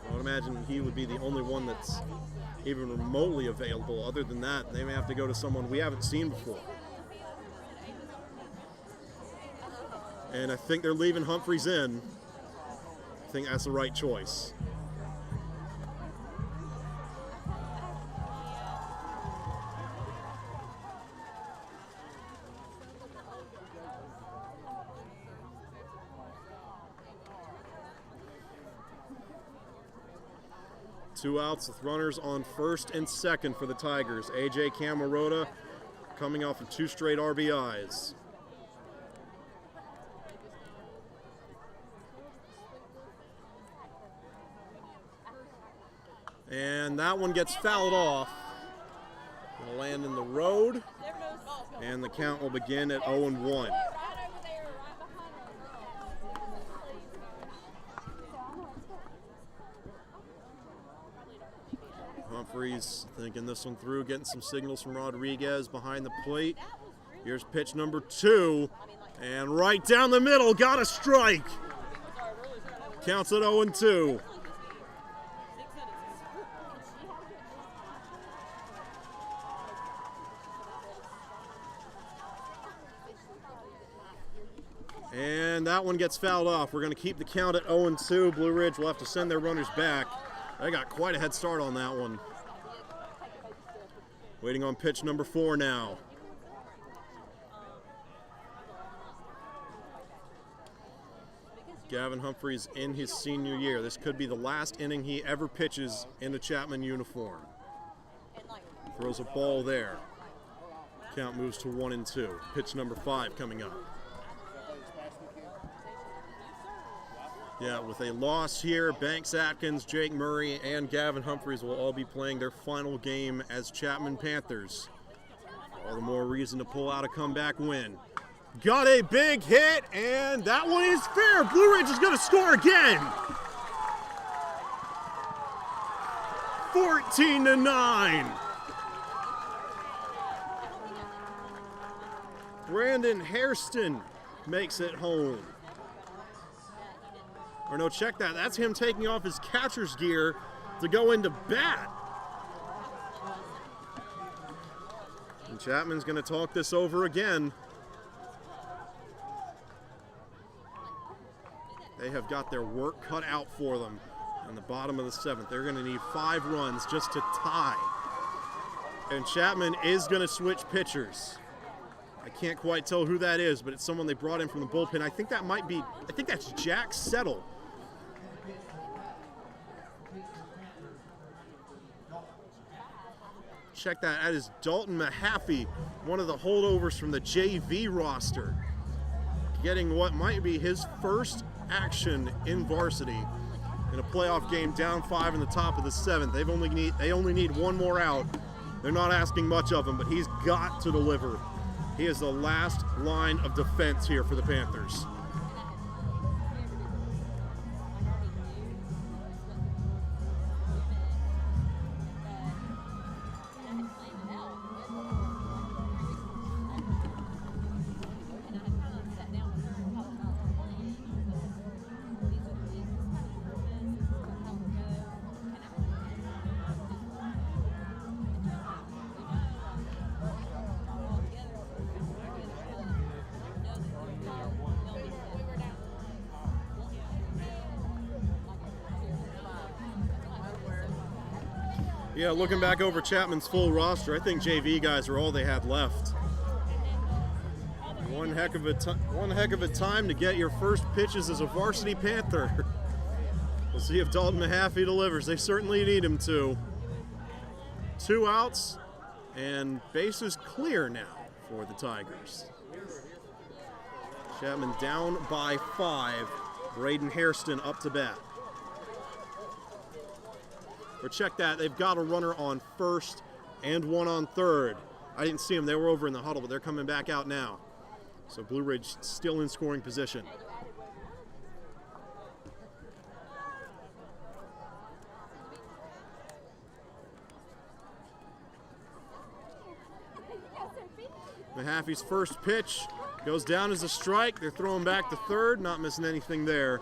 I would imagine he would be the only one that's even remotely available. Other than that, they may have to go to someone we haven't seen before. And I think they're leaving Humphreys in. I think that's the right choice. Two outs with runners on first and second for the Tigers. AJ Camarota coming off of 2 straight RBIs. And that one gets fouled off. It'll land in the road, and the count will begin at 0-1. Humphreys thinking this one through, getting some signals from Rodriguez behind the plate. Here's pitch number 2, and right down the middle, got a strike. Counts at 0-2. And that one gets fouled off. We're going to keep the count at 0-2. Blue Ridge will have to send their runners back. They got quite a head start on that one. Waiting on pitch number 4 now. Gavin Humphreys in his senior year. This could be the last inning he ever pitches in a Chapman uniform. Throws a ball there. Count moves to 1-2. Pitch number 5 coming up. Yeah, with a loss here, Banks Atkins, Jake Murray, and Gavin Humphreys will all be playing their final game as Chapman Panthers. All the more reason to pull out a comeback win. Got a big hit, and that one is fair. Blue Ridge is going to score again. 14-9. Brandon Hairston makes it home. Or no, check that. That's him taking off his catcher's gear to go into bat. And Chapman's going to talk this over again. They have got their work cut out for them in the bottom of the 7th. They're going to need 5 runs just to tie. And Chapman is going to switch pitchers. I can't quite tell who that is, but it's someone they brought in from the bullpen. I think that's Jack Settle. Check that. That is Dalton Mahaffey, one of the holdovers from the JV roster, getting what might be his first action in varsity in a playoff game, down 5 in the top of the 7th. They only need 1 more out. They're not asking much of him, but he's got to deliver. He is the last line of defense here for the Panthers. Yeah, looking back over Chapman's full roster, I think JV guys are all they had left. One heck of a time to get your first pitches as a varsity Panther. We'll see if Dalton Mahaffey delivers. They certainly need him to. 2 outs and bases clear now for the Tigers. Chapman down by 5. Braden Hairston up to bat. Or check that, they've got a runner on first and 1 on third. I didn't see them, they were over in the huddle, but they're coming back out now. So Blue Ridge still in scoring position. Mahaffey's first pitch goes down as a strike. They're throwing back to third, not missing anything there.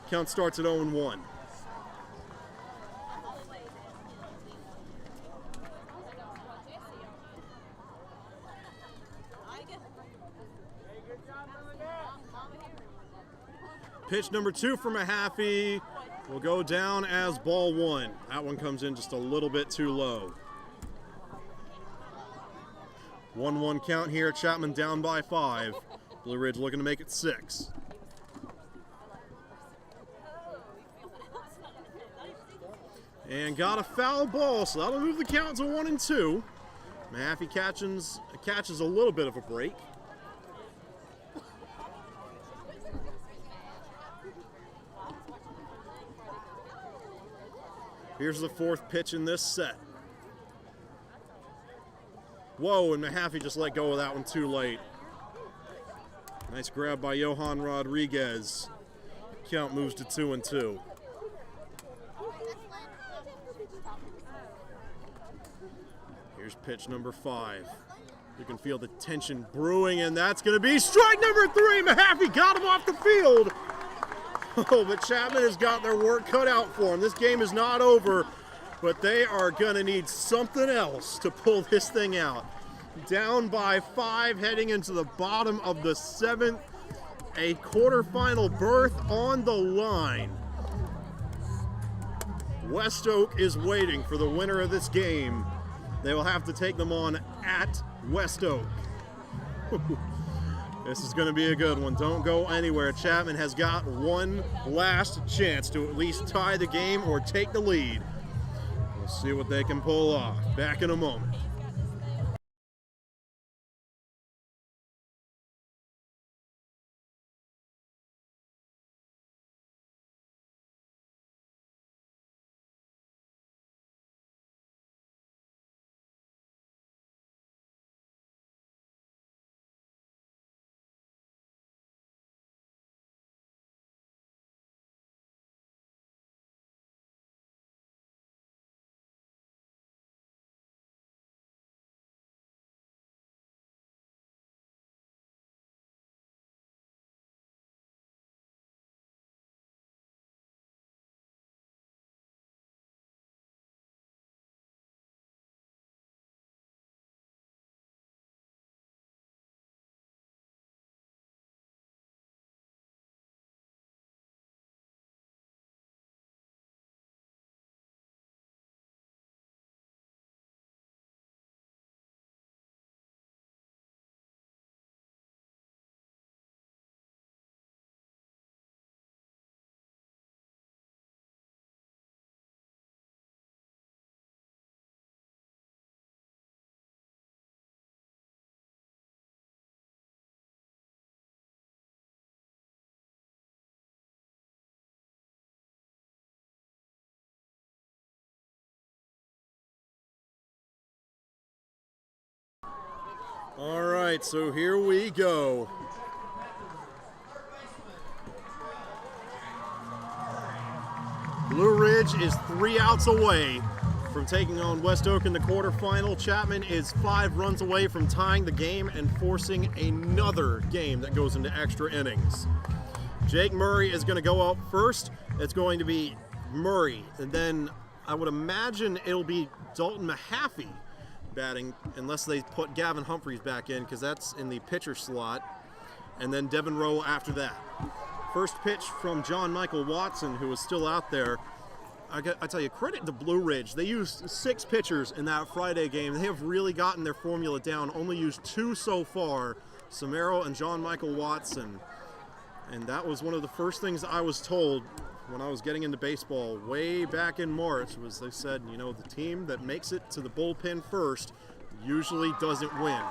Count starts at 0-1. Pitch number 2 for Mahaffey will go down as ball 1. That one comes in just a little bit too low. 1-1 count here. Chapman down by 5. Blue Ridge looking to make it 6. And got a foul ball, so that'll move the count to 1-2. Mahaffey catches a little bit of a break. Here's the 4th pitch in this set. Whoa, and Mahaffey just let go of that one too late. Nice grab by Johan Rodriguez. Count moves to 2-2. Here's pitch number 5. You can feel the tension brewing, and that's going to be strike number 3. Mahaffey got him off the field. Oh, but Chapman has got their work cut out for him. This game is not over, but they are going to need something else to pull this thing out. Down by 5, heading into the bottom of the 7th. A quarterfinal berth on the line. West Oak is waiting for the winner of this game. They will have to take them on at West Oak. This is going to be a good one. Don't go anywhere. Chapman has got one last chance to at least tie the game or take the lead. We'll see what they can pull off. Back in a moment. All right, so here we go. Blue Ridge is 3 outs away from taking on West Oak in the quarterfinal. Chapman is 5 runs away from tying the game and forcing another game that goes into extra innings. Jake Murray is going to go out first. It's going to be Murray, and then I would imagine it'll be Dalton Mahaffey batting, unless they put Gavin Humphreys back in, because that's in the pitcher slot, and then Devin Rowe after that. First pitch from John Michael Watson, who is still out there. I tell you, credit to Blue Ridge. They used 6 pitchers in that Friday game. They have really gotten their formula down, only used 2 so far, Samaro and John Michael Watson. And that was one of the first things I was told when I was getting into baseball way back in March, was they said, you know, the team that makes it to the bullpen first usually doesn't win.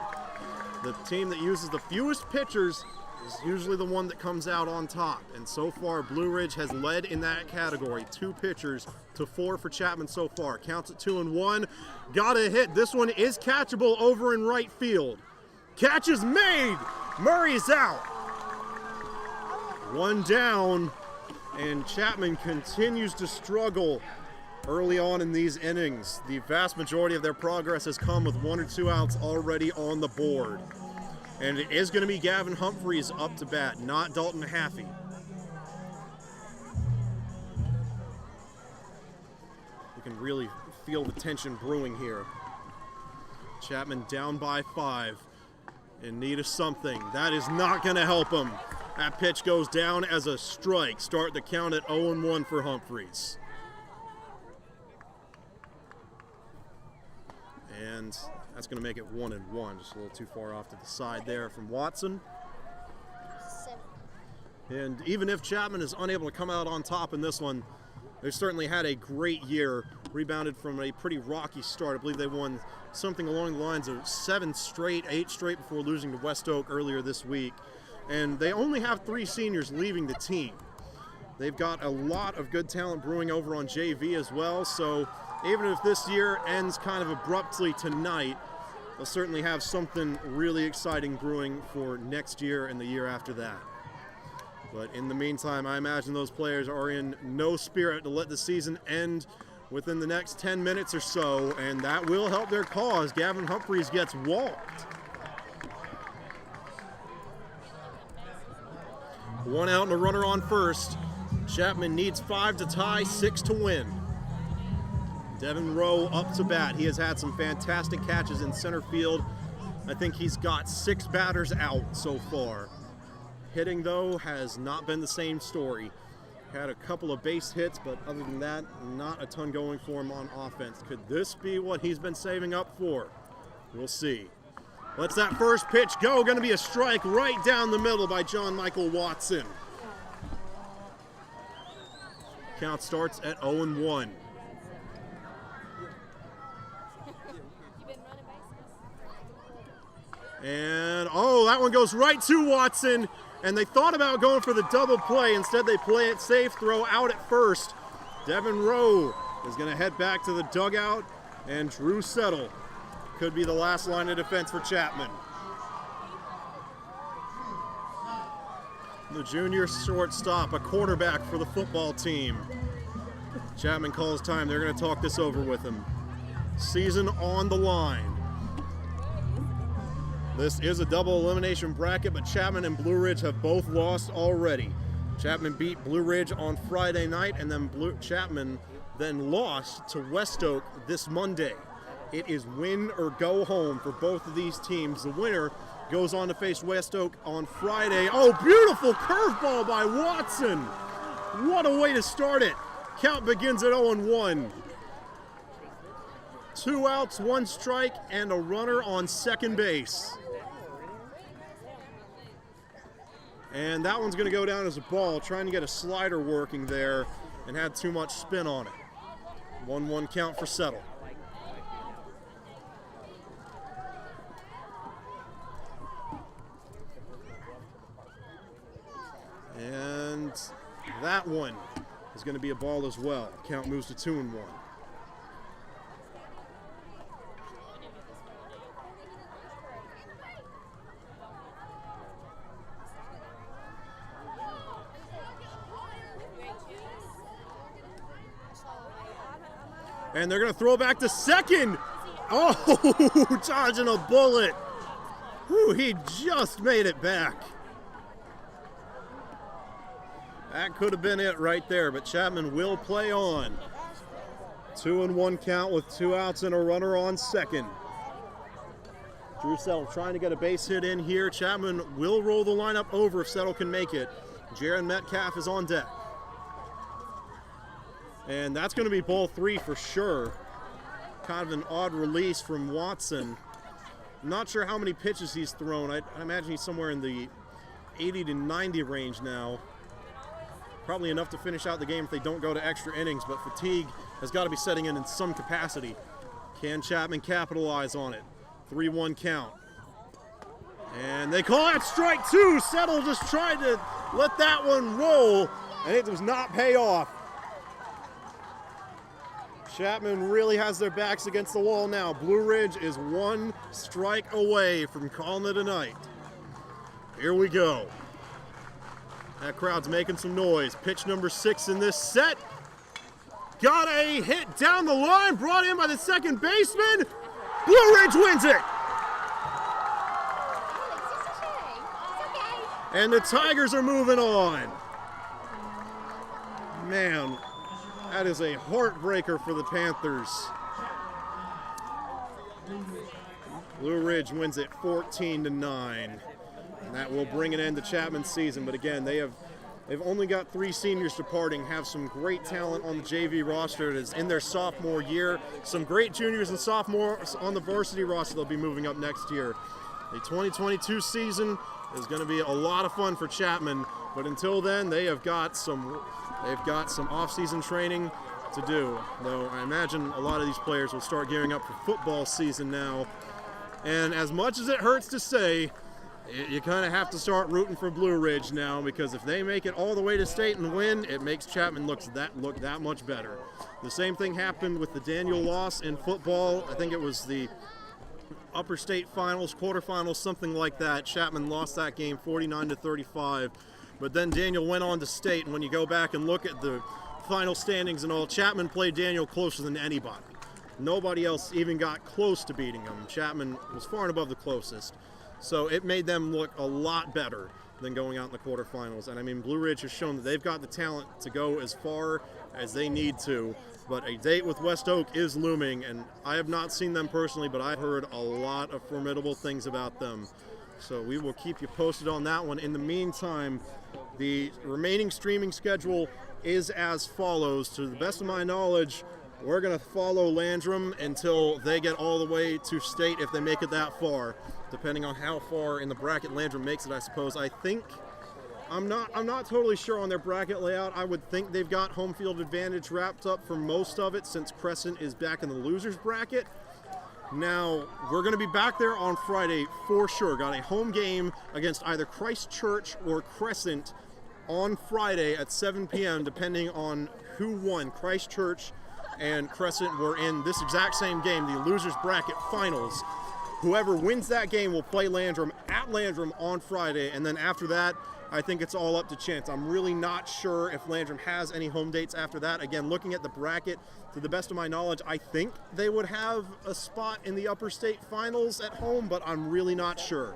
The team that uses the fewest pitchers is usually the one that comes out on top. And so far, Blue Ridge has led in that category. 2 pitchers to 4 for Chapman so far. Counts at 2-1. Got a hit. This one is catchable over in right field. Catch is made. Murray's out. 1 down. And Chapman continues to struggle early on in these innings. The vast majority of their progress has come with 1 or 2 outs already on the board. And it is going to be Gavin Humphreys up to bat, not Dalton Mahaffey. You can really feel the tension brewing here. Chapman down by 5 in need of something. That is not going to help him. That pitch goes down as a strike. Start the count at 0-1 for Humphreys. And that's going to make it 1-1. Just a little too far off to the side there from Watson. 7. And even if Chapman is unable to come out on top in this one, they've certainly had a great year. Rebounded from a pretty rocky start. I believe they won something along the lines of 7 straight, 8 straight before losing to West Oak earlier this week. And they only have 3 seniors leaving the team. They've got a lot of good talent brewing over on JV as well, so even if this year ends kind of abruptly tonight, they'll certainly have something really exciting brewing for next year and the year after that. But in the meantime, I imagine those players are in no spirit to let the season end within the next 10 minutes or so, and that will help their cause. Gavin Humphreys gets walked. 1 out and a runner on first. Chapman needs 5 to tie, 6 to win. Devin Rowe up to bat. He has had some fantastic catches in center field. I think he's got 6 batters out so far. Hitting, though, has not been the same story. Had a couple of base hits, but other than that, not a ton going for him on offense. Could this be what he's been saving up for? We'll see. Lets that first pitch go. Going to be a strike right down the middle by John Michael Watson. Count starts at 0-1. And, oh, that one goes right to Watson. And they thought about going for the double play. Instead, they play it safe, throw out at first. Devin Rowe is going to head back to the dugout. And Drew Settle could be the last line of defense for Chapman. The junior shortstop, a quarterback for the football team. Chapman calls time. They're going to talk this over with him. Season on the line. This is a double elimination bracket, but Chapman and Blue Ridge have both lost already. Chapman beat Blue Ridge on Friday night, and then Chapman then lost to West Oak this Monday. It is win or go home for both of these teams. The winner goes on to face West Oak on Friday. Oh, beautiful curveball by Watson. What a way to start it. Count begins at 0-1. 2 outs, 1 strike, and a runner on second base. And that one's going to go down as a ball, trying to get a slider working there and had too much spin on it. 1-1 count for Settle. And that one is going to be a ball as well. Count moves to 2-1. And they're going to throw back to second. Oh, dodging a bullet. Whew, he just made it back. That could have been it right there, but Chapman will play on. 2-1 count with 2 outs and a runner on second. Drew Settle trying to get a base hit in here. Chapman will roll the lineup over if Settle can make it. Jaron Metcalf is on deck. And that's going to be ball 3 for sure. Kind of an odd release from Watson. I'm not sure how many pitches he's thrown. I imagine he's somewhere in the 80 to 90 range now. Probably enough to finish out the game if they don't go to extra innings, but fatigue has got to be setting in some capacity. Can Chapman capitalize on it? 3-1 count. And they call that strike 2. Settle just tried to let that one roll, and it does not pay off. Chapman really has their backs against the wall now. Blue Ridge is 1 strike away from calling it a night. Here we go. That crowd's making some noise. Pitch number 6 in this set. Got a hit down the line, brought in by the second baseman. Blue Ridge wins it. And the Tigers are moving on. Man, that is a heartbreaker for the Panthers. Blue Ridge wins it 14-9. And that will bring an end to Chapman's season. But again, they've only got 3 seniors departing, have some great talent on the JV roster that is in their sophomore year. Some great juniors and sophomores on the varsity roster they'll be moving up next year. The 2022 season is going to be a lot of fun for Chapman. But until then, they've got some off-season training to do. Though I imagine a lot of these players will start gearing up for football season now. And as much as it hurts to say, you kind of have to start rooting for Blue Ridge now, because if they make it all the way to state and win, it makes Chapman look that much better. The same thing happened with the Daniel loss in football. I think it was the upper state finals, quarterfinals, something like that. Chapman lost that game 49-35. But then Daniel went on to state, and when you go back and look at the final standings and all, Chapman played Daniel closer than anybody. Nobody else even got close to beating him. Chapman was far and above the closest. So it made them look a lot better than going out in the quarterfinals. And I mean, Blue Ridge has shown that they've got the talent to go as far as they need to. But a date with West Oak is looming, and I have not seen them personally, but I've heard a lot of formidable things about them. So we will keep you posted on that one. In the meantime, the remaining streaming schedule is as follows. To the best of my knowledge, we're going to follow Landrum until they get all the way to state, if they make it that far, depending on how far in the bracket Landrum makes it, I suppose. I think, I'm not totally sure on their bracket layout. I would think they've got home field advantage wrapped up for most of it, since Crescent is back in the losers bracket. Now, we're going to be back there on Friday for sure. Got a home game against either Christ Church or Crescent on Friday at 7 p.m., depending on who won. Christ Church and Crescent were in this exact same game, the losers bracket finals. Whoever wins that game will play Landrum at Landrum on Friday, and then after that, I think it's all up to chance. I'm really not sure if Landrum has any home dates after that. Again, looking at the bracket, to the best of my knowledge, I think they would have a spot in the upper state finals at home, but I'm really not sure.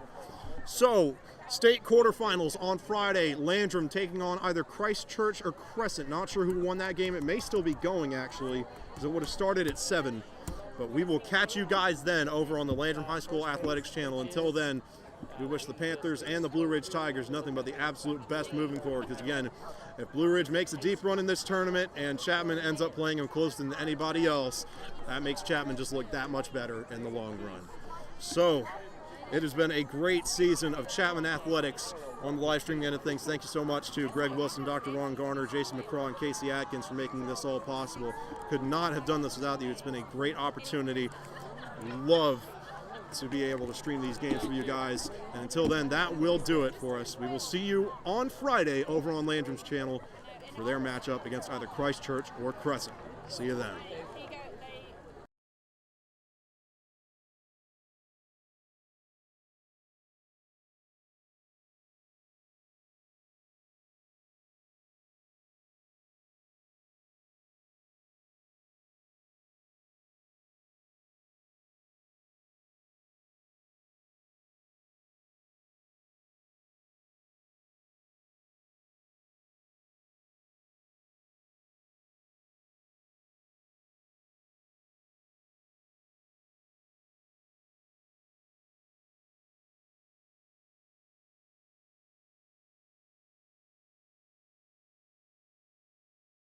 So, state quarterfinals on Friday, Landrum taking on either Christ Church or Crescent. Not sure who won that game. It may still be going, actually, because it would have started at 7. But we will catch you guys then over on the Landrum High School Athletics channel. Until then, we wish the Panthers and the Blue Ridge Tigers nothing but the absolute best moving forward, because again, if Blue Ridge makes a deep run in this tournament and Chapman ends up playing them closer than anybody else, that makes Chapman just look that much better in the long run. So, it has been a great season of Chapman Athletics on the live streaming end of things. Thank you so much to Greg Wilson, Dr. Ron Garner, Jason McCraw, and Casey Atkins for making this all possible. Could not have done this without you. It's been a great opportunity. Love to be able to stream these games for you guys. And until then, that will do it for us. We will see you on Friday over on Landrum's channel for their matchup against either Christ Church or Crescent. See you then.